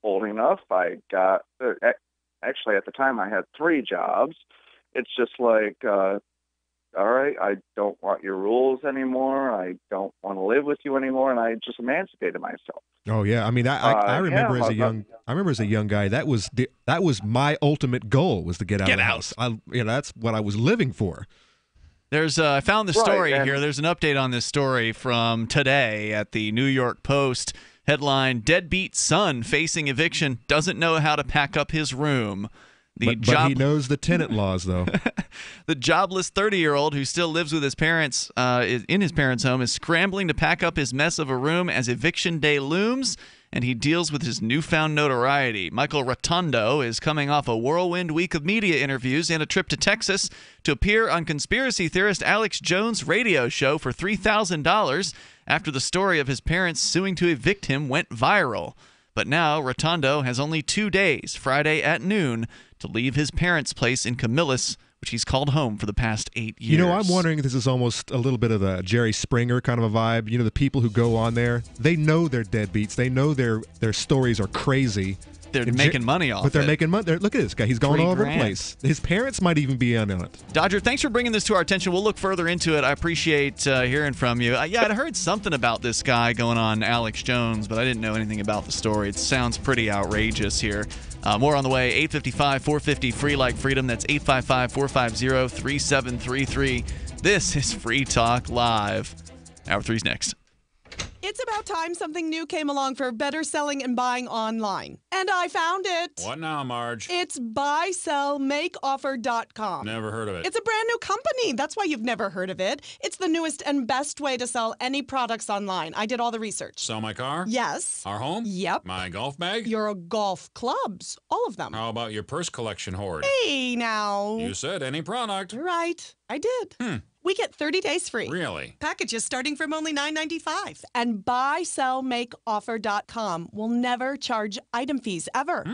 old enough. I got, actually at the time I had 3 jobs. It's just like, all right, I don't want your rules anymore. I don't want to live with you anymore, and I just emancipated myself. Oh yeah, I mean, I remember as a young guy, that was my ultimate goal, was to get out of the house. That's what I was living for. I found the story here. There's an update on this story from today at the New York Post. Headline: Deadbeat son facing eviction doesn't know how to pack up his room. But he knows the tenant laws, though. The jobless 30-year-old who still lives with his parents in his parents' home is scrambling to pack up his mess of a room as eviction day looms, and he deals with his newfound notoriety. Michael Rotundo is coming off a whirlwind week of media interviews and a trip to Texas to appear on conspiracy theorist Alex Jones' radio show for $3,000 after the story of his parents suing to evict him went viral. But now Rotundo has only 2 days, Friday at noon, to leave his parents' place in Camillus, which he's called home for the past 8 years. You know, I'm wondering if this is almost a little bit of a Jerry Springer kind of a vibe. You know, the people who go on there, they know they're deadbeats. They know their stories are crazy. They're making money off it. But they're making money. Look at this guy. He's going all over the place. His parents might even be in on it. Dodger, thanks for bringing this to our attention. We'll look further into it. I appreciate hearing from you. I'd heard something about this guy going on Alex Jones, but I didn't know anything about the story. It sounds pretty outrageous here. More on the way. 855-450 free like freedom. That's 855-450-3733. This is Free Talk Live. Hour 3's next. It's about time something new came along for better selling and buying online. And I found it. What now, Marge? It's buysellmakeoffer.com. Never heard of it. It's a brand new company. That's why you've never heard of it. It's the newest and best way to sell any products online. I did all the research. Sell my car? Yes. Our home? Yep. My golf bag? Your golf clubs. All of them. How about your purse collection hoard? Hey, now. You said any product. Right. I did. We get 30 days free. Really? Packages starting from only $9.95. And buysellmakeoffer.com will never charge item fees, ever.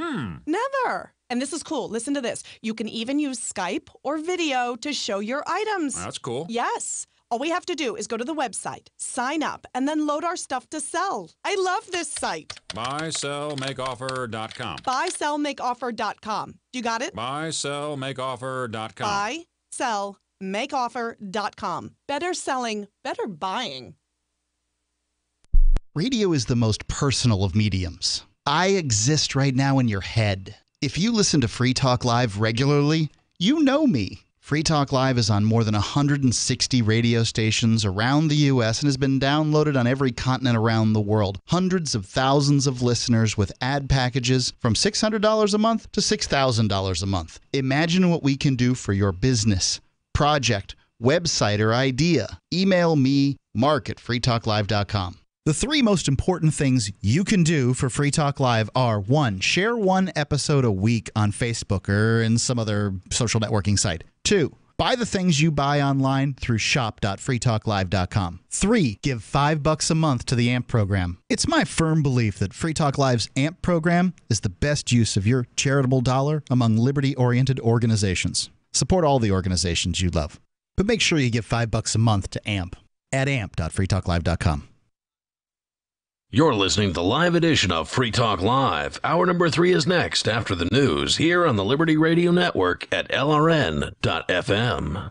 Never. And this is cool. Listen to this. You can even use Skype or video to show your items. That's cool. Yes. All we have to do is go to the website, sign up, and then load our stuff to sell. I love this site. Buysellmakeoffer.com. Buysellmakeoffer.com. You got it? Buysellmakeoffer.com. Buysellmakeoffer.com. Better selling, better buying. Radio is the most personal of mediums. I exist right now in your head. If you listen to Free Talk Live regularly, you know me. Free Talk Live is on more than 160 radio stations around the U.S. and has been downloaded on every continent around the world. Hundreds of thousands of listeners with ad packages from $600 a month to $6,000 a month. Imagine what we can do for your business, project, website, or idea. Email me, mark@freetalklive.com. The 3 most important things you can do for Free Talk Live are: 1, share 1 episode a week on Facebook or in some other social networking site. 2, buy the things you buy online through shop.freetalklive.com. 3, give $5 a month to the AMP program. It's my firm belief that Free Talk Live's AMP program is the best use of your charitable dollar among liberty-oriented organizations. Support all the organizations you love, but make sure you give $5 a month to AMP at amp.freetalklive.com. You're listening to the live edition of Free Talk Live. Hour number 3 is next after the news here on the Liberty Radio Network at LRN.FM.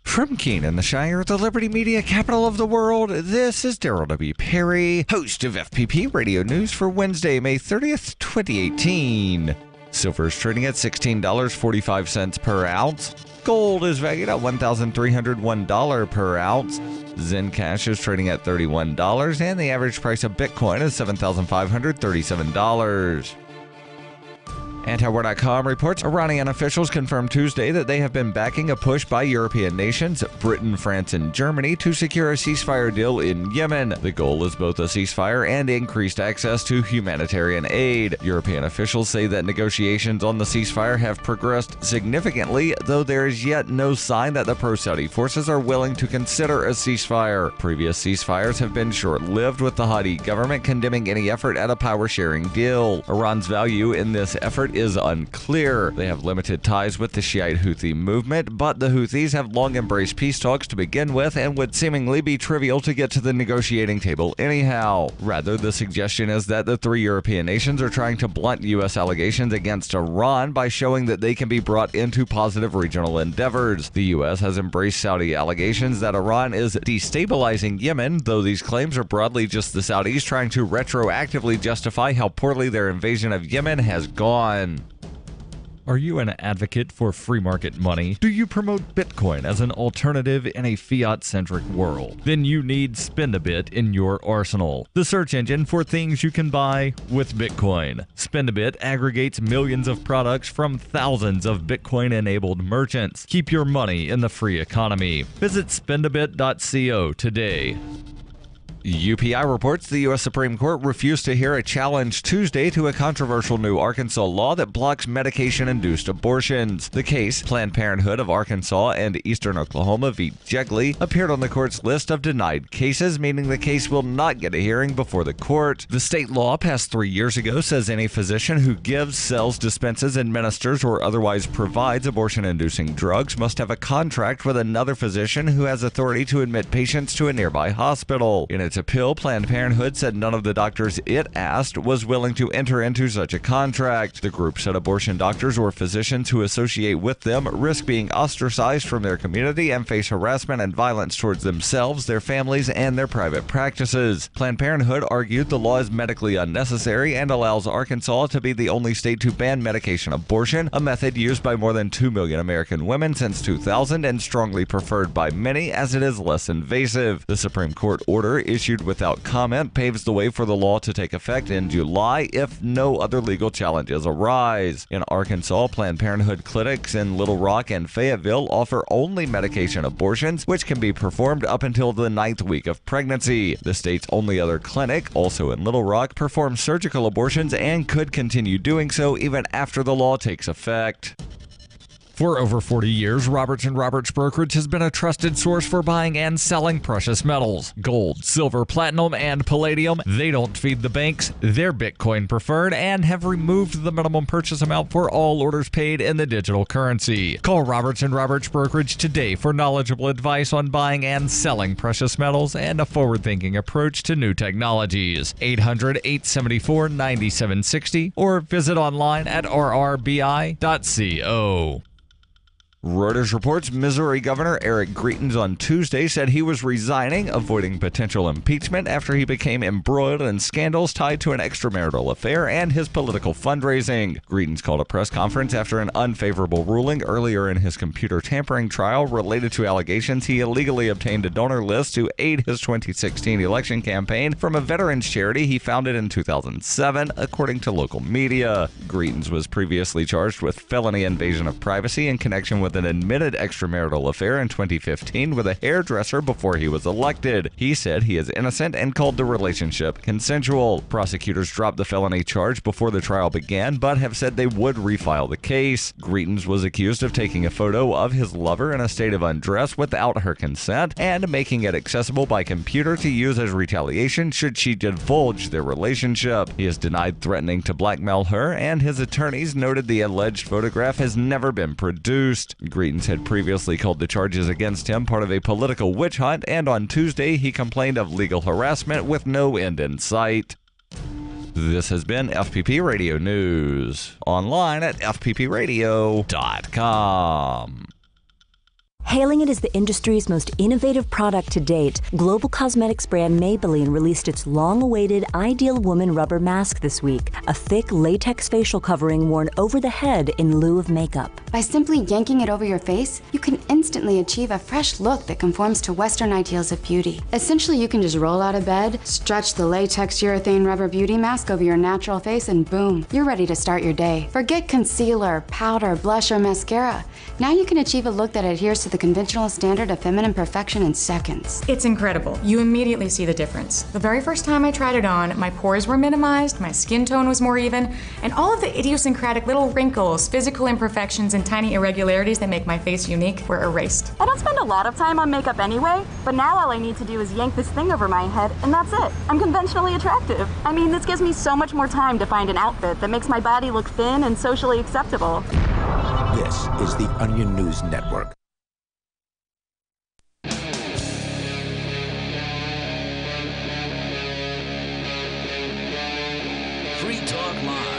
From Keene, the Shire, the Liberty Media capital of the world, this is Darryl W. Perry, host of FPP Radio News for Wednesday, May 30th, 2018. Silver is trading at $16.45 per ounce. Gold is valued at $1,301 per ounce. Zencash is trading at $31, and the average price of Bitcoin is $7,537. Antiwar.com reports Iranian officials confirmed Tuesday that they have been backing a push by European nations, Britain, France, and Germany, to secure a ceasefire deal in Yemen. The goal is both a ceasefire and increased access to humanitarian aid. European officials say that negotiations on the ceasefire have progressed significantly, though there is yet no sign that the pro-Saudi forces are willing to consider a ceasefire. Previous ceasefires have been short-lived, with the Hadi government condemning any effort at a power-sharing deal. Iran's value in this effort is unclear. They have limited ties with the Shiite Houthi movement, but the Houthis have long embraced peace talks to begin with and would seemingly be trivial to get to the negotiating table anyhow. Rather, the suggestion is that the three European nations are trying to blunt U.S. allegations against Iran by showing that they can be brought into positive regional endeavors. The U.S. has embraced Saudi allegations that Iran is destabilizing Yemen, though these claims are broadly just the Saudis trying to retroactively justify how poorly their invasion of Yemen has gone. Are you an advocate for free market money? Do you promote Bitcoin as an alternative in a fiat-centric world? Then you need Spendabit in your arsenal, the search engine for things you can buy with Bitcoin. Spendabit aggregates millions of products from thousands of Bitcoin-enabled merchants. Keep your money in the free economy. Visit spendabit.co today. UPI reports the U.S. Supreme Court refused to hear a challenge Tuesday to a controversial new Arkansas law that blocks medication-induced abortions. The case, Planned Parenthood of Arkansas and Eastern Oklahoma v. Jegley, appeared on the court's list of denied cases, meaning the case will not get a hearing before the court. The state law passed 3 years ago says any physician who gives, sells, dispenses, administers, or otherwise provides abortion-inducing drugs must have a contract with another physician who has authority to admit patients to a nearby hospital. In its appeal, Planned Parenthood said none of the doctors it asked was willing to enter into such a contract. The group said abortion doctors or physicians who associate with them risk being ostracized from their community and face harassment and violence towards themselves, their families, and their private practices. Planned Parenthood argued the law is medically unnecessary and allows Arkansas to be the only state to ban medication abortion, a method used by more than 2 million American women since 2000 and strongly preferred by many as it is less invasive. The Supreme Court order issued without comment paves the way for the law to take effect in July if no other legal challenges arise. In Arkansas, Planned Parenthood clinics in Little Rock and Fayetteville offer only medication abortions, which can be performed up until the 9th week of pregnancy. The state's only other clinic, also in Little Rock, performs surgical abortions and could continue doing so even after the law takes effect. For over 40 years, Roberts & Roberts Brokerage has been a trusted source for buying and selling precious metals. Gold, silver, platinum, and palladium. They don't feed the banks. They're Bitcoin preferred and have removed the minimum purchase amount for all orders paid in the digital currency. Call Roberts & Roberts Brokerage today for knowledgeable advice on buying and selling precious metals and a forward-thinking approach to new technologies. 800-874-9760 or visit online at rrbi.co. Reuters reports Missouri Governor Eric Greitens on Tuesday said he was resigning, avoiding potential impeachment after he became embroiled in scandals tied to an extramarital affair and his political fundraising. Greitens called a press conference after an unfavorable ruling earlier in his computer tampering trial related to allegations he illegally obtained a donor list to aid his 2016 election campaign from a veterans charity he founded in 2007, according to local media. Greitens was previously charged with felony invasion of privacy in connection with an admitted extramarital affair in 2015 with a hairdresser before he was elected. He said he is innocent and called the relationship consensual. Prosecutors dropped the felony charge before the trial began, but have said they would refile the case. Greitens was accused of taking a photo of his lover in a state of undress without her consent and making it accessible by computer to use as retaliation should she divulge their relationship. He has denied threatening to blackmail her, and his attorneys noted the alleged photograph has never been produced. Greitens had previously called the charges against him part of a political witch hunt, and on Tuesday he complained of legal harassment with no end in sight. This has been FPP Radio News, online at fppradio.com. Hailing it as the industry's most innovative product to date, global cosmetics brand Maybelline released its long-awaited Ideal Woman Rubber Mask this week, a thick latex facial covering worn over the head in lieu of makeup. By simply yanking it over your face, you can instantly achieve a fresh look that conforms to Western ideals of beauty. Essentially, you can just roll out of bed, stretch the latex urethane rubber beauty mask over your natural face, and boom, you're ready to start your day. Forget concealer, powder, blush, or mascara. Now you can achieve a look that adheres to the conventional standard of feminine perfection in seconds. It's incredible. You immediately see the difference. The very first time I tried it on, my pores were minimized, my skin tone was more even, and all of the idiosyncratic little wrinkles, physical imperfections, and and tiny irregularities that make my face unique were erased. I don't spend a lot of time on makeup anyway, but now all I need to do is yank this thing over my head, and that's it. I'm conventionally attractive. I mean, this gives me so much more time to find an outfit that makes my body look thin and socially acceptable. This is the Onion News Network. Free Talk Live.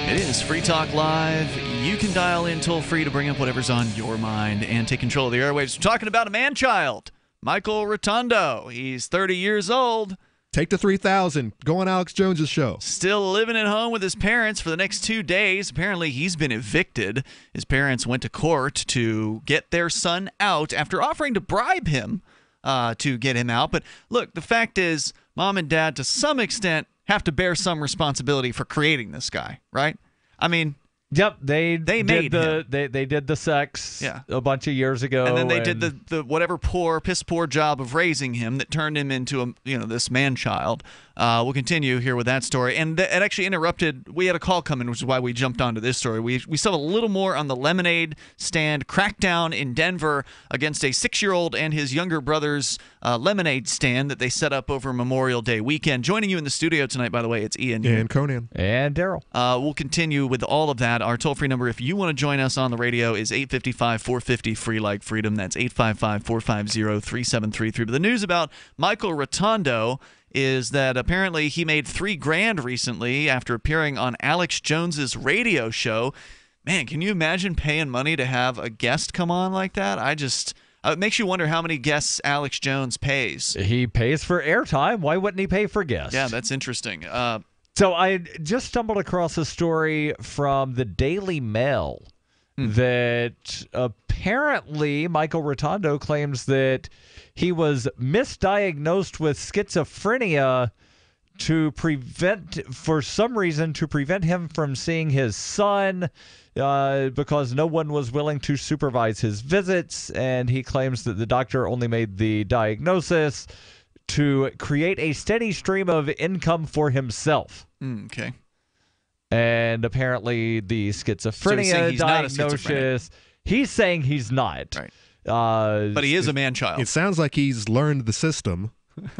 It is Free Talk Live. You can dial in toll-free to bring up whatever's on your mind and take control of the airwaves. We're talking about a man-child, Michael Rotundo. He's 30 years old. Take the 3,000. Go on Alex Jones's show. Still living at home with his parents for the next 2 days. Apparently, he's been evicted. His parents went to court to get their son out after offering to bribe him to get him out. But look, the fact is, mom and dad, to some extent, have to bear some responsibility for creating this guy, right? I mean, yep, they made him. They did the sex a bunch of years ago, and then they did the whatever piss poor job of raising him that turned him into this man child. We'll continue here with that story, and it actually interrupted. We had a call come in, which is why we jumped onto this story. We still have a little more on the lemonade stand crackdown in Denver against a 6-year-old and his younger brother's lemonade stand that they set up over Memorial Day weekend. Joining you in the studio tonight, by the way, it's Ian and Conan and Darryl. We'll continue with all of that. Our toll-free number, if you want to join us on the radio, is 855-450-FREE like freedom. That's 855-450-3733. But the news about Michael Rotundo is that apparently he made $3,000 recently after appearing on Alex Jones's radio show. Man, can you imagine paying money to have a guest come on like that? It makes you wonder how many guests Alex Jones pays. He pays for airtime. Why wouldn't he pay for guests? Yeah, that's interesting. So I just stumbled across a story from the Daily Mail that apparently Michael Rotundo claims that he was misdiagnosed with schizophrenia for some reason to prevent him from seeing his son because no one was willing to supervise his visits, and he claims that the doctor only made the diagnosis to create a steady stream of income for himself. Okay. And apparently the schizophrenia diagnosis, he's saying he's not. Right. But he is a man-child. It sounds like he's learned the system,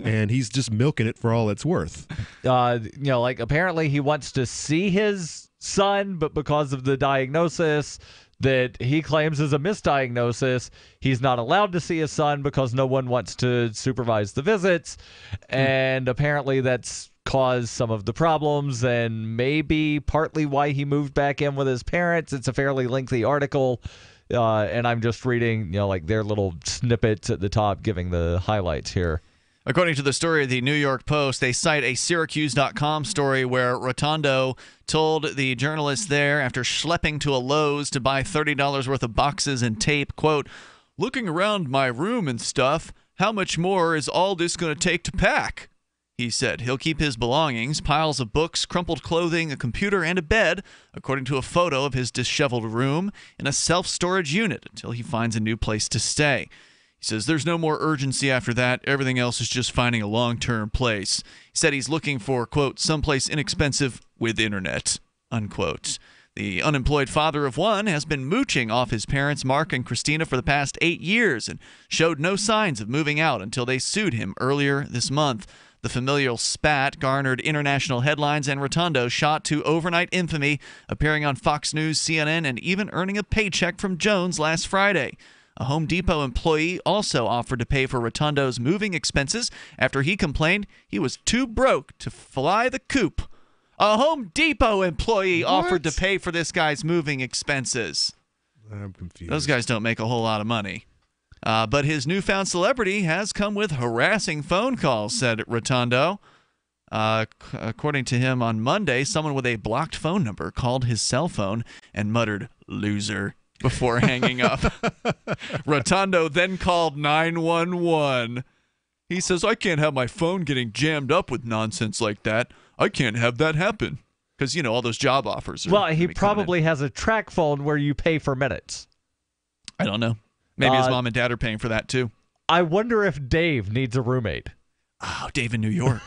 and he's just milking it for all it's worth. Apparently he wants to see his son, but because of the diagnosis that he claims is a misdiagnosis, he's not allowed to see his son because no one wants to supervise the visits. And apparently that's caused some of the problems and maybe partly why he moved back in with his parents. It's a fairly lengthy article. And I'm just reading, their little snippets at the top, giving the highlights here. According to the story of the New York Post, they cite a Syracuse.com story where Rotundo told the journalist there, after schlepping to a Lowe's to buy $30 worth of boxes and tape, quote, "Looking around my room and stuff, how much more is all this going to take to pack?" He said he'll keep his belongings, piles of books, crumpled clothing, a computer, and a bed, according to a photo of his disheveled room, in a self-storage unit until he finds a new place to stay. He says there's no more urgency after that. Everything else is just finding a long-term place. He said he's looking for, quote, someplace inexpensive with internet, unquote. The unemployed father of one has been mooching off his parents, Mark and Christina, for the past 8 years and showed no signs of moving out until they sued him earlier this month. The familial spat garnered international headlines, and Rotundo shot to overnight infamy, appearing on Fox News, CNN, and even earning a paycheck from Jones last Friday. A Home Depot employee also offered to pay for Rotundo's moving expenses after he complained he was too broke to fly the coop. A Home Depot employee offered to pay for this guy's moving expenses. I'm confused. Those guys don't make a whole lot of money. But his newfound celebrity has come with harassing phone calls, said Rotundo. According to him, on Monday, someone with a blocked phone number called his cell phone and muttered, "Loser," before hanging up. Rotundo then called 911. He says, "I can't have my phone getting jammed up with nonsense like that. I can't have that happen." Because, all those job offers. Well, he probably has a track phone where you pay for minutes. I don't know. Maybe his mom and dad are paying for that, too. I wonder if Dave needs a roommate. Oh, Dave in New York.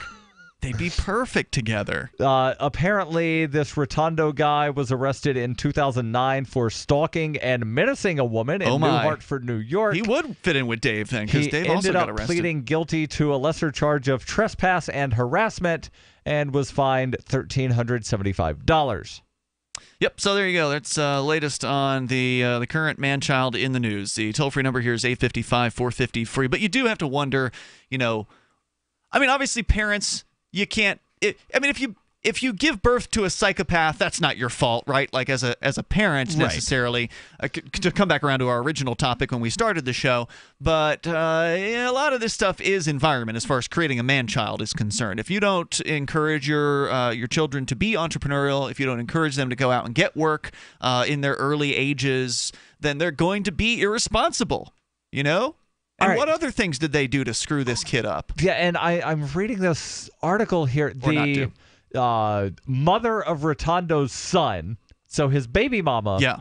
They'd be perfect together. Apparently, this Rotundo guy was arrested in 2009 for stalking and menacing a woman in New Hartford, New York. He would fit in with Dave then, because Dave also got arrested. He ended up pleading guilty to a lesser charge of trespass and harassment and was fined $1,375. Yep, so there you go. That's latest on the current man-child in the news. The toll-free number here is 855-450-FREE. But you do have to wonder, obviously parents, you can't if you give birth to a psychopath, that's not your fault, right? Like as a parent necessarily. To come back around to our original topic when we started the show, but a lot of this stuff is environment as far as creating a man-child is concerned. If you don't encourage your children to be entrepreneurial, if you don't encourage them to go out and get work in their early ages, then they're going to be irresponsible, And what other things did they do to screw this kid up? Yeah, and I'm reading this article here. The mother of Rotundo's son, so his baby mama,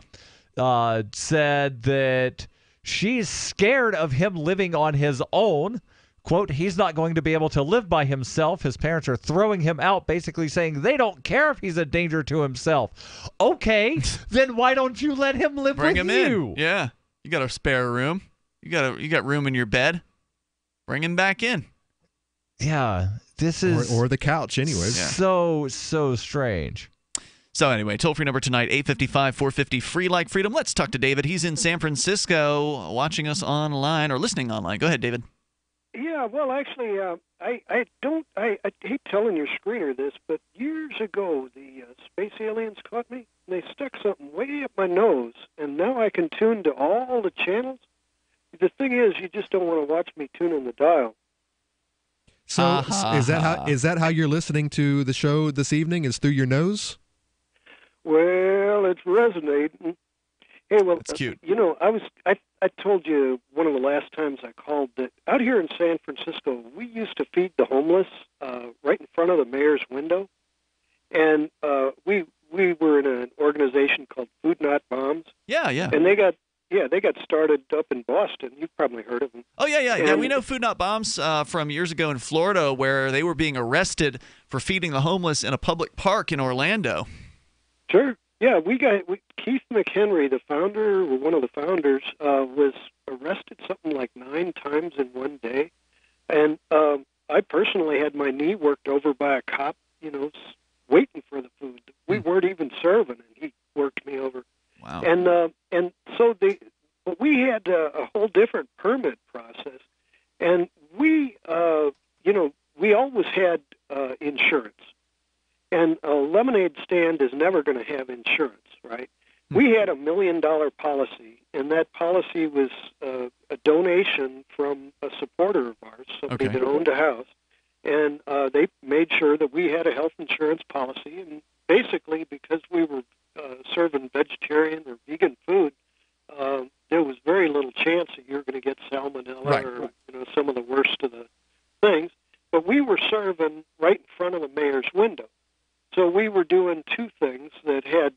said that she's scared of him living on his own. Quote, he's not going to be able to live by himself. His parents are throwing him out, basically saying they don't care if he's a danger to himself. Okay, then why don't you let him live Bring with him you? In. Yeah, you got a spare room. You got room in your bed. Bring him back in. Yeah, this is or the couch, anyways. So strange. So anyway, toll-free number tonight, 855-450-FREE like freedom. Let's talk to David. He's in San Francisco, watching us online or listening online. Go ahead, David. Yeah, well, actually, I hate telling your screener this, but years ago, the space aliens caught me. And they stuck something way up my nose, and now I can tune to all the channels. The thing is, you just don't want to watch me tune in the dial. So is that how you're listening to the show this evening? Is through your nose? Well, it's resonating. Hey, well, that's cute. I told you one of the last times I called that out here in San Francisco, we used to feed the homeless right in front of the mayor's window, and we were in an organization called Food Not Bombs. Yeah. And they got started up in Boston. You've probably heard of them. Oh, yeah. We know Food Not Bombs from years ago in Florida, where they were being arrested for feeding the homeless in a public park in Orlando. Sure. Yeah, Keith McHenry, the founder, or one of the founders, was arrested something like 9 times in one day. And I personally had my knee worked over by a cop, waiting for the food. We weren't even serving, and he worked me over. Wow. And so but we had a whole different permit process, and we always had insurance. And a lemonade stand is never going to have insurance, right? We had $1 million policy, and that policy was a donation from a supporter of ours, somebody that owned a house, and they made sure that we had a health insurance policy, and basically because we were serving vegetarian or vegan food, there was very little chance that you're going to get salmonella or some of the worst of the things. But we were serving right in front of the mayor's window, so we were doing 2 things that had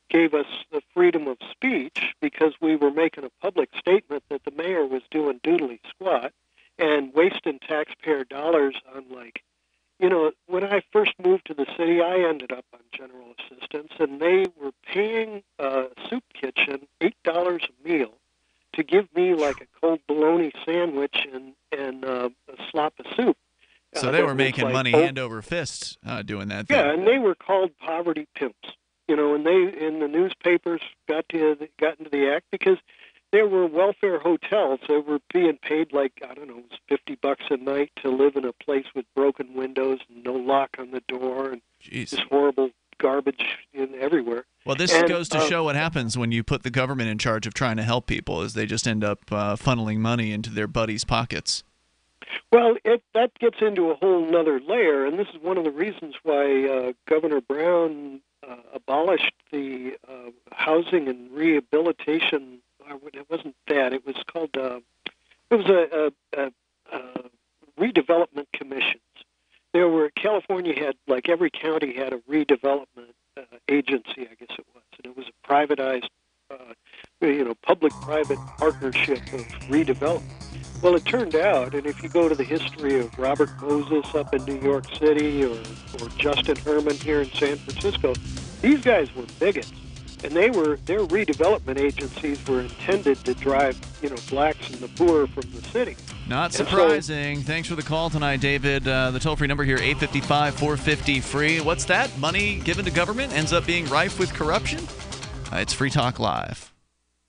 gave us the freedom of speech, because we were making a public statement that the mayor was doing doodly squat and wasting taxpayer dollars on when I first moved to the city, I ended up on general assistance, and they were paying a soup kitchen $8 a meal to give me like a cold bologna sandwich and a slop of soup. So they were making money hand over fist doing that thing. Yeah, and they were called poverty pimps. And they in the newspapers got into the act because there were welfare hotels. They were being paid it was $50 a night to live in a place with broken windows and no lock on the door and this horrible garbage everywhere. Well, this goes to show what happens when you put the government in charge of trying to help people, is they just end up funneling money into their buddies' pockets. Well, that gets into a whole nother layer, and this is one of the reasons why Governor Brown abolished the housing and rehabilitation. It wasn't that. It was called. It was a redevelopment commissions. California had, like every county had a redevelopment agency, I guess it was, and it was a privatized, public-private partnership of redevelopment. Well, it turned out, and if you go to the history of Robert Moses up in New York City or Justin Herman here in San Francisco, these guys were bigots. And their redevelopment agencies were intended to drive, blacks and the poor from the city. Not surprising. Thanks for the call tonight, David. The toll-free number here, 855-450-FREE. What's that? Money given to government ends up being rife with corruption? It's Free Talk Live.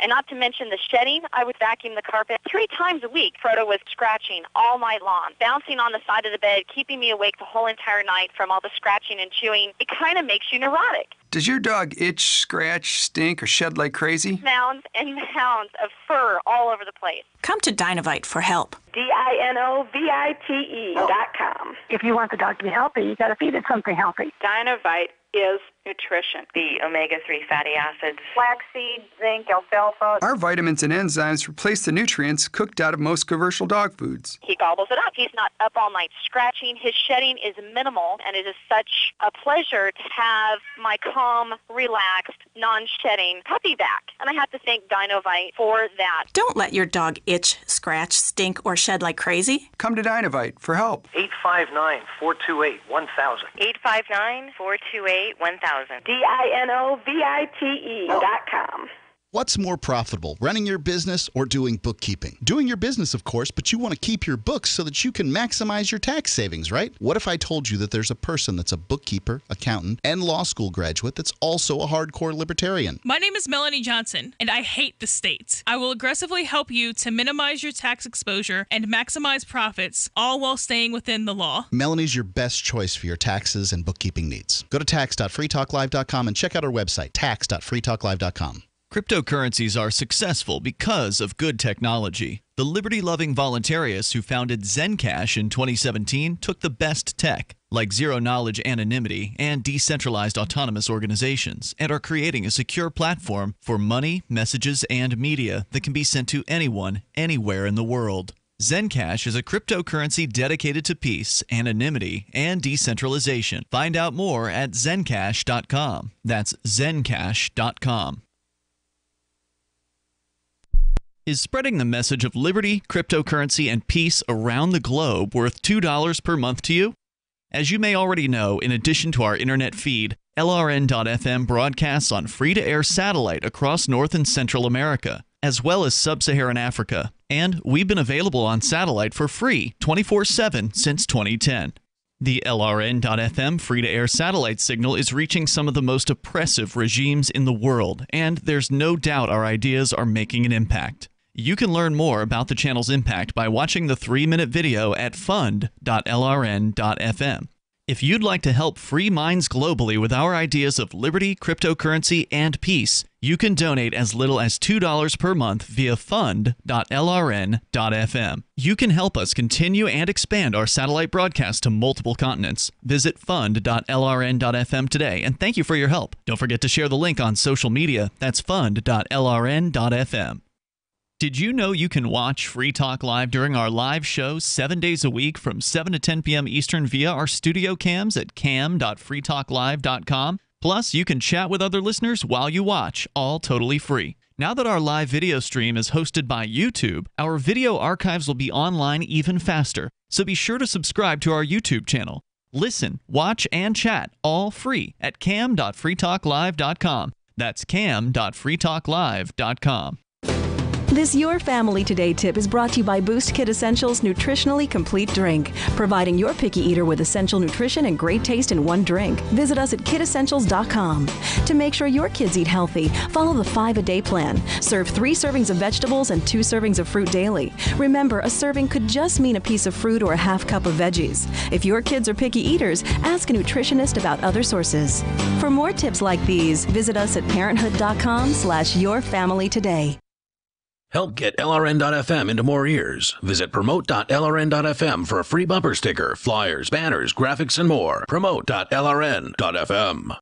And not to mention the shedding, I would vacuum the carpet 3 times a week. Frodo was scratching all night long, bouncing on the side of the bed, keeping me awake the whole entire night from all the scratching and chewing. It kind of makes you neurotic. Does your dog itch, scratch, stink, or shed like crazy? Mounds and mounds of fur all over the place. Come to Dinovite for help. DINOVITE.com. If you want the dog to be healthy, you got to feed it something healthy. Dinovite is nutrition. The omega-3 fatty acids. Flaxseed, zinc, alfalfa. Our vitamins and enzymes replace the nutrients cooked out of most commercial dog foods. He gobbles it up. He's not up all night scratching. His shedding is minimal, and it is such a pleasure to have my calm, relaxed, non-shedding puppy back. And I have to thank Dinovite for that. Don't let your dog itch, scratch, stink, or shed like crazy. Come to Dinovite for help. 859-428-1000. 859-428-1000. DINOVITE.com. What's more profitable, running your business or doing bookkeeping? Doing your business, of course, but you want to keep your books so that you can maximize your tax savings, right? What if I told you that there's a person that's a bookkeeper, accountant, and law school graduate that's also a hardcore libertarian? My name is Melanie Johnson, and I hate the state. I will aggressively help you to minimize your tax exposure and maximize profits, all while staying within the law. Melanie's your best choice for your taxes and bookkeeping needs. Go to tax.freetalklive.com and check out our website, tax.freetalklive.com. Cryptocurrencies are successful because of good technology. The liberty-loving voluntarists who founded Zencash in 2017 took the best tech, like zero-knowledge anonymity and decentralized autonomous organizations, and are creating a secure platform for money, messages, and media that can be sent to anyone, anywhere in the world. Zencash is a cryptocurrency dedicated to peace, anonymity, and decentralization. Find out more at zencash.com. That's zencash.com. Is spreading the message of liberty, cryptocurrency, and peace around the globe worth $2 per month to you? As you may already know, in addition to our internet feed, LRN.FM broadcasts on free-to-air satellite across North and Central America, as well as Sub-Saharan Africa. And we've been available on satellite for free 24/7 since 2010. The LRN.FM free-to-air satellite signal is reaching some of the most oppressive regimes in the world, and there's no doubt our ideas are making an impact. You can learn more about the channel's impact by watching the 3-minute video at fund.lrn.fm. If you'd like to help free minds globally with our ideas of liberty, cryptocurrency, and peace, you can donate as little as $2 per month via fund.lrn.fm. You can help us continue and expand our satellite broadcast to multiple continents. Visit fund.lrn.fm today, and thank you for your help. Don't forget to share the link on social media. That's fund.lrn.fm. Did you know you can watch Free Talk Live during our live show 7 days a week from 7 to 10 p.m. Eastern via our studio cams at cam.freetalklive.com? Plus, you can chat with other listeners while you watch, all totally free. Now that our live video stream is hosted by YouTube, our video archives will be online even faster, so be sure to subscribe to our YouTube channel. Listen, watch, and chat all free at cam.freetalklive.com. That's cam.freetalklive.com. This Your Family Today tip is brought to you by Boost Kid Essentials Nutritionally Complete Drink, providing your picky eater with essential nutrition and great taste in one drink. Visit us at kidessentials.com. To make sure your kids eat healthy, follow the 5-a-day plan. Serve 3 servings of vegetables and 2 servings of fruit daily. Remember, a serving could just mean a piece of fruit or a half cup of veggies. If your kids are picky eaters, ask a nutritionist about other sources. For more tips like these, visit us at parenthood.com/yourfamilytoday. Help get LRN.FM into more ears. Visit promote.lrn.fm for a free bumper sticker, flyers, banners, graphics, and more. Promote.lrn.fm.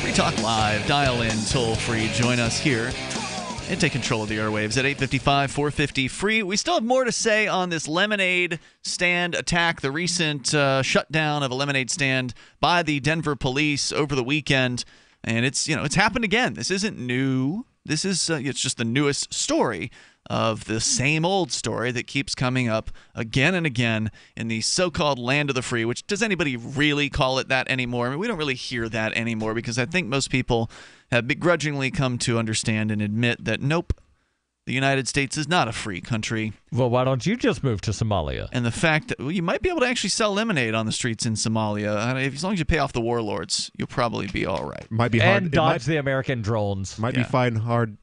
Free Talk Live. Dial in toll free. Join us here. and take control of the airwaves at 855-450-FREE. We still have more to say on this lemonade stand attack, the recent shutdown of a lemonade stand by the Denver police over the weekend. And it's happened again. This isn't new. This is it's just the newest story of the same old story that keeps coming up again and again in the so-called land of the free, which does anybody really call it that anymore? I mean, we don't really hear that anymore because I think most people have begrudgingly come to understand and admit that, nope, the United States is not a free country. Well, why don't you just move to Somalia? And the fact that you might be able to actually sell lemonade on the streets in Somalia, as long as you pay off the warlords, you'll probably be all right. Might be hard. And dodge the American drones. Might be hard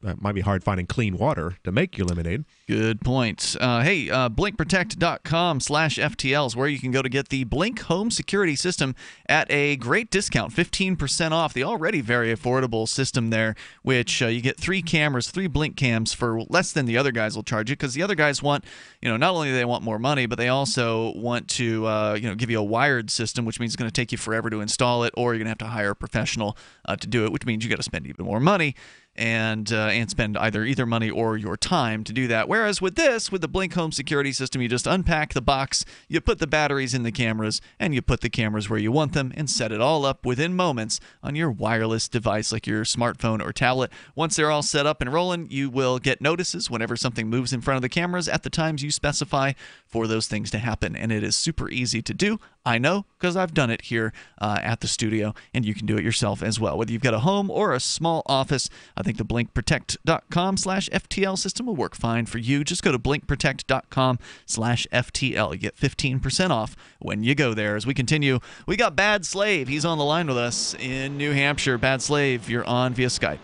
finding clean water to make your lemonade. Good point. Hey, blinkprotect.com/FTL is where you can go to get the Blink home security system at a great discount, 15% off the already very affordable system there, which you get 3 cameras, 3 Blink cams for less than the other guys will charge you, because the other guys want, not only do they want more money, but they also want to, give you a wired system, which means it's going to take you forever to install it, or you're going to have to hire a professional to do it, which means you got to spend even more money and spend either money or your time to do that. Whereas with the Blink home security system, you just unpack the box, you put the batteries in the cameras, and you put the cameras where you want them and set it all up within moments on your wireless device like your smartphone or tablet. Once they're all set up and rolling, you will get notices whenever something moves in front of the cameras at the times you specify for those things to happen. And it is super easy to do. I know, because I've done it here at the studio, and you can do it yourself as well. Whether you've got a home or a small office, I think the blinkprotect.com/FTL system will work fine for you. Just go to blinkprotect.com/FTL. You get 15% off when you go there. As we continue, we got Bad Slave. He's on the line with us in New Hampshire. Bad Slave, you're on via Skype.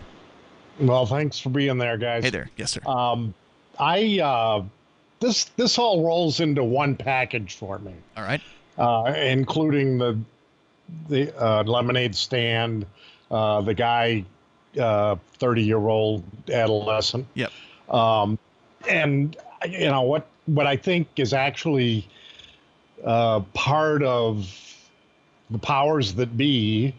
Well, thanks for being there, guys. Hey there. Yes, sir. This all rolls into one package for me. All right. Including the lemonade stand, the guy, 30-year-old adolescent. Yep. And what I think is actually part of the powers that be,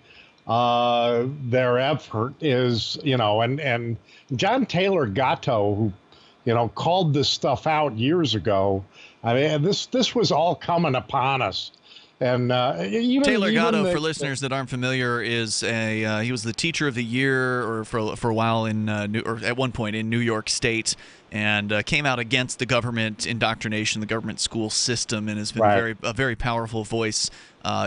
their effort is, and John Taylor Gatto, who, called this stuff out years ago. I mean, this was all coming upon us. And Taylor Gatto, for listeners that aren't familiar, is he was the teacher of the year, or for a while at one point in New York State, and came out against the government indoctrination, the government school system, and has been a very powerful voice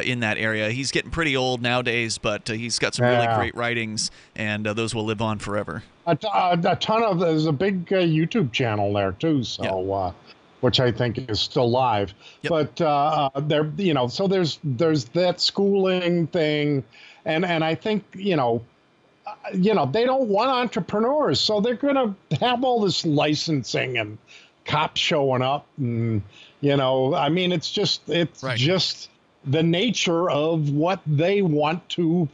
in that area. He's getting pretty old nowadays, but he's got some really great writings, and those will live on forever. A ton of there's a big YouTube channel there too, so which I think is still live. Yep. But so there's that schooling thing, and I think they don't want entrepreneurs, so they're gonna have all this licensing and cops showing up, and it's just the nature of what they want to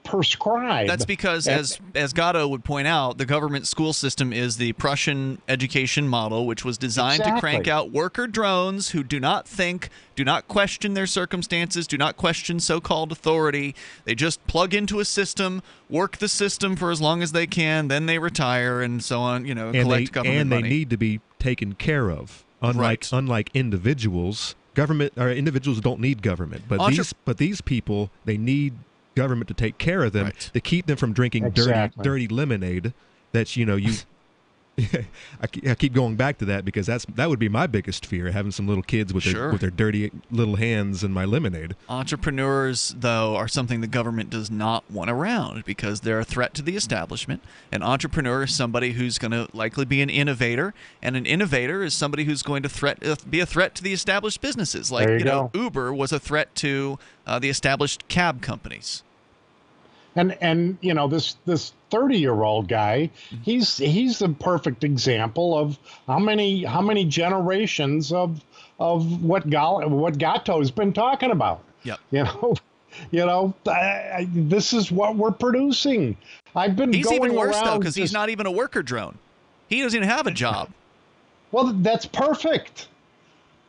prescribe. That's because, as Gatto would point out, the government school system is the Prussian education model, which was designed to crank out worker drones who do not think, do not question their circumstances, do not question so-called authority. They just plug into a system, work the system for as long as they can, then they retire, and so on. Collect government money. And they need to be taken care of. Unlike individuals, individuals don't need government, but these people, they need government to take care of them, to keep them from drinking dirty lemonade. That's I keep going back to that because that would be my biggest fear, having some little kids with their dirty little hands in my lemonade. Entrepreneurs, though, are something the government does not want around because they're a threat to the establishment. An entrepreneur is somebody who's going to likely be an innovator, and an innovator is somebody who's going to be a threat to the established businesses. Like Uber was a threat to the established cab companies. And this 30-year-old guy, he's a perfect example of how many generations of what Gatto has been talking about. Yep. This is what we're producing. He's even worse though, because he's not even a worker drone. He doesn't even have a job. Well, that's perfect.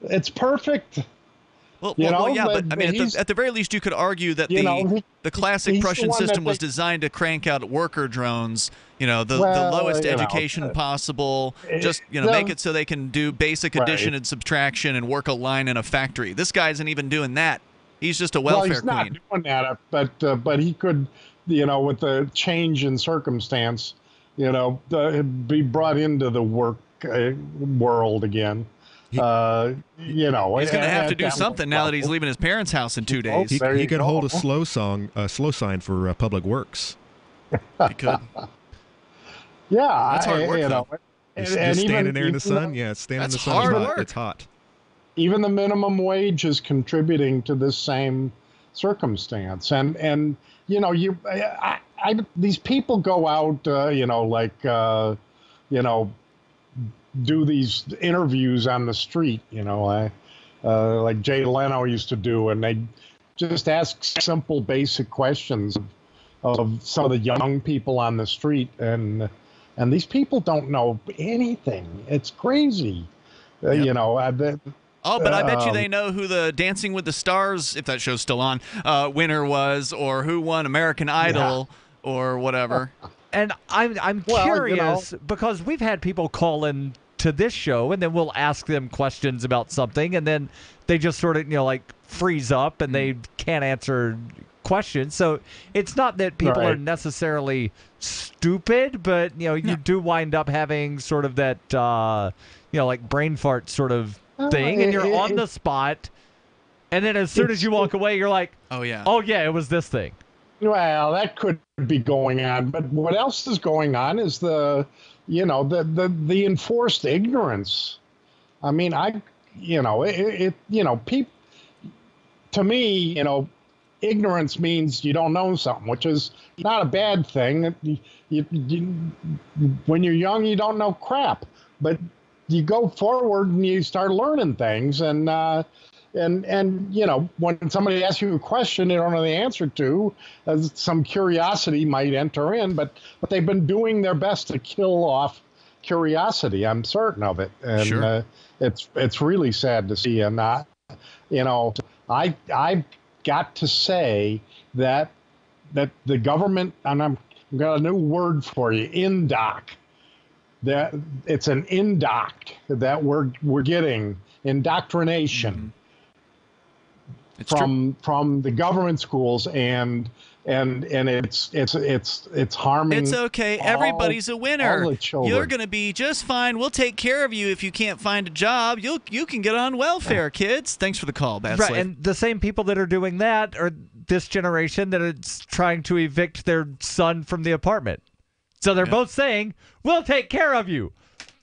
It's perfect. But I mean, at the very least, you could argue that the classic Prussian system was designed to crank out worker drones. The lowest education possible. Just make it so they can do basic addition and subtraction and work a line in a factory. This guy isn't even doing that. He's just a welfare queen. He's not doing that, but he could, with the change in circumstance, be brought into the work world again. He's going to have to do something now that he's leaving his parents' house in 2 days. He could hold a slow sign for Public Works. He could. Yeah, that's hard work. Just standing there in the sun. It's standing in the sun. Hard work. It's hot. Even the minimum wage is contributing to this same circumstance, and these people go out, do these interviews on the street, like Jay Leno used to do, and they just ask simple, basic questions of some of the young people on the street, and these people don't know anything. It's crazy, But I bet you they know who the Dancing with the Stars, if that show's still on, winner was, or who won American Idol, or whatever. And I'm curious because we've had people call in to this show, and then we'll ask them questions about something, and then they just sort of freeze up and they can't answer questions. So it's not that people are necessarily stupid, but you do wind up having sort of that like brain fart sort of thing, and you're on the spot, and then as soon as you walk away, you're like, oh yeah, it was this thing. Well, that could be going on, but what else is going on is the enforced ignorance. I mean, to me, ignorance means you don't know something, which is not a bad thing. When you're young, you don't know crap, but you go forward and you start learning things, and when somebody asks you a question they don't know the answer to, some curiosity might enter in, but they've been doing their best to kill off curiosity. I'm certain of it, and it's really sad to see. And I've got to say that the government, and I've got a new word for you, indoc. That it's an indoct that we're getting indoctrination from the government schools, and it's harming. It's okay. Everybody's a winner. You're going to be just fine. We'll take care of you if you can't find a job. You can get on welfare, kids. Thanks for the call, Bad Slave. And the same people that are doing that are this generation that is trying to evict their son from the apartment. So they're both saying, we'll take care of you.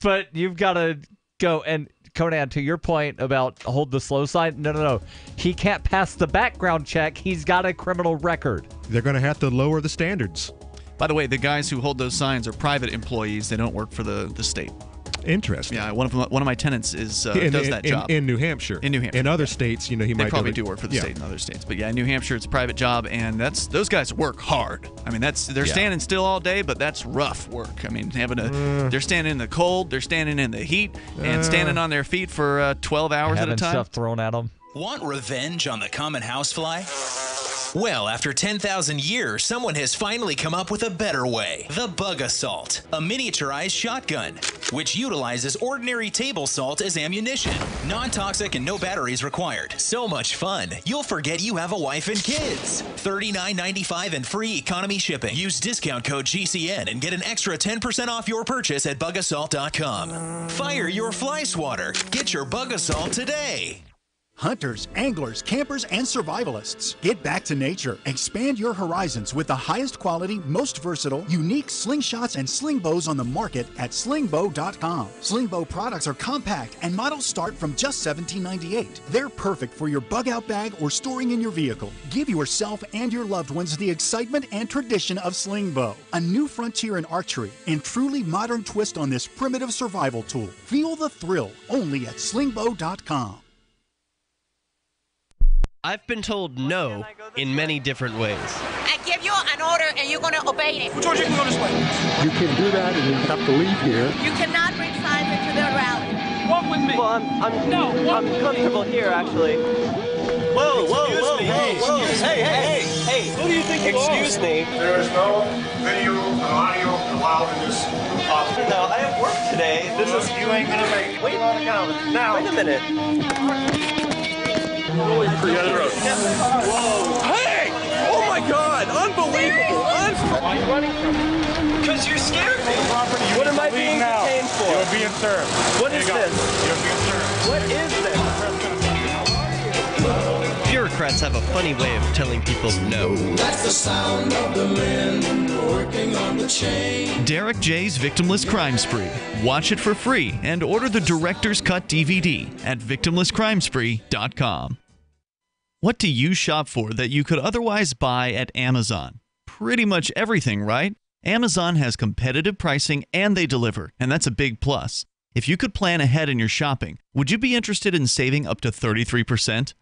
But you've got to go. And Conan, to your point about hold the slow sign, no. He can't pass the background check. He's got a criminal record. They're going to have to lower the standards. By the way, the guys who hold those signs are private employees. They don't work for the state. Interesting. Yeah, one of my tenants does that job in New Hampshire. In New Hampshire. In other states, he might. They probably do work for the state in other states, but yeah, in New Hampshire, it's a private job, and those guys work hard. I mean, they're standing still all day, but that's rough work. I mean, they're standing in the cold, they're standing in the heat, and standing on their feet for 12 hours at a time. Stuff thrown at them. Want revenge on the common housefly? Well, after 10,000 years, someone has finally come up with a better way. The Bug Assault, a miniaturized shotgun, which utilizes ordinary table salt as ammunition. Non-toxic and no batteries required. So much fun, you'll forget you have a wife and kids. $39.95 and free economy shipping. Use discount code GCN and get an extra 10% off your purchase at bugassault.com. Fire your fly swatter. Get your Bug Assault today. Hunters, anglers, campers, and survivalists. Get back to nature. Expand your horizons with the highest quality, most versatile, unique slingshots and sling bows on the market at slingbow.com. Slingbow products are compact and models start from just $17.98. They're perfect for your bug out bag or storing in your vehicle. Give yourself and your loved ones the excitement and tradition of slingbow. A new frontier in archery and truly modern twist on this primitive survival tool. Feel the thrill only at slingbow.com. I've been told no in many different ways. I give you an order and you're going to obey it. George, you can go this way. You can do that and you have to leave here. You cannot bring signs into the rally. Walk with with me. Well, I'm comfortable here, actually. Whoa, hey, who do you think you are? Excuse me. There is no video and audio allowed in this office. No, I have work today. You ain't gonna make it. Wait a minute. Forget the road. Hey! Oh my God! Unbelievable! Why are you running from me? Because you scared me. What am I being detained for? You're being served. What is this? You're being served. What is this? Bureaucrats have a funny way of telling people no. That's the sound of the men working on the chain. Derek J's Victimless Crime Spree. Watch it for free and order the Director's Cut DVD at victimlesscrimespree.com. What do you shop for that you could otherwise buy at Amazon? Pretty much everything, right? Amazon has competitive pricing and they deliver, and that's a big plus. If you could plan ahead in your shopping, would you be interested in saving up to 33%?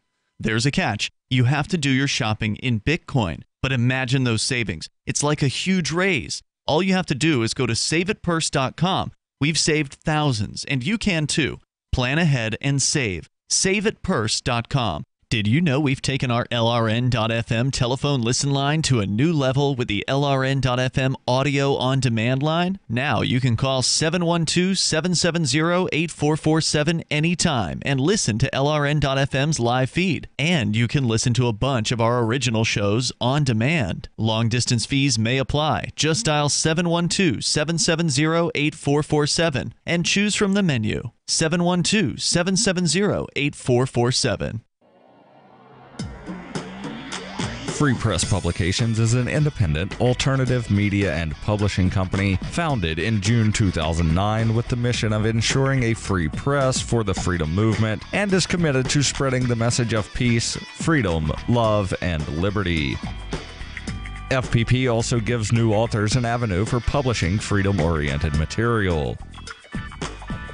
There's a catch. You have to do your shopping in Bitcoin. But imagine those savings. It's like a huge raise. All you have to do is go to saveitpurse.com. We've saved thousands, and you can too. Plan ahead and save. Saveitpurse.com. Did you know we've taken our LRN.FM telephone listen line to a new level with the LRN.FM audio on demand line? Now you can call 712-770-8447 anytime and listen to LRN.FM's live feed. And you can listen to a bunch of our original shows on demand. Long distance fees may apply. Just dial 712-770-8447 and choose from the menu. 712-770-8447. Free Press Publications is an independent, alternative media and publishing company founded in June 2009 with the mission of ensuring a free press for the freedom movement and is committed to spreading the message of peace, freedom, love, and liberty. FPP also gives new authors an avenue for publishing freedom-oriented material.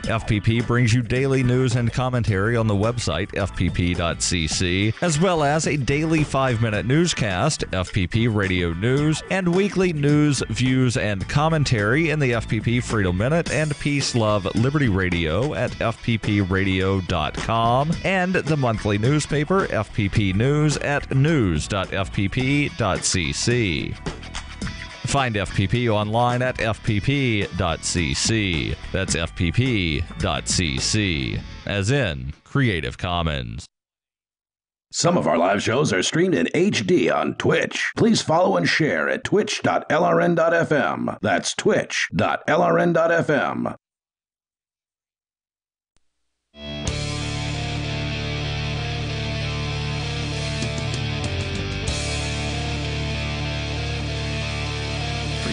FPP brings you daily news and commentary on the website fpp.cc, as well as a daily 5-minute newscast, FPP Radio News, and weekly news, views, and commentary in the FPP Freedom Minute and Peace, Love, Liberty Radio at fppradio.com, and the monthly newspaper FPP News at news.fpp.cc. Find FPP online at fpp.cc. That's fpp.cc, as in Creative Commons. Some of our live shows are streamed in HD on Twitch. Please follow and share at twitch.lrn.fm. That's twitch.lrn.fm.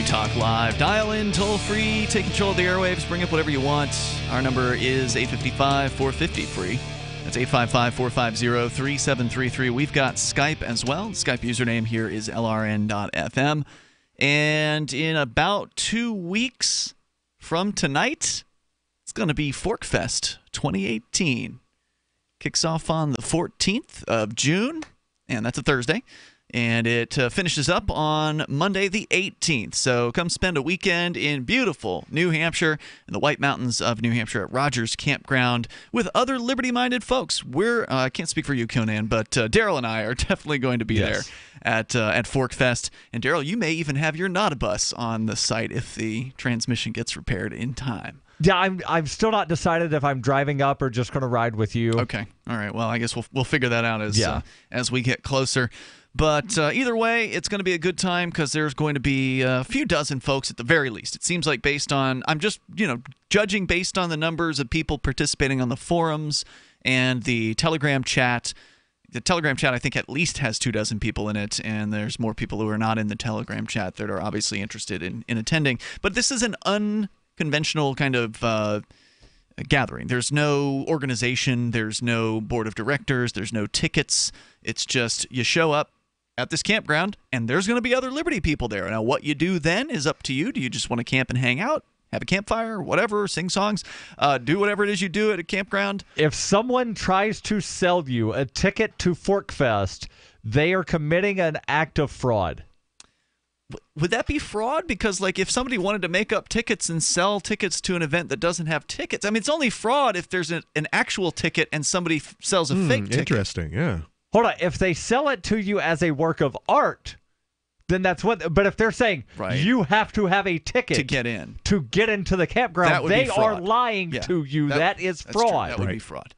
Talk Live. Dial in toll free, take control of the airwaves, bring up whatever you want. Our number is 855-450-FREE. That's 855-450-3733. We've got Skype as well. The Skype username here is lrn.fm. And in about 2 weeks from tonight, it's going to be Forkfest 2018. Kicks off on the 14th of June, and that's a Thursday. And it finishes up on Monday the 18th. So come spend a weekend in beautiful New Hampshire in the White Mountains of New Hampshire at Rogers Campground with other liberty-minded folks. I can't speak for you, Conan, but Darryl and I are definitely going to be there at Forkfest. And Darryl, you may even have your Nautabus on the site if the transmission gets repaired in time. Yeah, I'm still not decided if I'm driving up or just going to ride with you. Okay. All right. Well, I guess we'll figure that out as we get closer. But either way, it's going to be a good time because there's going to be a few dozen folks at the very least. It seems like based on, I'm just, judging based on the numbers of people participating on the forums and the Telegram chat. The Telegram chat, I think, at least has 24 people in it, and there's more people who are not in the Telegram chat that are obviously interested in attending. But this is an unconventional kind of gathering. There's no organization. There's no board of directors. There's no tickets. It's just you show up at this campground, and there's going to be other Liberty people there. Now, what you do then is up to you. Do you just want to camp and hang out, have a campfire, whatever, sing songs, do whatever it is you do at a campground? If someone tries to sell you a ticket to Forkfest, they are committing an act of fraud. Would that be fraud? Because, like, if somebody wanted to make up tickets and sell tickets to an event that doesn't have tickets, I mean, it's only fraud if there's an actual ticket and somebody sells a fake ticket. Interesting, yeah. Hold on. If they sell it to you as a work of art, then that's what. But if they're saying you have to have a ticket to get in, to get into the campground, they are lying to you. That is fraud. That would be fraud.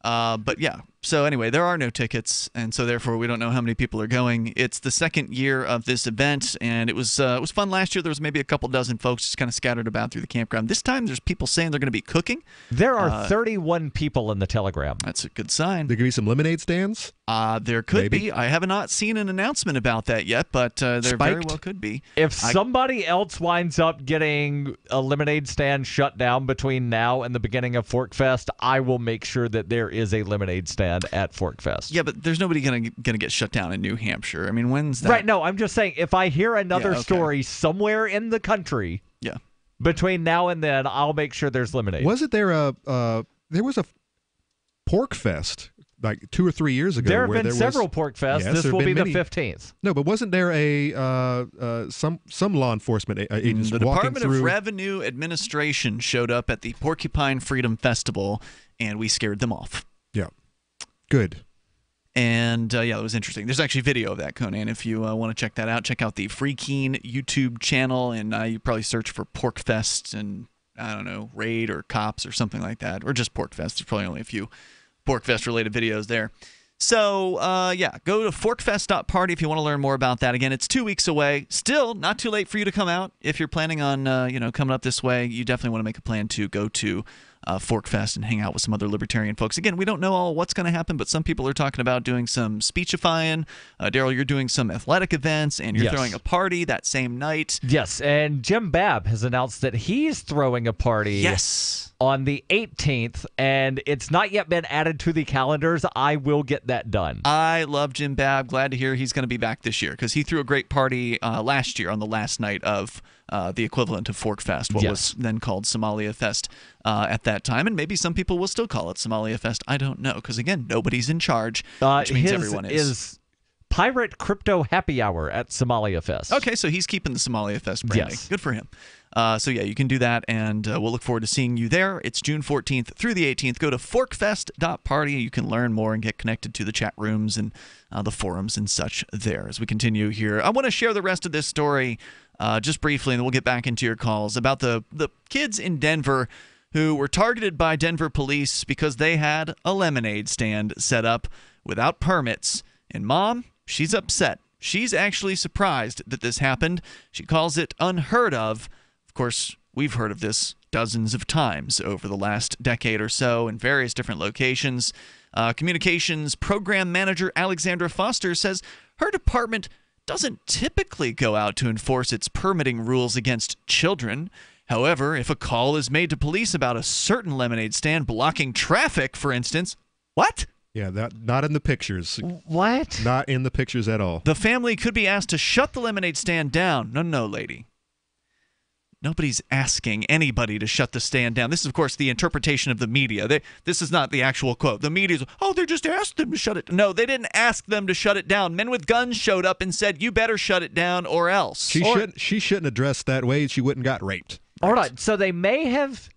But yeah. So anyway, there are no tickets, and so therefore we don't know how many people are going. It's the second year of this event, and it was fun last year. There was maybe a couple dozen folks just kind of scattered about through the campground. This time, there's people saying they're going to be cooking. There are 31 people in the Telegram. That's a good sign. There could be some lemonade stands. There could be. I have not seen an announcement about that yet, but there very well could be. If somebody else winds up getting a lemonade stand shut down between now and the beginning of Fork Fest, I will make sure that there is a lemonade stand at Fork Fest. Yeah, but there's nobody gonna get shut down in New Hampshire. I mean, when's that? Right, no, I'm just saying, if I hear another story somewhere in the country between now and then, I'll make sure there's lemonade. Wasn't there there was a Pork Fest like 2 or 3 years ago? There have been several Pork Fests. Yes, this will be the 15th. No, but wasn't there some law enforcement agents the walking Department of Revenue Administration showed up at the Porcupine Freedom Festival, and we scared them off. Yeah. Good. And it was interesting. There's actually video of that, Conan. If you want to check that out, check out the Free Keen YouTube channel, and you probably search for Pork Fest and, I don't know, Raid or Cops or something like that, or just Pork Fest. There's probably only a few Pork Fest related videos there. So, go to forkfest.party if you want to learn more about that. Again, it's 2 weeks away. Still not too late for you to come out. If you're planning on, coming up this way, you definitely want to make a plan to go to Fork Fest and hang out with some other libertarian folks. Again, we don't know all what's going to happen, but some people are talking about doing some speechifying. Darryl, you're doing some athletic events, and you're throwing a party that same night. Yes, and Jim Babb has announced that he's throwing a party on the 18th, and it's not yet been added to the calendars. I will get that done. I love Jim Babb. Glad to hear he's going to be back this year, because he threw a great party last year on the last night of the equivalent of Fork Fest, what was then called Somalia Fest at that time. And maybe some people will still call it Somalia Fest. I don't know, because, again, nobody's in charge, which means everyone is. Pirate Crypto Happy Hour at Somalia Fest. Okay, so he's keeping the Somalia Fest branding. Yes. Good for him. You can do that, and we'll look forward to seeing you there. It's June 14th through the 18th. Go to forkfest.party. You can learn more and get connected to the chat rooms and the forums and such there. As we continue here, I want to share the rest of this story just briefly, and then we'll get back into your calls about the kids in Denver who were targeted by Denver police because they had a lemonade stand set up without permits. And Mom, she's upset. She's actually surprised that this happened. She calls it unheard of. Of course, we've heard of this dozens of times over the last decade or so in various different locations. Communications program manager Alexandra Foster says her department doesn't typically go out to enforce its permitting rules against children. However, if a call is made to police about a certain lemonade stand blocking traffic, for instance, what? Yeah, not in the pictures. What? Not in the pictures at all. The family could be asked to shut the lemonade stand down. No, lady. Nobody's asking anybody to shut the stand down. This is, of course, the interpretation of the media. This is not the actual quote. The media's, they just asked them to shut it. No, they didn't ask them to shut it down. Men with guns showed up and said, you better shut it down or else. She shouldn't have dressed that way. She wouldn't got raped. All right, so they may have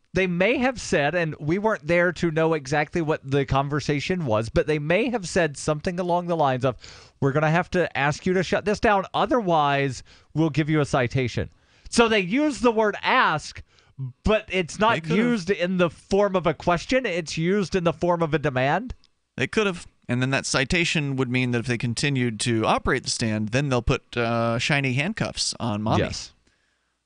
said, and we weren't there to know exactly what the conversation was, but they may have said something along the lines of, we're going to have to ask you to shut this down, otherwise we'll give you a citation. So they use the word ask, but it's not used in the form of a question. It's used in the form of a demand. They could have. And then that citation would mean that if they continued to operate the stand, then they'll put shiny handcuffs on Mommy. Yes.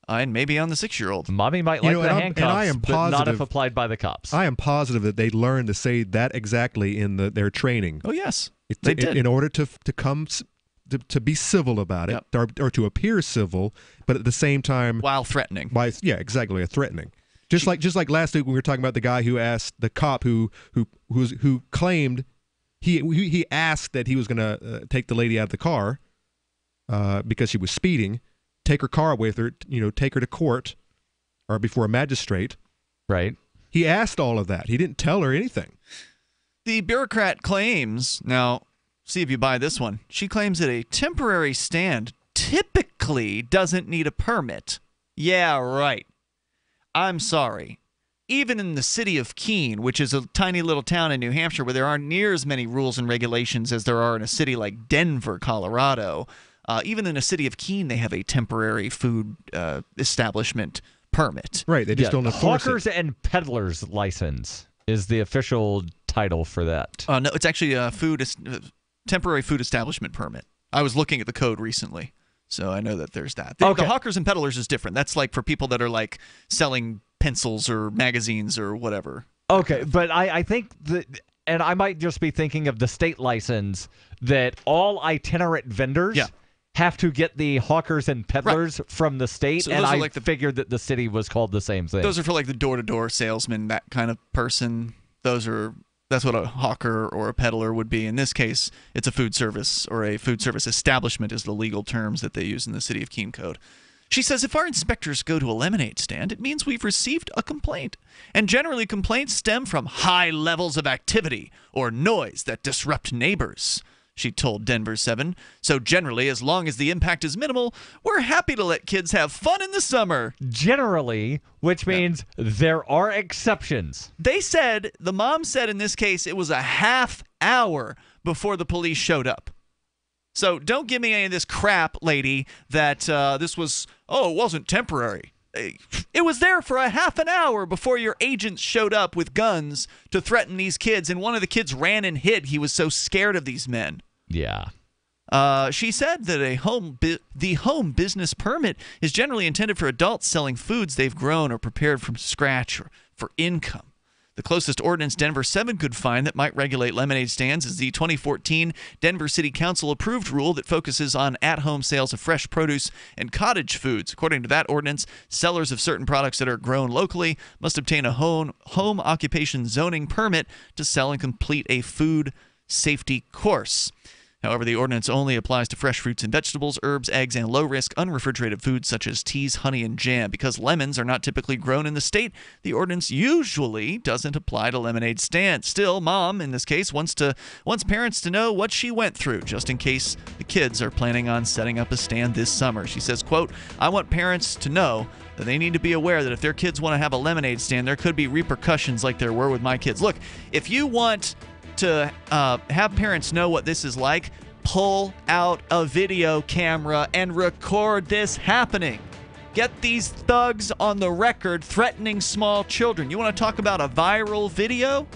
And maybe on the 6-year-old. Mommy might like the handcuffs, but not if applied by the cops. I am positive that they learned to say that exactly in their training. Oh, yes. They did. In order to be civil about it, or to appear civil, but at the same time, while threatening. Exactly, threatening. Just like last week when we were talking about the guy who asked the cop who claimed he asked that he was going to take the lady out of the car because she was speeding, take her car with her, take her to court or before a magistrate. Right. He asked all of that. He didn't tell her anything. The bureaucrat claims now. See if you buy this one. She claims that a temporary stand typically doesn't need a permit. Yeah, right. I'm sorry. Even in the city of Keene, which is a tiny little town in New Hampshire where there aren't near as many rules and regulations as there are in a city like Denver, Colorado, even in a city of Keene, they have a temporary food establishment permit. Right, they just don't enforce Hawkers and Peddlers License is the official title for that. No, it's actually a temporary food establishment permit. I was looking at the code recently, so I know that there's that. The Hawkers and Peddlers is different. That's like for people that are like selling pencils or magazines or whatever. Okay, but I think that, and I might just be thinking of the state license, that all itinerant vendors have to get the hawkers and peddlers from the state, so and I like figured that the city was called the same thing. Those are for like the door-to-door salesman, that kind of person. That's what a hawker or a peddler would be. In this case, it's a food service, or a food service establishment is the legal terms that they use in the City of Keene Code. She says if our inspectors go to a lemonade stand, it means we've received a complaint. And generally complaints stem from high levels of activity or noise that disrupt neighbors, she told Denver 7. So generally, as long as the impact is minimal, we're happy to let kids have fun in the summer. Generally, which means there are exceptions. The mom said in this case it was a half hour before the police showed up. So don't give me any of this crap, lady, that this was, it wasn't temporary. It was there for a half an hour before your agents showed up with guns to threaten these kids, and one of the kids ran and hid. He was so scared of these men. Yeah. She said that the home business permit is generally intended for adults selling foods they've grown or prepared from scratch or for income. The closest ordinance Denver 7 could find that might regulate lemonade stands is the 2014 Denver City Council approved rule that focuses on at-home sales of fresh produce and cottage foods. According to that ordinance, sellers of certain products that are grown locally must obtain a home occupation zoning permit to sell and complete a food safety course. However, the ordinance only applies to fresh fruits and vegetables, herbs, eggs, and low-risk unrefrigerated foods such as teas, honey, and jam. Because lemons are not typically grown in the state, the ordinance usually doesn't apply to lemonade stands. Still, Mom, in this case, wants parents to know what she went through, just in case the kids are planning on setting up a stand this summer. She says, quote, I want parents to know that they need to be aware that if their kids want to have a lemonade stand, there could be repercussions like there were with my kids. Look, if you want to have parents know what this is like, pull out a video camera and record this happening. Get these thugs on the record threatening small children. You want to talk about a viral video?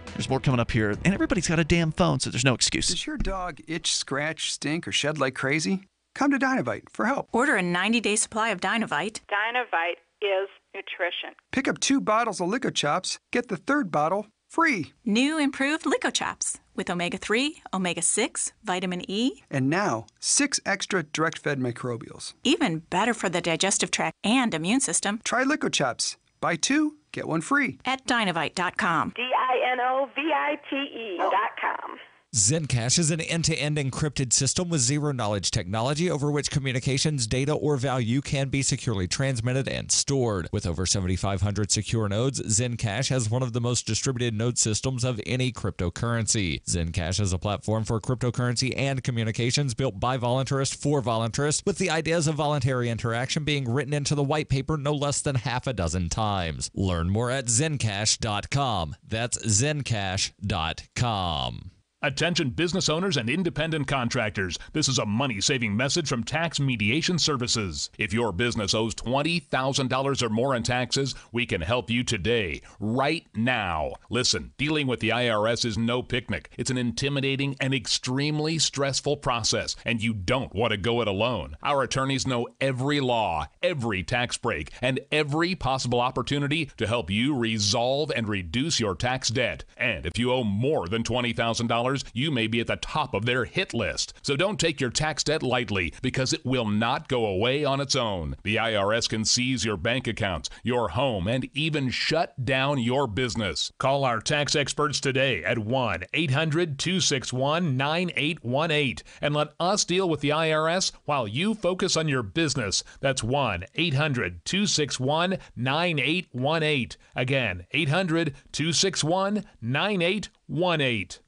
There's more coming up here, and everybody's got a damn phone, so there's no excuse. Does your dog itch, scratch, stink, or shed like crazy? Come to Dynavite for help. Order a 90-day supply of Dynavite. Dynavite is nutrition. Pick up 2 bottles of Lico Chops, get the 3rd bottle free. New improved Lico Chops with omega-3, omega-6, vitamin E. And now, 6 extra direct-fed microbials. Even better for the digestive tract and immune system. Try Lico Chops. Buy 2, get 1 free. At Dynavite.com. DINOVITE.com. Zencash is an end-to-end encrypted system with zero-knowledge technology over which communications, data, or value can be securely transmitted and stored. With over 7,500 secure nodes, Zencash has one of the most distributed node systems of any cryptocurrency. Zencash is a platform for cryptocurrency and communications built by voluntarists for voluntarists, with the ideas of voluntary interaction being written into the white paper no less than half a dozen times. Learn more at Zencash.com. That's Zencash.com. Attention business owners and independent contractors. This is a money-saving message from Tax Mediation Services. If your business owes $20,000 or more in taxes, we can help you today, right now. Listen, dealing with the IRS is no picnic. It's an intimidating and extremely stressful process, and you don't want to go it alone. Our attorneys know every law, every tax break, and every possible opportunity to help you resolve and reduce your tax debt. And if you owe more than $20,000, you may be at the top of their hit list. So don't take your tax debt lightly, because it will not go away on its own. The IRS can seize your bank accounts, your home, and even shut down your business. Call our tax experts today at 1-800-261-9818 and let us deal with the IRS while you focus on your business. That's 1-800-261-9818. Again, 800-261-9818.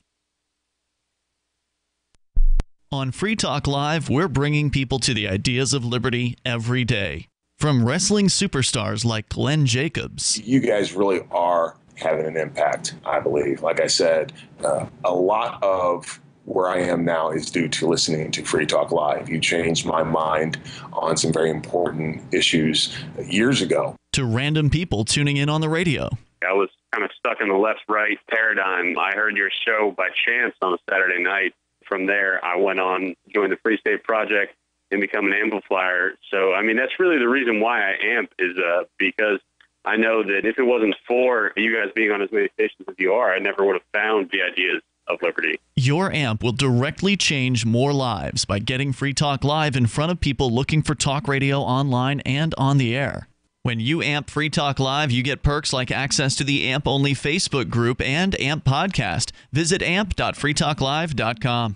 On Free Talk Live, we're bringing people to the ideas of liberty every day. From wrestling superstars like Glenn Jacobs. You guys really are having an impact, I believe. Like I said, a lot of where I am now is due to listening to Free Talk Live. You changed my mind on some very important issues years ago. To random people tuning in on the radio. I was kind of stuck in the left-right paradigm. I heard your show by chance on a Saturday night. From there, I went on, joined the Free State Project, and become an amplifier. So, I mean, that's really the reason why I amp is because I know that if it wasn't for you guys being on as many stations as you are, I never would have found the ideas of liberty. Your amp will directly change more lives by getting Free Talk Live in front of people looking for talk radio online and on the air. When you amp Free Talk Live, you get perks like access to the AMP-only Facebook group and AMP podcast. Visit amp.freetalklive.com.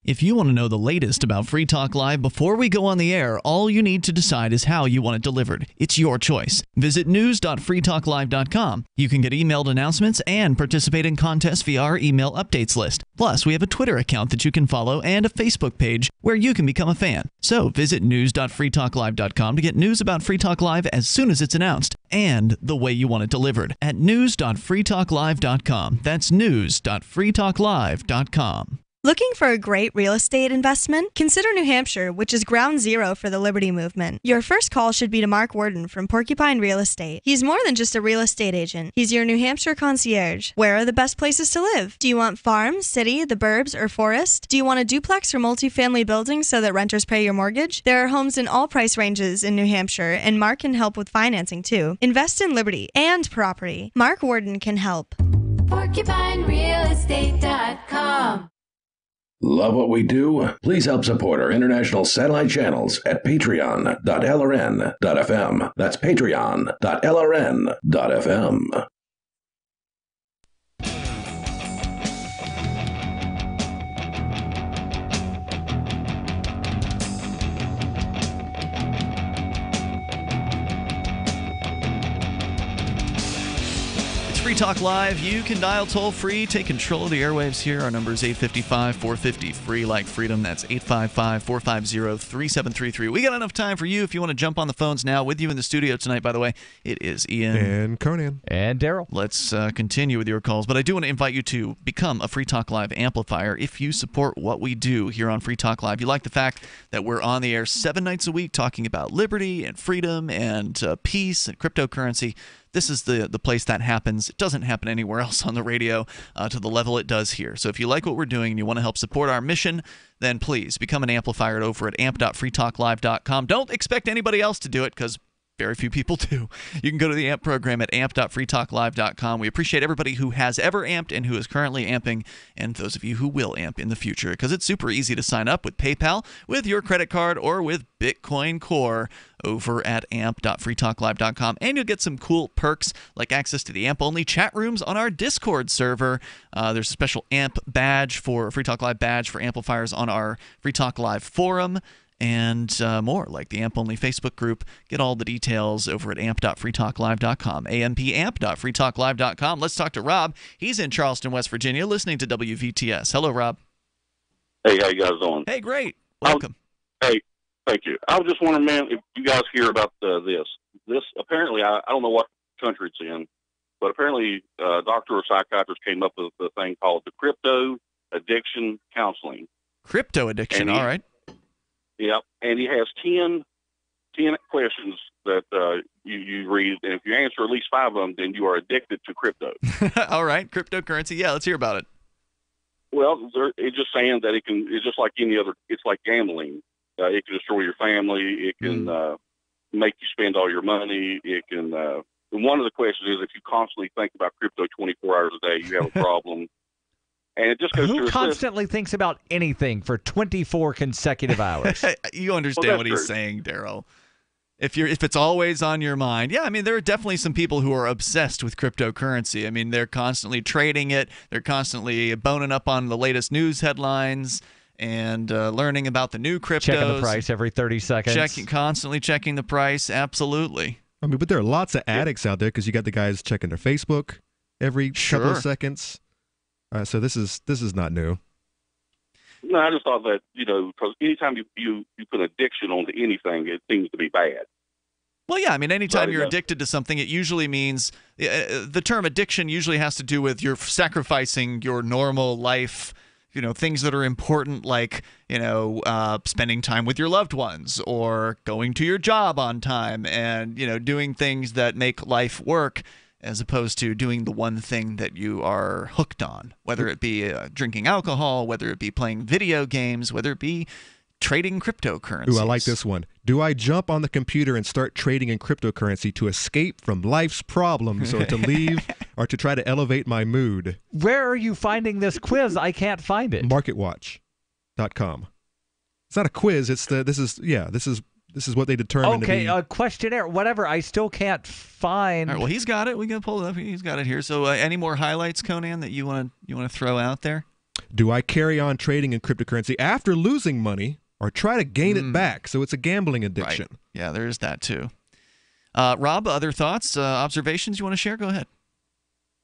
If you want to know the latest about Free Talk Live before we go on the air, all you need to decide is how you want it delivered. It's your choice. Visit news.freetalklive.com. You can get emailed announcements and participate in contests via our email updates list. Plus, we have a Twitter account that you can follow and a Facebook page where you can become a fan. So visit news.freetalklive.com to get news about Free Talk Live as soon as it's announced and the way you want it delivered at news.freetalklive.com. That's news.freetalklive.com. Looking for a great real estate investment? Consider New Hampshire, which is ground zero for the Liberty Movement. Your first call should be to Mark Worden from Porcupine Real Estate. He's more than just a real estate agent. He's your New Hampshire concierge. Where are the best places to live? Do you want farm, city, the burbs, or forest? Do you want a duplex or multifamily building so that renters pay your mortgage? There are homes in all price ranges in New Hampshire, and Mark can help with financing too. Invest in liberty and property. Mark Worden can help. PorcupineRealEstate.com. Love what we do? Please help support our international satellite channels at patreon.lrn.fm. That's patreon.lrn.fm. Free Talk Live. You can dial toll-free. Take control of the airwaves here. Our number is 855-450-FREE like freedom. That's 855-450-3733. We got enough time for you if you want to jump on the phones now. With you in the studio tonight, by the way, it is Ian. And Conan. And Darryl. Let's continue with your calls. But I do want to invite you to become a Free Talk Live amplifier if you support what we do here on Free Talk Live. You like the fact that we're on the air 7 nights a week talking about liberty and freedom and peace and cryptocurrency. This is the place that happens. It doesn't happen anywhere else on the radio to the level it does here. So if you like what we're doing and you want to help support our mission, then please become an amplifier over at amp.freetalklive.com. Don't expect anybody else to do it because very few people do. You can go to the AMP program at amp.freetalklive.com. We appreciate everybody who has ever amped and who is currently amping, and those of you who will amp in the future, because it's super easy to sign up with PayPal, with your credit card, or with Bitcoin Core over at amp.freetalklive.com. And you'll get some cool perks like access to the AMP-only chat rooms on our Discord server. There's a special AMP badge for Free Talk Live badge for amplifiers on our Free Talk Live forum. And more, like the AMP-only Facebook group. Get all the details over at amp.freetalklive.com, amp.freetalklive.com. Let's talk to Rob. He's in Charleston, West Virginia, listening to WVTS. Hello, Rob. Hey, how you guys doing? Hey, great. Welcome. Hey, thank you. I was just wondering, man, if you guys hear about this. This, apparently, I don't know what country it's in, but apparently a doctor or psychiatrist came up with a thing called the crypto addiction counseling. Crypto addiction, all right. Yeah, and he has 10 questions that you read, and if you answer at least 5 of them, then you are addicted to crypto. All right, cryptocurrency. Yeah, let's hear about it. Well, it's just saying that it's just like any other, it's like gambling. It can destroy your family. It can make you spend all your money. It can, one of the questions is if you constantly think about crypto 24 hours a day, you have a problem. And it just goes Who constantly thinks about anything for 24 consecutive hours? You understand what he's saying, Darryl. If it's always on your mind. Yeah, I mean, there are definitely some people who are obsessed with cryptocurrency. I mean, they're constantly trading it. They're constantly boning up on the latest news headlines and learning about the new cryptos. Checking the price every 30 seconds. Constantly checking the price. Absolutely. I mean, but there are lots of addicts out there because you got the guys checking their Facebook every couple of seconds. So this is not new. No, I just thought that, because anytime you put addiction onto anything, it seems to be bad. Well, yeah, I mean, anytime you're addicted to something, it usually means the term addiction usually has to do with you're sacrificing your normal life, things that are important, like, spending time with your loved ones or going to your job on time and, doing things that make life work, as opposed to doing the one thing that you are hooked on, whether it be drinking alcohol, whether it be playing video games, whether it be trading cryptocurrency. Ooh, I like this one. Do I jump on the computer and start trading in cryptocurrency to escape from life's problems or to leave or to try to elevate my mood? Where are you finding this quiz? I can't find it. Marketwatch.com. It's not a quiz. This is what they determined. Okay, to be. a questionnaire, whatever. I still can't find. All right, well, he's got it. We can pull it up. He's got it here. So, any more highlights, Conan, that you want to throw out there? Do I carry on trading in cryptocurrency after losing money or try to gain it back? So it's a gambling addiction. Right. Yeah, there is that too. Rob, other thoughts, observations you want to share? Go ahead.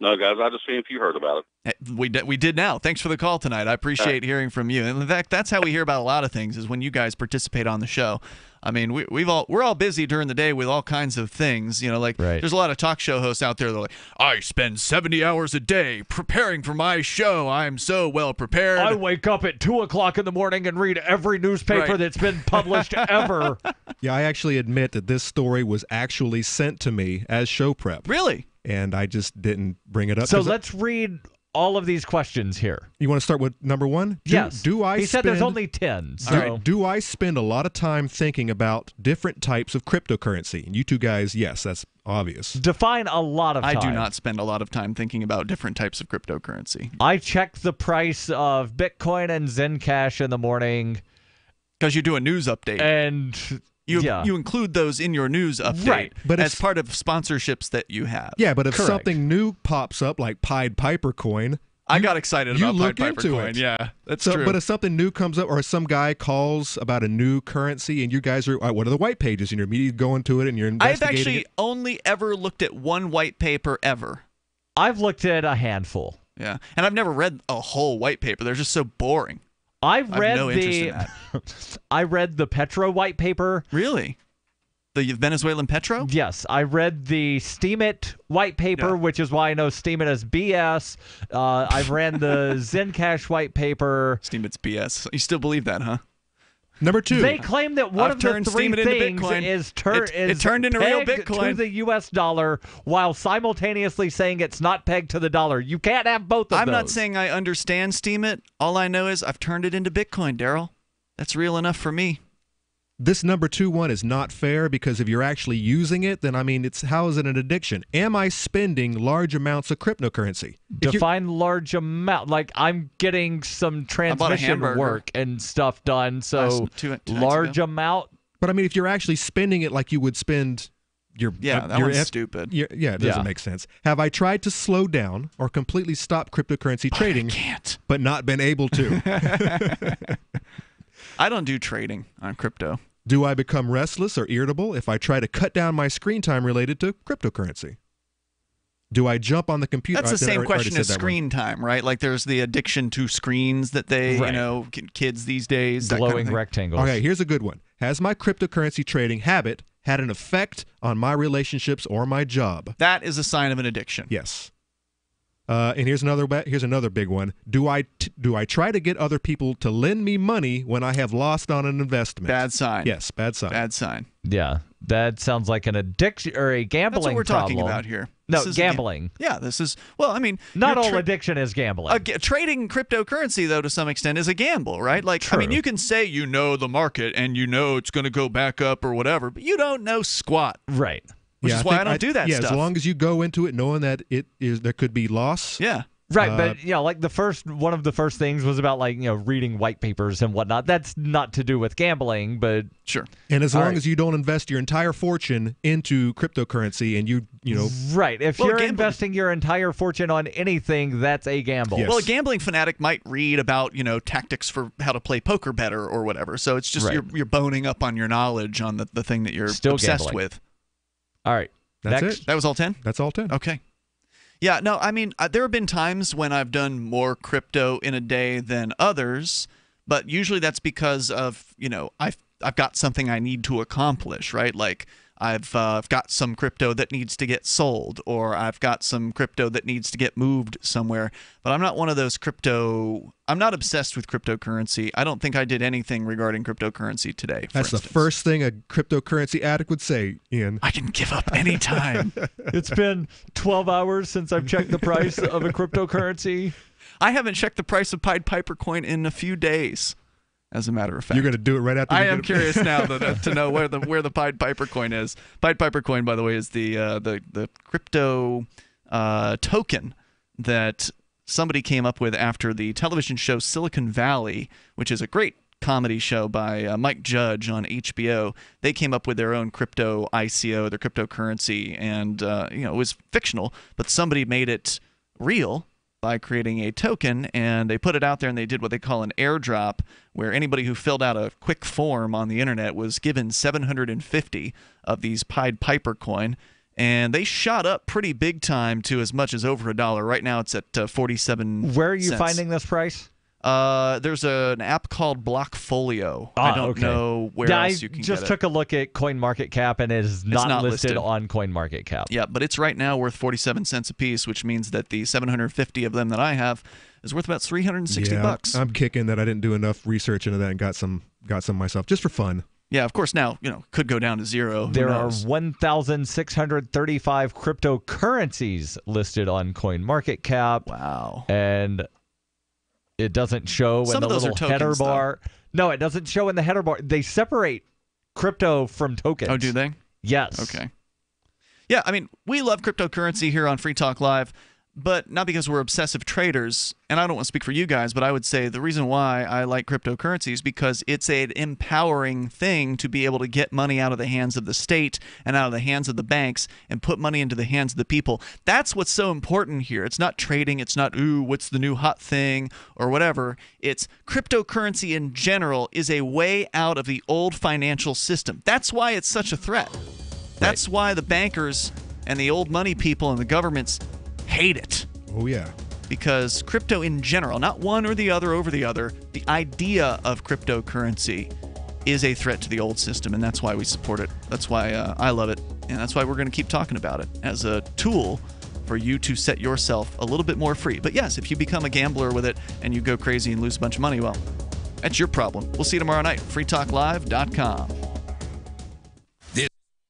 No, guys, I just seen if you heard about it. We did now. Thanks for the call tonight. I appreciate hearing from you. And in fact, that's how we hear about a lot of things, is when you guys participate on the show. I mean, we're all busy during the day with all kinds of things. There's a lot of talk show hosts out there that are like, I spend 70 hours a day preparing for my show. I'm so well prepared. I wake up at 2 o'clock in the morning and read every newspaper that's been published ever. Yeah, I actually admit that this story was actually sent to me as show prep. Really? And I just didn't bring it up. So let's read all of these questions here. You want to start with number one? Yes. He said there's only 10. So. Do I spend a lot of time thinking about different types of cryptocurrency? And you two guys, yes, that's obvious. Define a lot of time. I do not spend a lot of time thinking about different types of cryptocurrency. I check the price of Bitcoin and Zencash in the morning. Because you do a news update. And... You include those in your news update, right? But as part of sponsorships that you have. Yeah, but if something new pops up like Pied Piper coin, I got excited about Pied Piper into coin. It. Yeah, that's true. But if something new comes up, or some guy calls about a new currency, and you guys are, what are the white pages? And you're immediately going to it, and you're investigating. I've actually only ever looked at one white paper ever. I've looked at a handful. Yeah, and I've never read a whole white paper. They're just so boring. I have no interest in that. I read the Petro white paper. Really? The Venezuelan Petro? Yes. I read the Steemit white paper, which is why I know Steemit is BS. I've read the Zencash white paper. Steemit's BS. You still believe that, huh? Number two. They claim that one of the three things is turned into real Bitcoin to the U.S. dollar, while simultaneously saying it's not pegged to the dollar. You can't have both of those. I'm not saying I understand Steemit. All I know is I've turned it into Bitcoin, Darryl. That's real enough for me. This number 2 one is not fair, because if you're actually using it, then how is it an addiction? Am I spending large amounts of cryptocurrency? Define large amount. Like, I'm getting some transmission work and stuff done, so large amount. But if you're actually spending it like you would spend your that one's stupid. It doesn't make sense. Have I tried to slow down or completely stop cryptocurrency trading? I can't. But not been able to. I don't do trading on crypto. Do I become restless or irritable if I try to cut down my screen time related to cryptocurrency? Do I jump on the computer? That's the same question as screen time, right? Like, there's the addiction to screens that they, kids these days. Glowing rectangles. Okay, here's a good one. Has my cryptocurrency trading habit had an effect on my relationships or my job? That is a sign of an addiction. Yes. And here's another big one. Do I try to get other people to lend me money when I have lost on an investment? Bad sign. Yes, bad sign. Bad sign. Yeah, that sounds like an addiction or a gambling problem. That's what we're talking about here. No, gambling. This is, not all addiction is gambling. Trading cryptocurrency, though, to some extent, is a gamble, right? Like, True. you can say you know the market and you know it's going to go back up or whatever, but you don't know squat. Right. Which is why I don't do that stuff. Yeah, as long as you go into it knowing that there could be loss. Yeah. Right, but one of the first things was about reading white papers and whatnot. That's not to do with gambling, but sure. And as long as you don't invest your entire fortune into cryptocurrency, and you right, if you're investing your entire fortune on anything, that's a gamble. Yes. Well, a gambling fanatic might read about tactics for how to play poker better or whatever. So it's just you're boning up on your knowledge on the thing that you're obsessed with. All right, that's next. it. That was all 10? That's all 10. Okay. Yeah, no, there have been times when I've done more crypto in a day than others, But usually that's because of, I've got something I need to accomplish, right? Like I've got some crypto that needs to get sold, or I've got some crypto that needs to get moved somewhere. But I'm not one of those I'm not obsessed with cryptocurrency. I don't think I did anything regarding cryptocurrency today. That's the first thing a cryptocurrency addict would say, Ian. I can give up anytime. It's been 12 hours since I've checked the price of a cryptocurrency. I haven't checked the price of Pied Piper coin in a few days, as a matter of fact. You're going to do it right after I am curious now to know where the Pied Piper coin is. Pied Piper coin, by the way, is the crypto token that somebody came up with after the television show Silicon Valley, which is a great comedy show by Mike Judge on HBO. They came up with their own crypto ICO, their cryptocurrency, and it was fictional, but somebody made it real by creating a token, and they put it out there, and they did what they call an airdrop, where anybody who filled out a quick form on the internet was given 750 of these Pied Piper coin, and they shot up pretty big time to as much as over $1. Right now it's at 47 Where are you cents. finding this price? There's an app called Blockfolio. I don't know where else you can get it. I just took a look at CoinMarketCap, and it is not listed on CoinMarketCap. Yeah, but it's right now worth 47 cents a piece, which means that the 750 of them that I have is worth about $360. I'm kicking that I didn't do enough research into that and got some myself just for fun. Yeah, of course. Now, could go down to zero. There are 1,635 cryptocurrencies listed on CoinMarketCap. Wow. And it doesn't show in the little header bar. No, it doesn't show in the header bar. They separate crypto from tokens. Oh, do they? Yes. Okay. Yeah, I mean, we love cryptocurrency here on Free Talk Live, but not because we're obsessive traders. And I don't want to speak for you guys, but I would say the reason why I like cryptocurrency is because it's an empowering thing to be able to get money out of the hands of the state and out of the hands of the banks and put money into the hands of the people. That's what's so important here. It's not trading. It's not, what's the new hot thing or whatever. It's cryptocurrency in general is a way out of the old financial system. That's why it's such a threat. That's why the bankers and the old money people and the governments hate it. Oh, yeah. Because crypto in general, not one or the other over the other, the idea of cryptocurrency is a threat to the old system, and that's why we support it. That's why I love it, and that's why we're going to keep talking about it as a tool for you to set yourself a little bit more free. But yes, if you become a gambler with it and you go crazy and lose a bunch of money, well, that's your problem. We'll see you tomorrow night, freetalklive.com.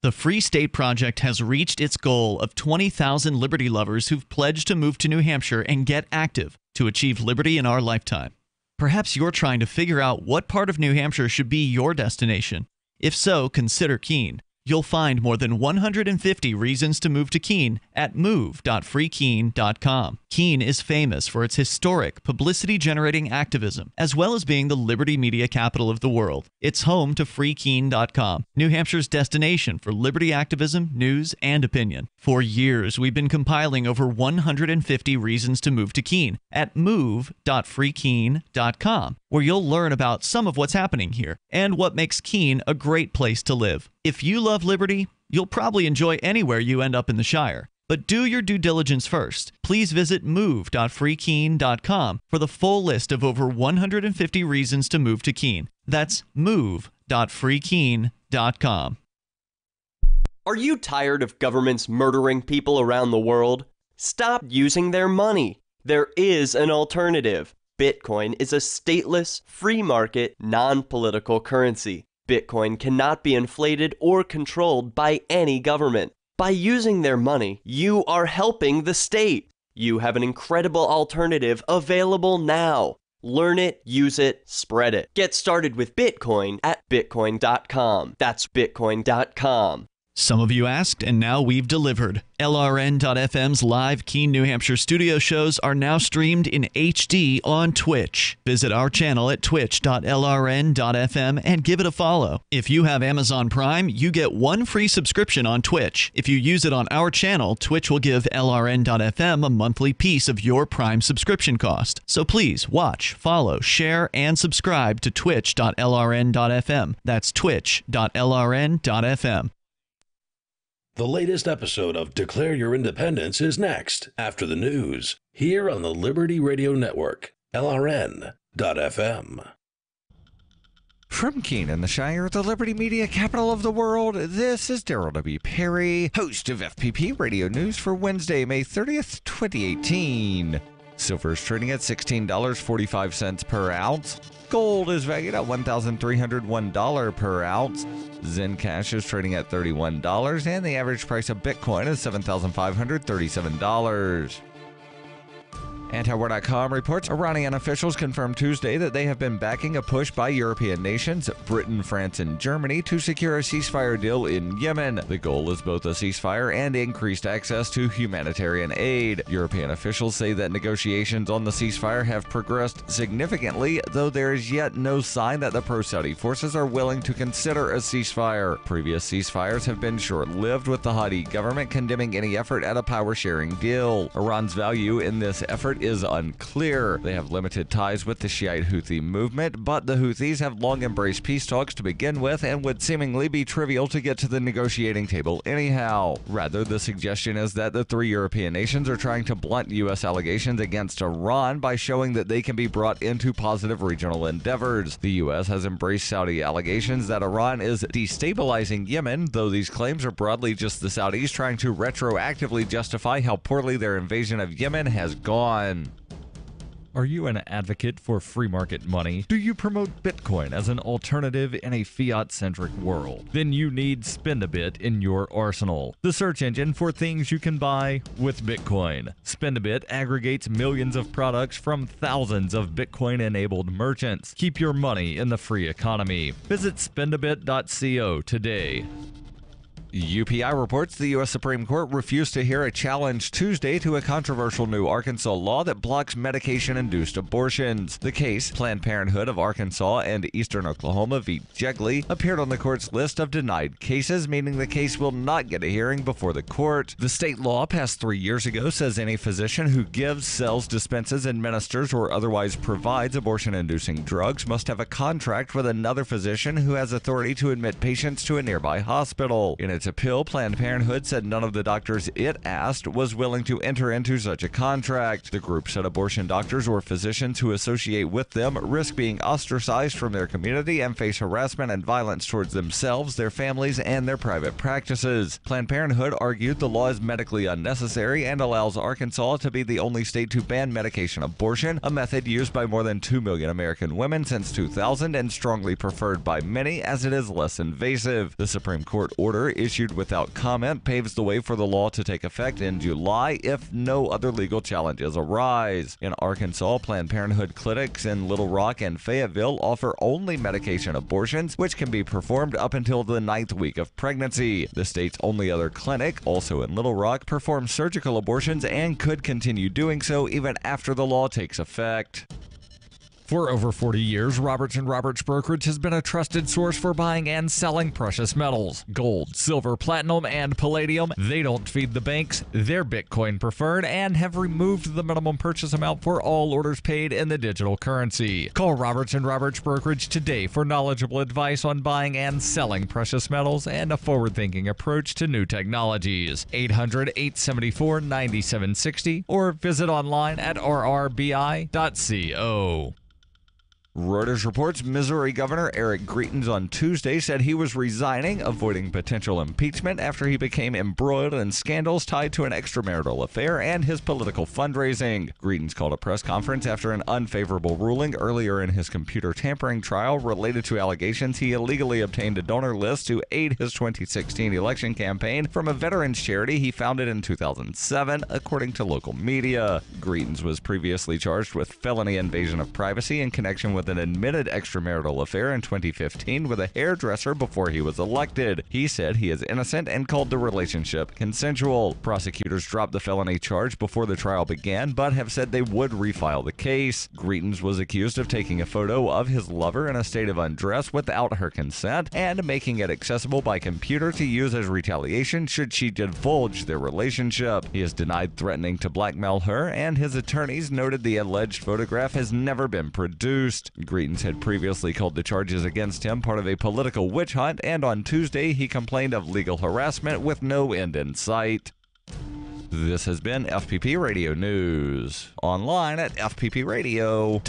The Free State Project has reached its goal of 20,000 liberty lovers who've pledged to move to New Hampshire and get active to achieve liberty in our lifetime. Perhaps you're trying to figure out what part of New Hampshire should be your destination. If so, consider Keene. You'll find more than 150 reasons to move to Keene at move.freekeene.com. Keene is famous for its historic, publicity-generating activism, as well as being the liberty media capital of the world. It's home to freekeene.com, New Hampshire's destination for liberty activism, news, and opinion. For years, we've been compiling over 150 reasons to move to Keene at move.freekeene.com, where you'll learn about some of what's happening here and what makes Keene a great place to live. If you love liberty, you'll probably enjoy anywhere you end up in the Shire. But do your due diligence first. Please visit move.freekeene.com for the full list of over 150 reasons to move to Keene. That's move.freekeene.com. Are you tired of governments murdering people around the world? Stop using their money. There is an alternative. Bitcoin is a stateless, free market, non-political currency. Bitcoin cannot be inflated or controlled by any government. By using their money, you are helping the state. You have an incredible alternative available now. Learn it, use it, spread it. Get started with Bitcoin at bitcoin.com. That's bitcoin.com. Some of you asked, and now we've delivered. LRN.FM's live Keene, New Hampshire studio shows are now streamed in HD on Twitch. Visit our channel at twitch.lrn.fm and give it a follow. If you have Amazon Prime, you get one free subscription on Twitch. If you use it on our channel, Twitch will give LRN.FM a monthly piece of your Prime subscription cost. So please watch, follow, share, and subscribe to twitch.lrn.fm. That's twitch.lrn.fm. The latest episode of Declare Your Independence is next, after the news, here on the Liberty Radio Network, LRN.FM. From Keene, the Shire, the Liberty Media capital of the world, this is Darryl W. Perry, host of FPP Radio News for Wednesday, May 30th, 2018. Silver is trading at $16.45 per ounce. Gold is valued at $1,301 per ounce. Zen Cash is trading at $31, and the average price of Bitcoin is $7,537. Antiwar.com reports Iranian officials confirmed Tuesday that they have been backing a push by European nations, Britain, France, and Germany, to secure a ceasefire deal in Yemen. The goal is both a ceasefire and increased access to humanitarian aid. European officials say that negotiations on the ceasefire have progressed significantly, though there is yet no sign that the pro-Saudi forces are willing to consider a ceasefire. Previous ceasefires have been short-lived, with the Hadi government condemning any effort at a power-sharing deal. Iran's value in this effort is unclear. They have limited ties with the Shiite Houthi movement, but the Houthis have long embraced peace talks to begin with and would seemingly be trivial to get to the negotiating table anyhow. Rather, the suggestion is that the three European nations are trying to blunt U.S. allegations against Iran by showing that they can be brought into positive regional endeavors. The U.S. has embraced Saudi allegations that Iran is destabilizing Yemen, though these claims are broadly just the Saudis trying to retroactively justify how poorly their invasion of Yemen has gone. Are you an advocate for free market money? Do you promote Bitcoin as an alternative in a fiat-centric world? Then you need Spend a Bit in your arsenal, the search engine for things you can buy with Bitcoin. Spend a Bit aggregates millions of products from thousands of Bitcoin-enabled merchants. Keep your money in the free economy. Visit spendabit.co today. UPI reports the U.S. Supreme Court refused to hear a challenge Tuesday to a controversial new Arkansas law that blocks medication-induced abortions. The case, Planned Parenthood of Arkansas and Eastern Oklahoma v. Jegley, appeared on the court's list of denied cases, meaning the case will not get a hearing before the court. The state law, passed 3 years ago, says any physician who gives, sells, dispenses, administers, or otherwise provides abortion-inducing drugs must have a contract with another physician who has authority to admit patients to a nearby hospital. In its appeal, Planned Parenthood said none of the doctors it asked was willing to enter into such a contract. The group said abortion doctors or physicians who associate with them risk being ostracized from their community and face harassment and violence towards themselves, their families, and their private practices. Planned Parenthood argued the law is medically unnecessary and allows Arkansas to be the only state to ban medication abortion, a method used by more than 2 million American women since 2000 and strongly preferred by many as it is less invasive. The Supreme Court order issued without comment paves the way for the law to take effect in July if no other legal challenges arise. In Arkansas, Planned Parenthood clinics in Little Rock and Fayetteville offer only medication abortions, which can be performed up until the 9th week of pregnancy. The state's only other clinic, also in Little Rock, performs surgical abortions and could continue doing so even after the law takes effect. For over 40 years, Roberts & Roberts Brokerage has been a trusted source for buying and selling precious metals. Gold, silver, platinum, and palladium. They don't feed the banks. They're Bitcoin preferred and have removed the minimum purchase amount for all orders paid in the digital currency. Call Roberts & Roberts Brokerage today for knowledgeable advice on buying and selling precious metals and a forward-thinking approach to new technologies. 800-874-9760 or visit online at rrbi.co. Reuters reports Missouri Governor Eric Greitens on Tuesday said he was resigning, avoiding potential impeachment after he became embroiled in scandals tied to an extramarital affair and his political fundraising. Greitens called a press conference after an unfavorable ruling earlier in his computer tampering trial related to allegations he illegally obtained a donor list to aid his 2016 election campaign from a veterans charity he founded in 2007, according to local media. Greitens was previously charged with felony invasion of privacy in connection with an admitted extramarital affair in 2015 with a hairdresser before he was elected. He said he is innocent and called the relationship consensual. Prosecutors dropped the felony charge before the trial began, but have said they would refile the case. Greitens was accused of taking a photo of his lover in a state of undress without her consent and making it accessible by computer to use as retaliation should she divulge their relationship. He has denied threatening to blackmail her, and his attorneys noted the alleged photograph has never been produced. Greitens had previously called the charges against him part of a political witch hunt, and on Tuesday he complained of legal harassment with no end in sight. This has been FPP Radio News, online at fppradio.com.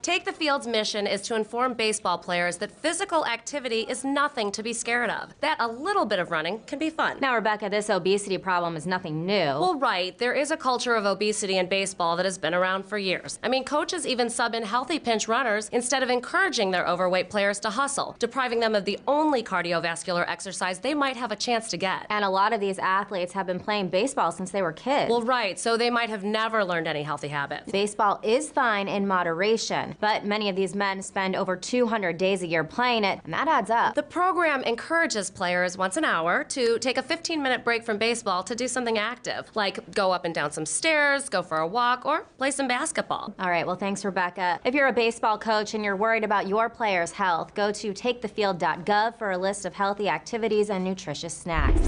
Take the Field's mission is to inform baseball players that physical activity is nothing to be scared of, that a little bit of running can be fun. Now, Rebecca, this obesity problem is nothing new. Well, right. There is a culture of obesity in baseball that has been around for years. I mean, coaches even sub in healthy pinch runners instead of encouraging their overweight players to hustle, depriving them of the only cardiovascular exercise they might have a chance to get. And a lot of these athletes have been playing baseball since they were kids. Well, right. So they might have never learned any healthy habits. Baseball is fine in moderation, but many of these men spend over 200 days a year playing it, and that adds up. The program encourages players once an hour to take a 15-minute break from baseball to do something active, like go up and down some stairs, go for a walk, or play some basketball. All right, well, thanks, Rebecca. If you're a baseball coach and you're worried about your players' health, go to takethefield.gov for a list of healthy activities and nutritious snacks.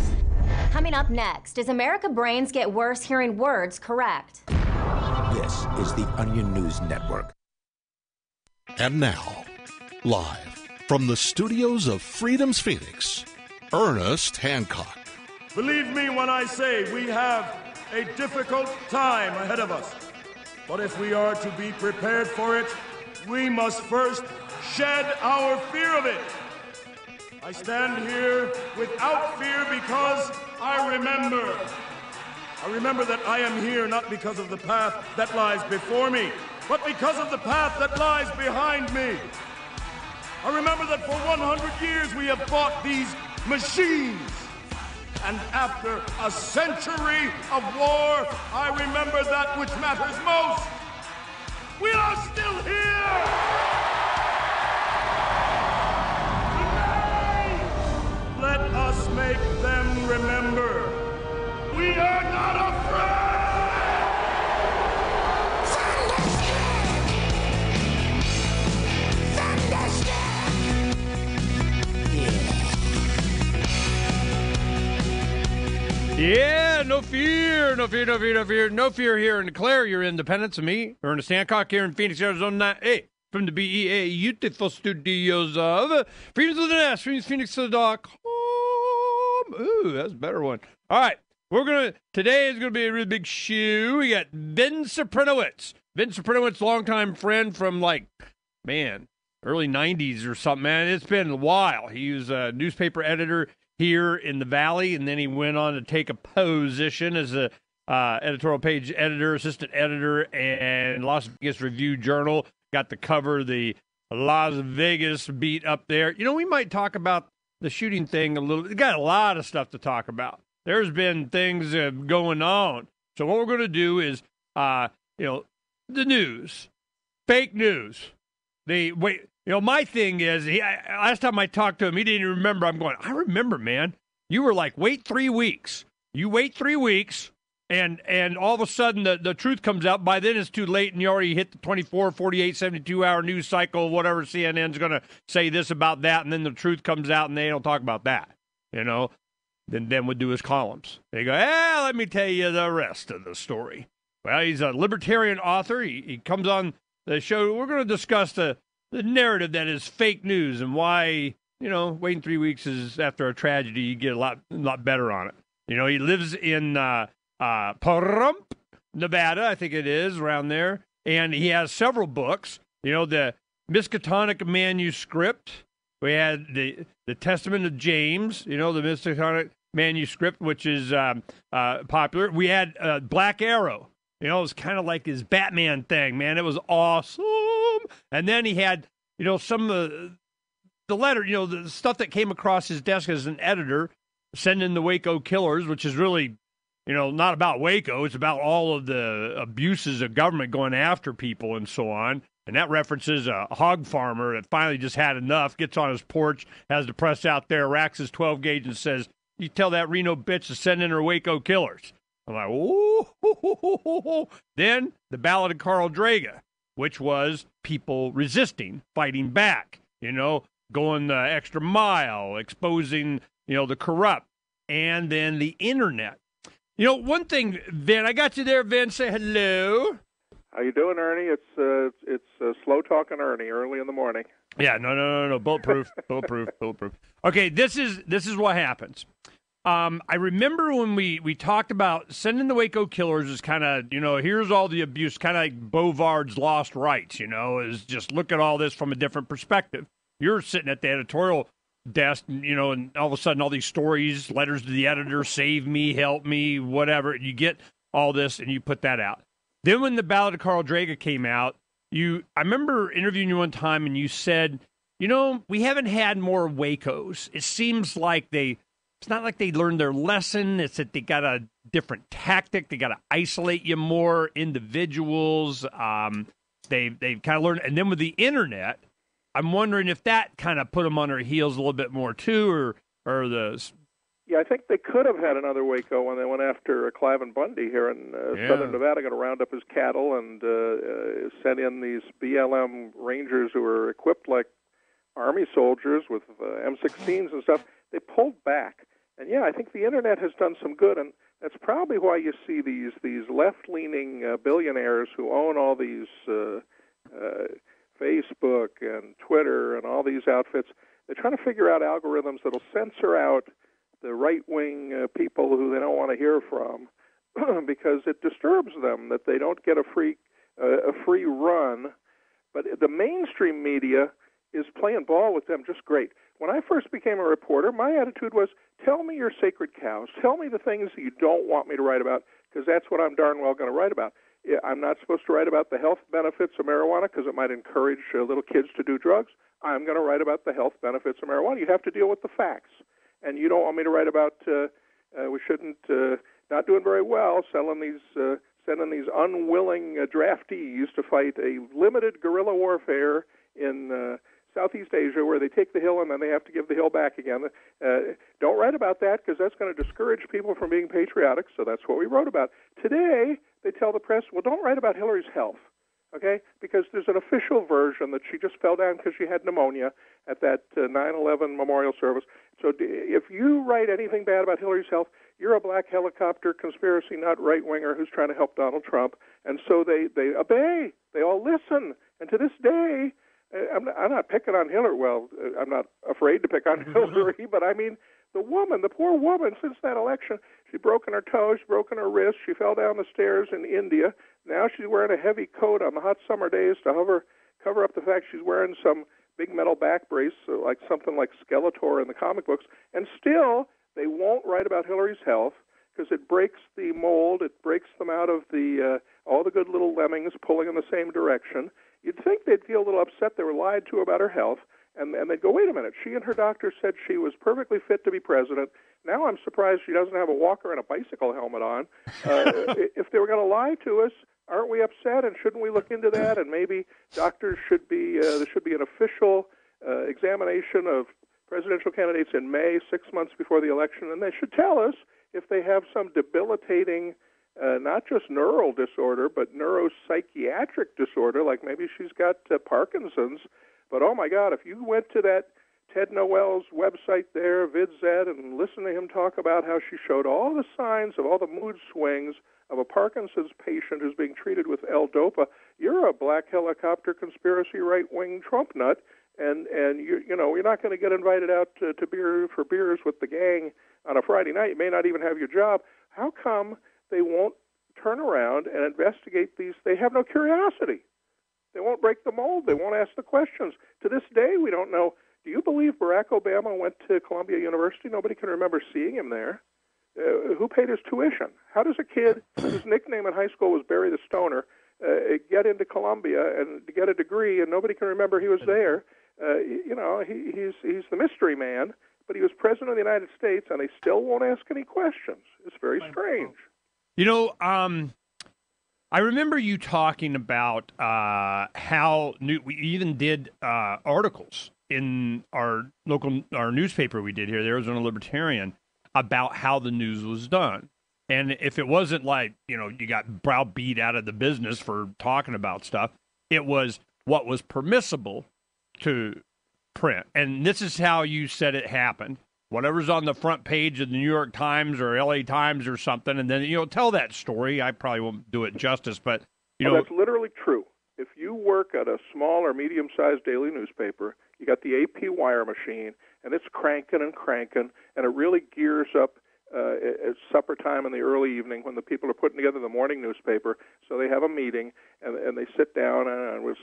Coming up next, does America brains get worse hearing words correct? This is the Onion News Network. And now, live from the studios of Freedom's Phoenix, Ernest Hancock. Believe me when I say we have a difficult time ahead of us. But if we are to be prepared for it, we must first shed our fear of it. I stand here without fear because I remember that I am here not because of the path that lies before me, but because of the path that lies behind me. I remember that for 100 years we have fought these machines. And after a century of war, I remember that which matters most. We are still here! Today, let us make them remember. We are not afraid! Yeah, no fear here, and declare your independence of me, Ernest Hancock, here in Phoenix, Arizona, from the BEA beautiful studios of Freedom's of the Nest, Phoenix.com. Ooh, that's a better one. All right, today is going to be a really big show. We got Ben Saprinowitz. Ben Saprinowitz, longtime friend from, early 90s or something, man. It's been a while. He was a newspaper editor here in the Valley, and then he went on to take a position as a editorial page editor, assistant editor, and Las Vegas Review-Journal. Got to cover the Las Vegas beat up there. You know, we might talk about the shooting thing a little. We got a lot of stuff to talk about. There's been things going on. So what we're going to do is, the news, fake news. My thing is, last time I talked to him, he didn't even remember. I'm going, I remember, man. You were like, wait 3 weeks. You wait 3 weeks, and all of a sudden the truth comes out. By then it's too late, and you already hit the 24, 48, 72-hour news cycle, whatever. CNN's going to say this about that, and then the truth comes out, and they don't talk about that, Then we'll do his columns. They go, let me tell you the rest of the story. Well, he's a libertarian author. He comes on the show. We're going to discuss the narrative that is fake news and why, waiting 3 weeks is after a tragedy, you get a lot better on it. He lives in Pahrump, Nevada, I think it is, around there. And he has several books. The Miskatonic Manuscript. We had the Testament of James, the Miskatonic Manuscript, which is popular. We had Black Arrow. It was kind of like his Batman thing, man. It was awesome. And then he had, some of the letter, the stuff that came across his desk as an editor, sending the Waco killers, which is really, not about Waco. It's about all of the abuses of government going after people and so on. And that references a hog farmer that finally just had enough, gets on his porch, has the press out there, racks his 12 gauge and says, you tell that Reno bitch to send in her Waco killers. I'm like, ooh. Then the Ballad of Carl Draga, which was people resisting, fighting back, going the extra mile, exposing, the corrupt, and then the internet. One thing, Vin, I got you there, Vin. Say hello. How you doing, Ernie? It's slow talking Ernie early in the morning. Yeah, no. Bulletproof. Okay, this is what happens. I remember when we talked about sending the Waco killers as kind of, here's all the abuse, kind of like Bouvard's Lost Rights, is just look at all this from a different perspective. You're sitting at the editorial desk, and all of a sudden all these stories, letters to the editor, save me, help me, whatever. You get all this and you put that out. Then when the Ballad of Carl Draga came out, I remember interviewing you one time and you said, we haven't had more Wacos. It seems like it's not like they learned their lesson. It's that they got a different tactic. They got to isolate you more, individuals. They've kind of learned. And then with the internet, I'm wondering if that kind of put them on their heels a little bit more too, or the... Yeah, I think they could have had another Waco when they went after Clive and Bundy here in southern Nevada, going to round up his cattle and send in these BLM Rangers who were equipped like Army soldiers with M16s and stuff. They pulled back. And, yeah, I think the Internet has done some good, and that's probably why you see these left-leaning billionaires who own all these Facebook and Twitter and all these outfits. They're trying to figure out algorithms that'll censor out the right-wing people who they don't want to hear from because it disturbs them that they don't get a free run. But the mainstream media is playing ball with them just great. When I first became a reporter, my attitude was, tell me your sacred cows. Tell me the things that you don't want me to write about, because that's what I'm darn well going to write about. I'm not supposed to write about the health benefits of marijuana because it might encourage little kids to do drugs. I'm going to write about the health benefits of marijuana. You have to deal with the facts. And you don't want me to write about we shouldn't not doing very well sending these unwilling draftees to fight a limited guerrilla warfare in Southeast Asia where they take the hill and then they have to give the hill back again. Don't write about that because that's going to discourage people from being patriotic, so that's what we wrote about. Today, they tell the press, well, don't write about Hillary's health, okay, because there's an official version that she just fell down because she had pneumonia at that 9/11 memorial service. So if you write anything bad about Hillary's health, you're a black helicopter conspiracy nut right-winger who's trying to help Donald Trump. And so they obey. They all listen. And to this day, I'm not picking on Hillary. Well, I'm not afraid to pick on Hillary, but I mean, the poor woman, since that election, she's broken her toe, she's broken her wrist, she fell down the stairs in India. Now she's wearing a heavy coat on the hot summer days to cover up the fact she's wearing some big metal back brace, like something like Skeletor in the comic books. And still, they won't write about Hillary's health because it breaks the mold. It breaks them out of all the good little lemmings pulling in the same direction. You'd think they'd feel a little upset they were lied to about her health, and they'd go, wait a minute, she and her doctor said she was perfectly fit to be president. Now I'm surprised she doesn't have a walker and a bicycle helmet on. If they were going to lie to us, aren't we upset, and shouldn't we look into that? And maybe doctors should be, there should be an official examination of presidential candidates in May, 6 months before the election, and they should tell us if they have some debilitating not just neural disorder, but neuropsychiatric disorder, like maybe she's got Parkinson's. But, oh, my God, if you went to that Ted Noel's website there, VidZ, and listened to him talk about how she showed all the signs of all the mood swings of a Parkinson's patient who's being treated with L-Dopa, you're a black helicopter conspiracy right-wing Trump nut, and you're not going to get invited out to beers with the gang on a Friday night. You may not even have your job. How come they won't turn around and investigate these? They have no curiosity. They won't break the mold. They won't ask the questions. To this day, we don't know. Do you believe Barack Obama went to Columbia University? Nobody can remember seeing him there. Who paid his tuition? How does a kid whose nickname in high school was Barry the Stoner get into Columbia and get a degree, and nobody can remember he was there? He's the mystery man, but he was president of the United States, and they still won't ask any questions. It's very strange. I remember you talking about how we even did articles in our newspaper we did here, the Arizona Libertarian, about how the news was done. And if it wasn't like, you got browbeat out of the business for talking about stuff, it was what was permissible to print. And this is how you said it happened. Whatever's on the front page of the New York Times or LA Times or something, and then, tell that story. I probably won't do it justice, but, that's literally true. If you work at a small or medium-sized daily newspaper, you got the AP wire machine, and it's cranking, and it really gears up at supper time in the early evening when the people are putting together the morning newspaper. So they have a meeting, and they sit down, and it was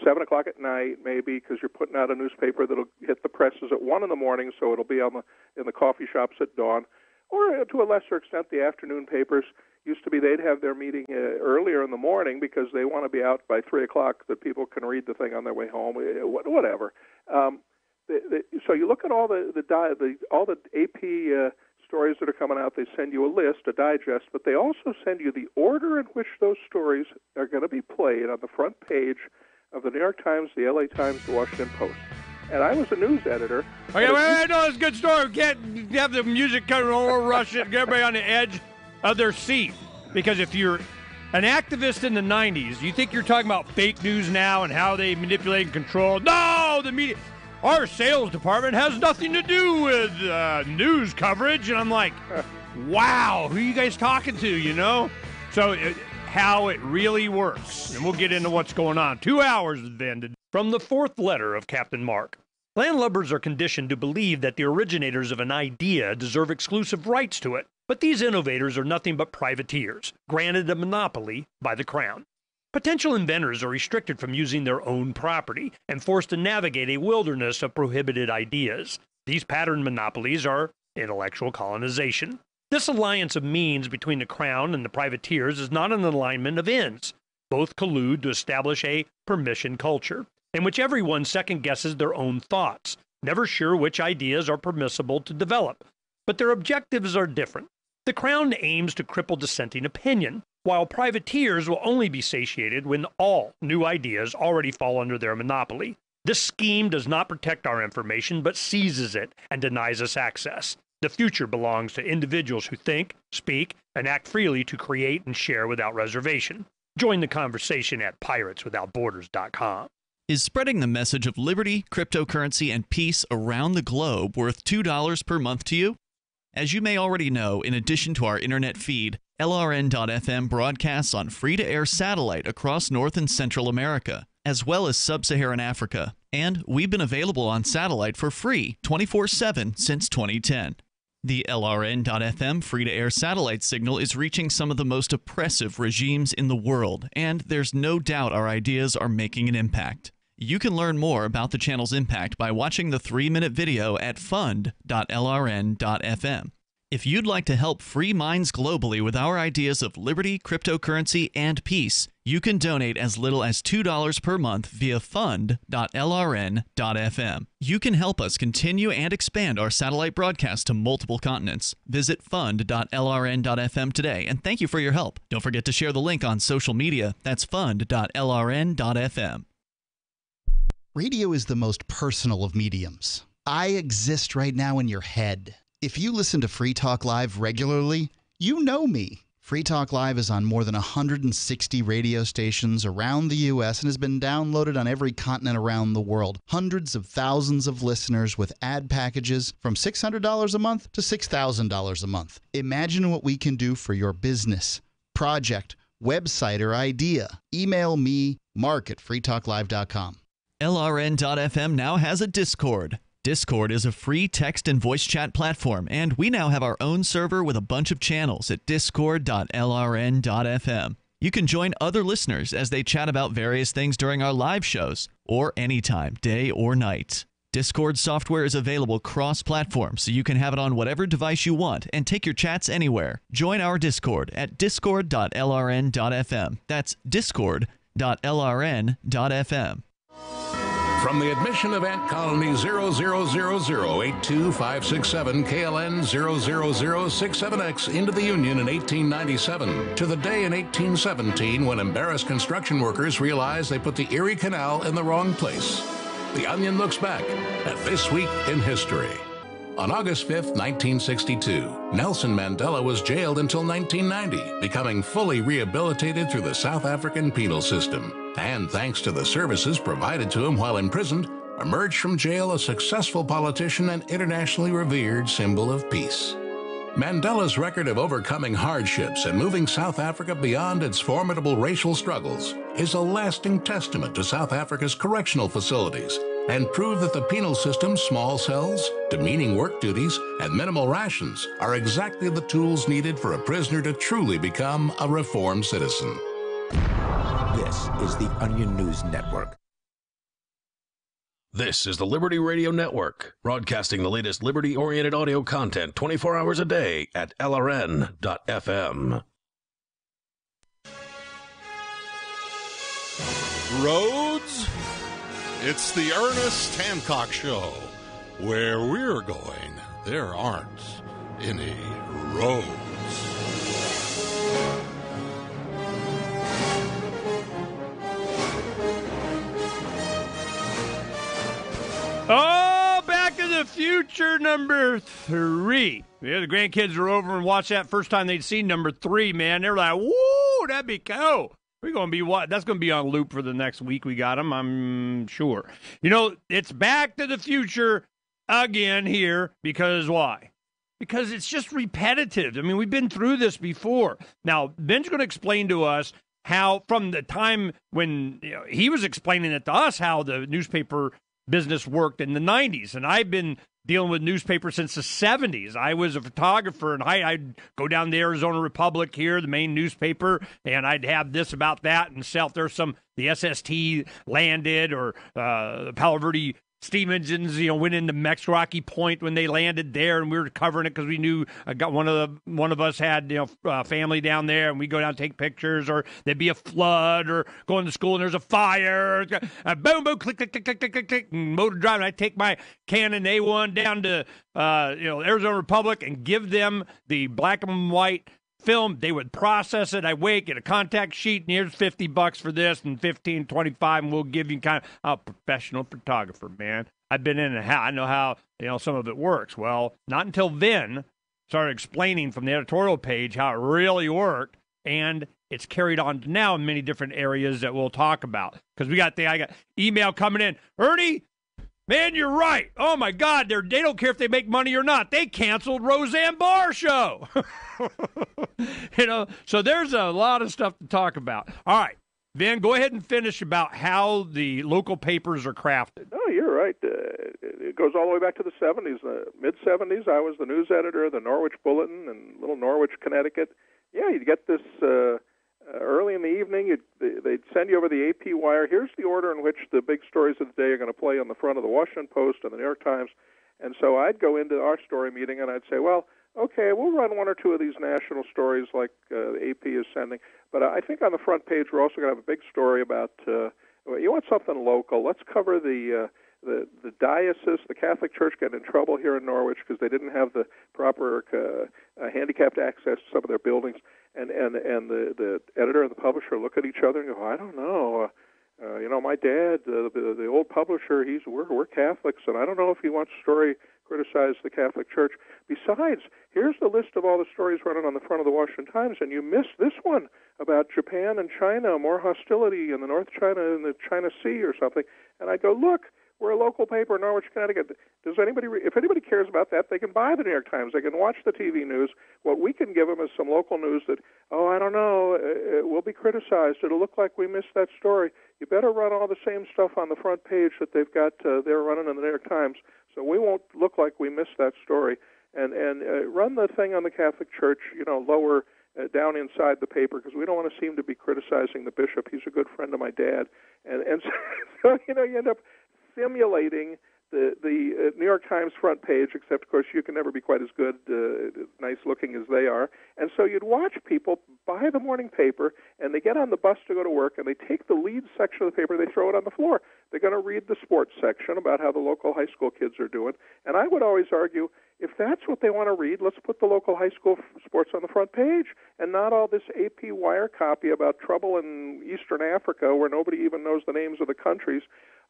7 o'clock at night maybe, because you're putting out a newspaper that'll hit the presses at 1 in the morning, so it'll be in the coffee shops at dawn. Or to a lesser extent, the afternoon papers used to be they'd have their meeting earlier in the morning because they want to be out by 3 o'clock that people can read the thing on their way home, whatever. So you look at all the AP stories that are coming out. They send you a list, a digest, but they also send you the order in which those stories are going to be played on the front page of the New York Times, the LA Times, the Washington Post. And I was a news editor. Okay, wait, no, it's a good story. We can't have the music coming over, rush it, get everybody on the edge of their seat. Because if you're an activist in the 90s, you think you're talking about fake news now and how they manipulate and control. No, the media. Our sales department has nothing to do with news coverage. And I'm like, wow, who are you guys talking to, you know? So how it really works. And we'll get into what's going on. 2 hours then. From the fourth letter of Captain Mark. Landlubbers are conditioned to believe that the originators of an idea deserve exclusive rights to it. But these innovators are nothing but privateers, granted a monopoly by the Crown. Potential inventors are restricted from using their own property and forced to navigate a wilderness of prohibited ideas. These pattern monopolies are intellectual colonization. This alliance of means between the Crown and the privateers is not an alignment of ends. Both collude to establish a permission culture, in which everyone second-guesses their own thoughts, never sure which ideas are permissible to develop. But their objectives are different. The Crown aims to cripple dissenting opinion, while privateers will only be satiated when all new ideas already fall under their monopoly. This scheme does not protect our information, but seizes it and denies us access. The future belongs to individuals who think, speak, and act freely to create and share without reservation. Join the conversation at pirateswithoutborders.com. Is spreading the message of liberty, cryptocurrency, and peace around the globe worth $2 per month to you? As you may already know, in addition to our internet feed, LRN.FM broadcasts on free-to-air satellite across North and Central America, as well as Sub-Saharan Africa. And we've been available on satellite for free 24/7 since 2010. The LRN.FM free-to-air satellite signal is reaching some of the most oppressive regimes in the world, and there's no doubt our ideas are making an impact. You can learn more about the channel's impact by watching the 3-minute video at fund.lrn.fm. If you'd like to help free minds globally with our ideas of liberty, cryptocurrency, and peace, you can donate as little as $2 per month via fund.lrn.fm. You can help us continue and expand our satellite broadcast to multiple continents. Visit fund.lrn.fm today, and thank you for your help. Don't forget to share the link on social media. That's fund.lrn.fm. Radio is the most personal of mediums. I exist right now in your head. If you listen to Free Talk Live regularly, you know me. Free Talk Live is on more than 160 radio stations around the U.S. and has been downloaded on every continent around the world. Hundreds of thousands of listeners with ad packages from $600 a month to $6,000 a month. Imagine what we can do for your business, project, website, or idea. Email me, mark@freetalklive.com. LRN.FM now has a Discord. Discord is a free text and voice chat platform, and we now have our own server with a bunch of channels at discord.lrn.fm. You can join other listeners as they chat about various things during our live shows, or anytime, day or night. Discord software is available cross-platform, so you can have it on whatever device you want and take your chats anywhere. Join our Discord at discord.lrn.fm. That's discord.lrn.fm. From the admission of Ant Colony 000082567 KLN 00067X into the Union in 1897 to the day in 1817 when embarrassed construction workers realized they put the Erie Canal in the wrong place. The Onion looks back at This Week in History. On August 5th, 1962, Nelson Mandela was jailed until 1990, becoming fully rehabilitated through the South African penal system. And thanks to the services provided to him while imprisoned, emerged from jail a successful politician and internationally revered symbol of peace. Mandela's record of overcoming hardships and moving South Africa beyond its formidable racial struggles is a lasting testament to South Africa's correctional facilities and prove that the penal system's small cells, demeaning work duties, and minimal rations are exactly the tools needed for a prisoner to truly become a reformed citizen. This is the Onion News Network. This is the Liberty Radio Network, broadcasting the latest liberty-oriented audio content 24 hours a day at LRN.FM. Roads? It's the Ernest Hancock Show. Where we're going, there aren't any roads. Oh, Back to the Future number 3. Yeah, the grandkids are over and watched that first time they'd seen number 3, man. They're like, woo, that'd be cool. We're going to be what? That's going to be on loop for the next week we got them, I'm sure. You know, it's Back to the Future again here because why? Because it's just repetitive. I mean, we've been through this before. Now, Ben's going to explain to us how from the time when he was explaining it to us how the newspaper business worked in the 90s, and I've been dealing with newspapers since the 70s. I was a photographer, and I'd go down to Arizona Republic here, the main newspaper, and I'd have this about that and sell. If there's the SST landed or the Palo Verde steam engines, went into Mex Rocky Point when they landed there, and we were covering it because we knew one of us had family down there, and we go down and take pictures, or there'd be a flood, or going to school and there's a fire, boom, boom, click, click, click, click, click, click, click, and motor drive. And I take my Canon A1 down to Arizona Republic and give them the black and white film. They would process it. I wait, get a contact sheet, and here's $50 for this, and $15, $25, and we'll give you kind of a professional photographer, man. I've been in and I know how some of it works. Well, not until then started explaining from the editorial page how it really worked, and it's carried on to now in many different areas that we'll talk about. Because I got email coming in, Ernie, man, you're right. Oh, my God, they don't care if they make money or not. They canceled Roseanne Barr's show. So there's a lot of stuff to talk about. All right, Ben, go ahead and finish about how the local papers are crafted. No, you're right. It goes all the way back to the 70s. Mid-70s, I was the news editor of the Norwich Bulletin in little Norwich, Connecticut. Yeah, you'd get this early in the evening. They'd send you over the AP wire. Here's the order in which the big stories of the day are going to play on the front of the Washington Post and the New York Times. And so I'd go into our story meeting, and I'd say, well, okay, we'll run one or two of these national stories like the AP is sending. But I think on the front page we're also going to have a big story about, you want something local. Let's cover the diocese, the Catholic Church getting in trouble here in Norwich because they didn't have the proper handicapped access to some of their buildings. And the editor and the publisher look at each other and go, I don't know. My dad, the old publisher, we're Catholics, and I don't know if he wants a story criticize the Catholic Church. Besides, here's the list of all the stories running on the front of the Washington Times, and you missed this one about Japan and China, more hostility in the North China and the China Sea or something. And I go, look, we're a local paper in Norwich, Connecticut. If anybody cares about that, they can buy the New York Times. They can watch the TV news. What we can give them is some local news that, I don't know, it will be criticized. It'll look like we missed that story. You better run all the same stuff on the front page that they've got they're running in the New York Times, so we won't look like we missed that story. And run the thing on the Catholic Church, lower down inside the paper, because we don't want to seem to be criticizing the bishop. He's a good friend of my dad. And so you end up simulating the New York Times front page, except, of course, you can never be quite as good, nice-looking as they are. And so you'd watch people buy the morning paper, and they get on the bus to go to work, and they take the lead section of the paper, they throw it on the floor. They're going to read the sports section about how the local high school kids are doing. And I would always argue, if that's what they want to read, let's put the local high school sports on the front page, and not all this AP wire copy about trouble in Eastern Africa where nobody even knows the names of the countries.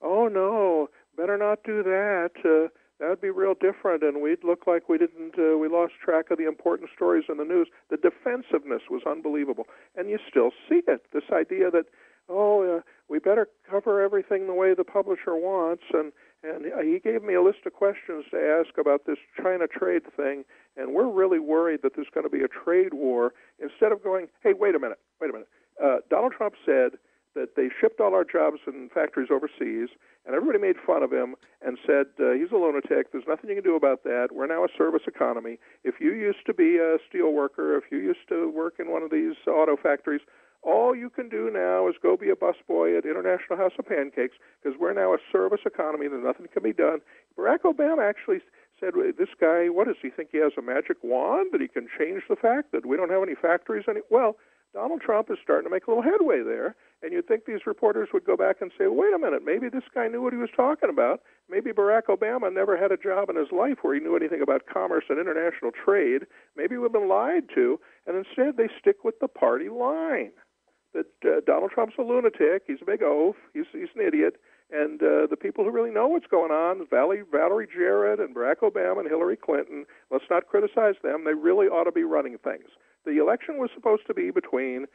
Oh, no, better not do that. That would be real different, and we'd look like we lost track of the important stories in the news. The defensiveness was unbelievable, and you still see it, this idea that, we better cover everything the way the publisher wants, and he gave me a list of questions to ask about this China trade thing, and we're really worried that there's going to be a trade war. Instead of going, hey, wait a minute. Donald Trump said that they shipped all our jobs and factories overseas, and everybody made fun of him and said, he's a lunatic, there's nothing you can do about that, we're now a service economy. If you used to be a steel worker, if you used to work in one of these auto factories, all you can do now is go be a busboy at International House of Pancakes, because we're now a service economy, there's nothing can be done. Barack Obama actually said, this guy, what does he think he has a magic wand that he can change the fact that we don't have any factories? Well, Donald Trump is starting to make a little headway there, and you'd think these reporters would go back and say, wait a minute, maybe this guy knew what he was talking about. Maybe Barack Obama never had a job in his life where he knew anything about commerce and international trade. Maybe we've been lied to, and instead they stick with the party line that Donald Trump's a lunatic, he's a big oaf, he's an idiot, and the people who really know what's going on, Valerie Jarrett and Barack Obama and Hillary Clinton, let's not criticize them. They really ought to be running things. The election was supposed to be between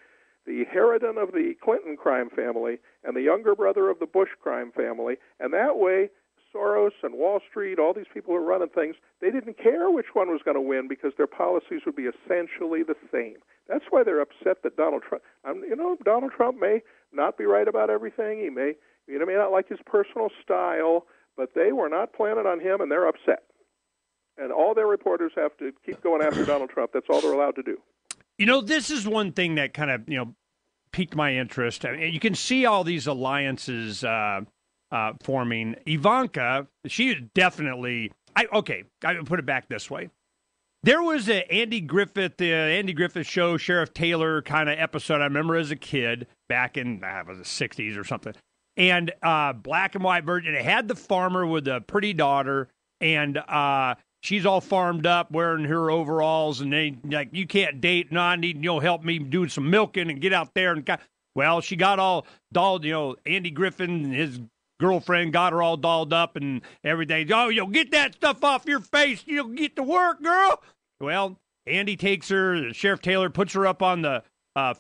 the Harridan of the Clinton crime family and the younger brother of the Bush crime family, and that way Soros and Wall Street, all these people who are running things, they didn't care which one was going to win because their policies would be essentially the same. That's why they're upset that Donald Trump, Donald Trump may not be right about everything. He may not like his personal style, but they were not planning on him, and they're upset. And all their reporters have to keep going after Donald Trump. That's all they're allowed to do. This is one thing that kind of, piqued my interest. I mean, you can see all these alliances forming. Ivanka, she definitely, I put it back this way. There was the Andy Griffith show, Sheriff Taylor kind of episode I remember as a kid back in, was the 60s or something. And black and white version. It had the farmer with a pretty daughter, and she's all farmed up wearing her overalls, and they like, you can't date, no, I need, help me do some milking and get out there. And well, she got all dolled, Andy Griffin and his girlfriend got her all dolled up and everything. Oh, get that stuff off your face. Get to work, girl. Well, Andy takes her, Sheriff Taylor puts her up on the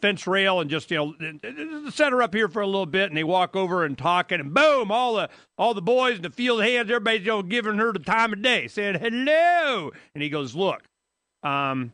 fence rail and just, set her up here for a little bit, and they walk over and talking, and boom, all the boys in the field hands, everybody's giving her the time of day, saying hello. And he goes, look, I'm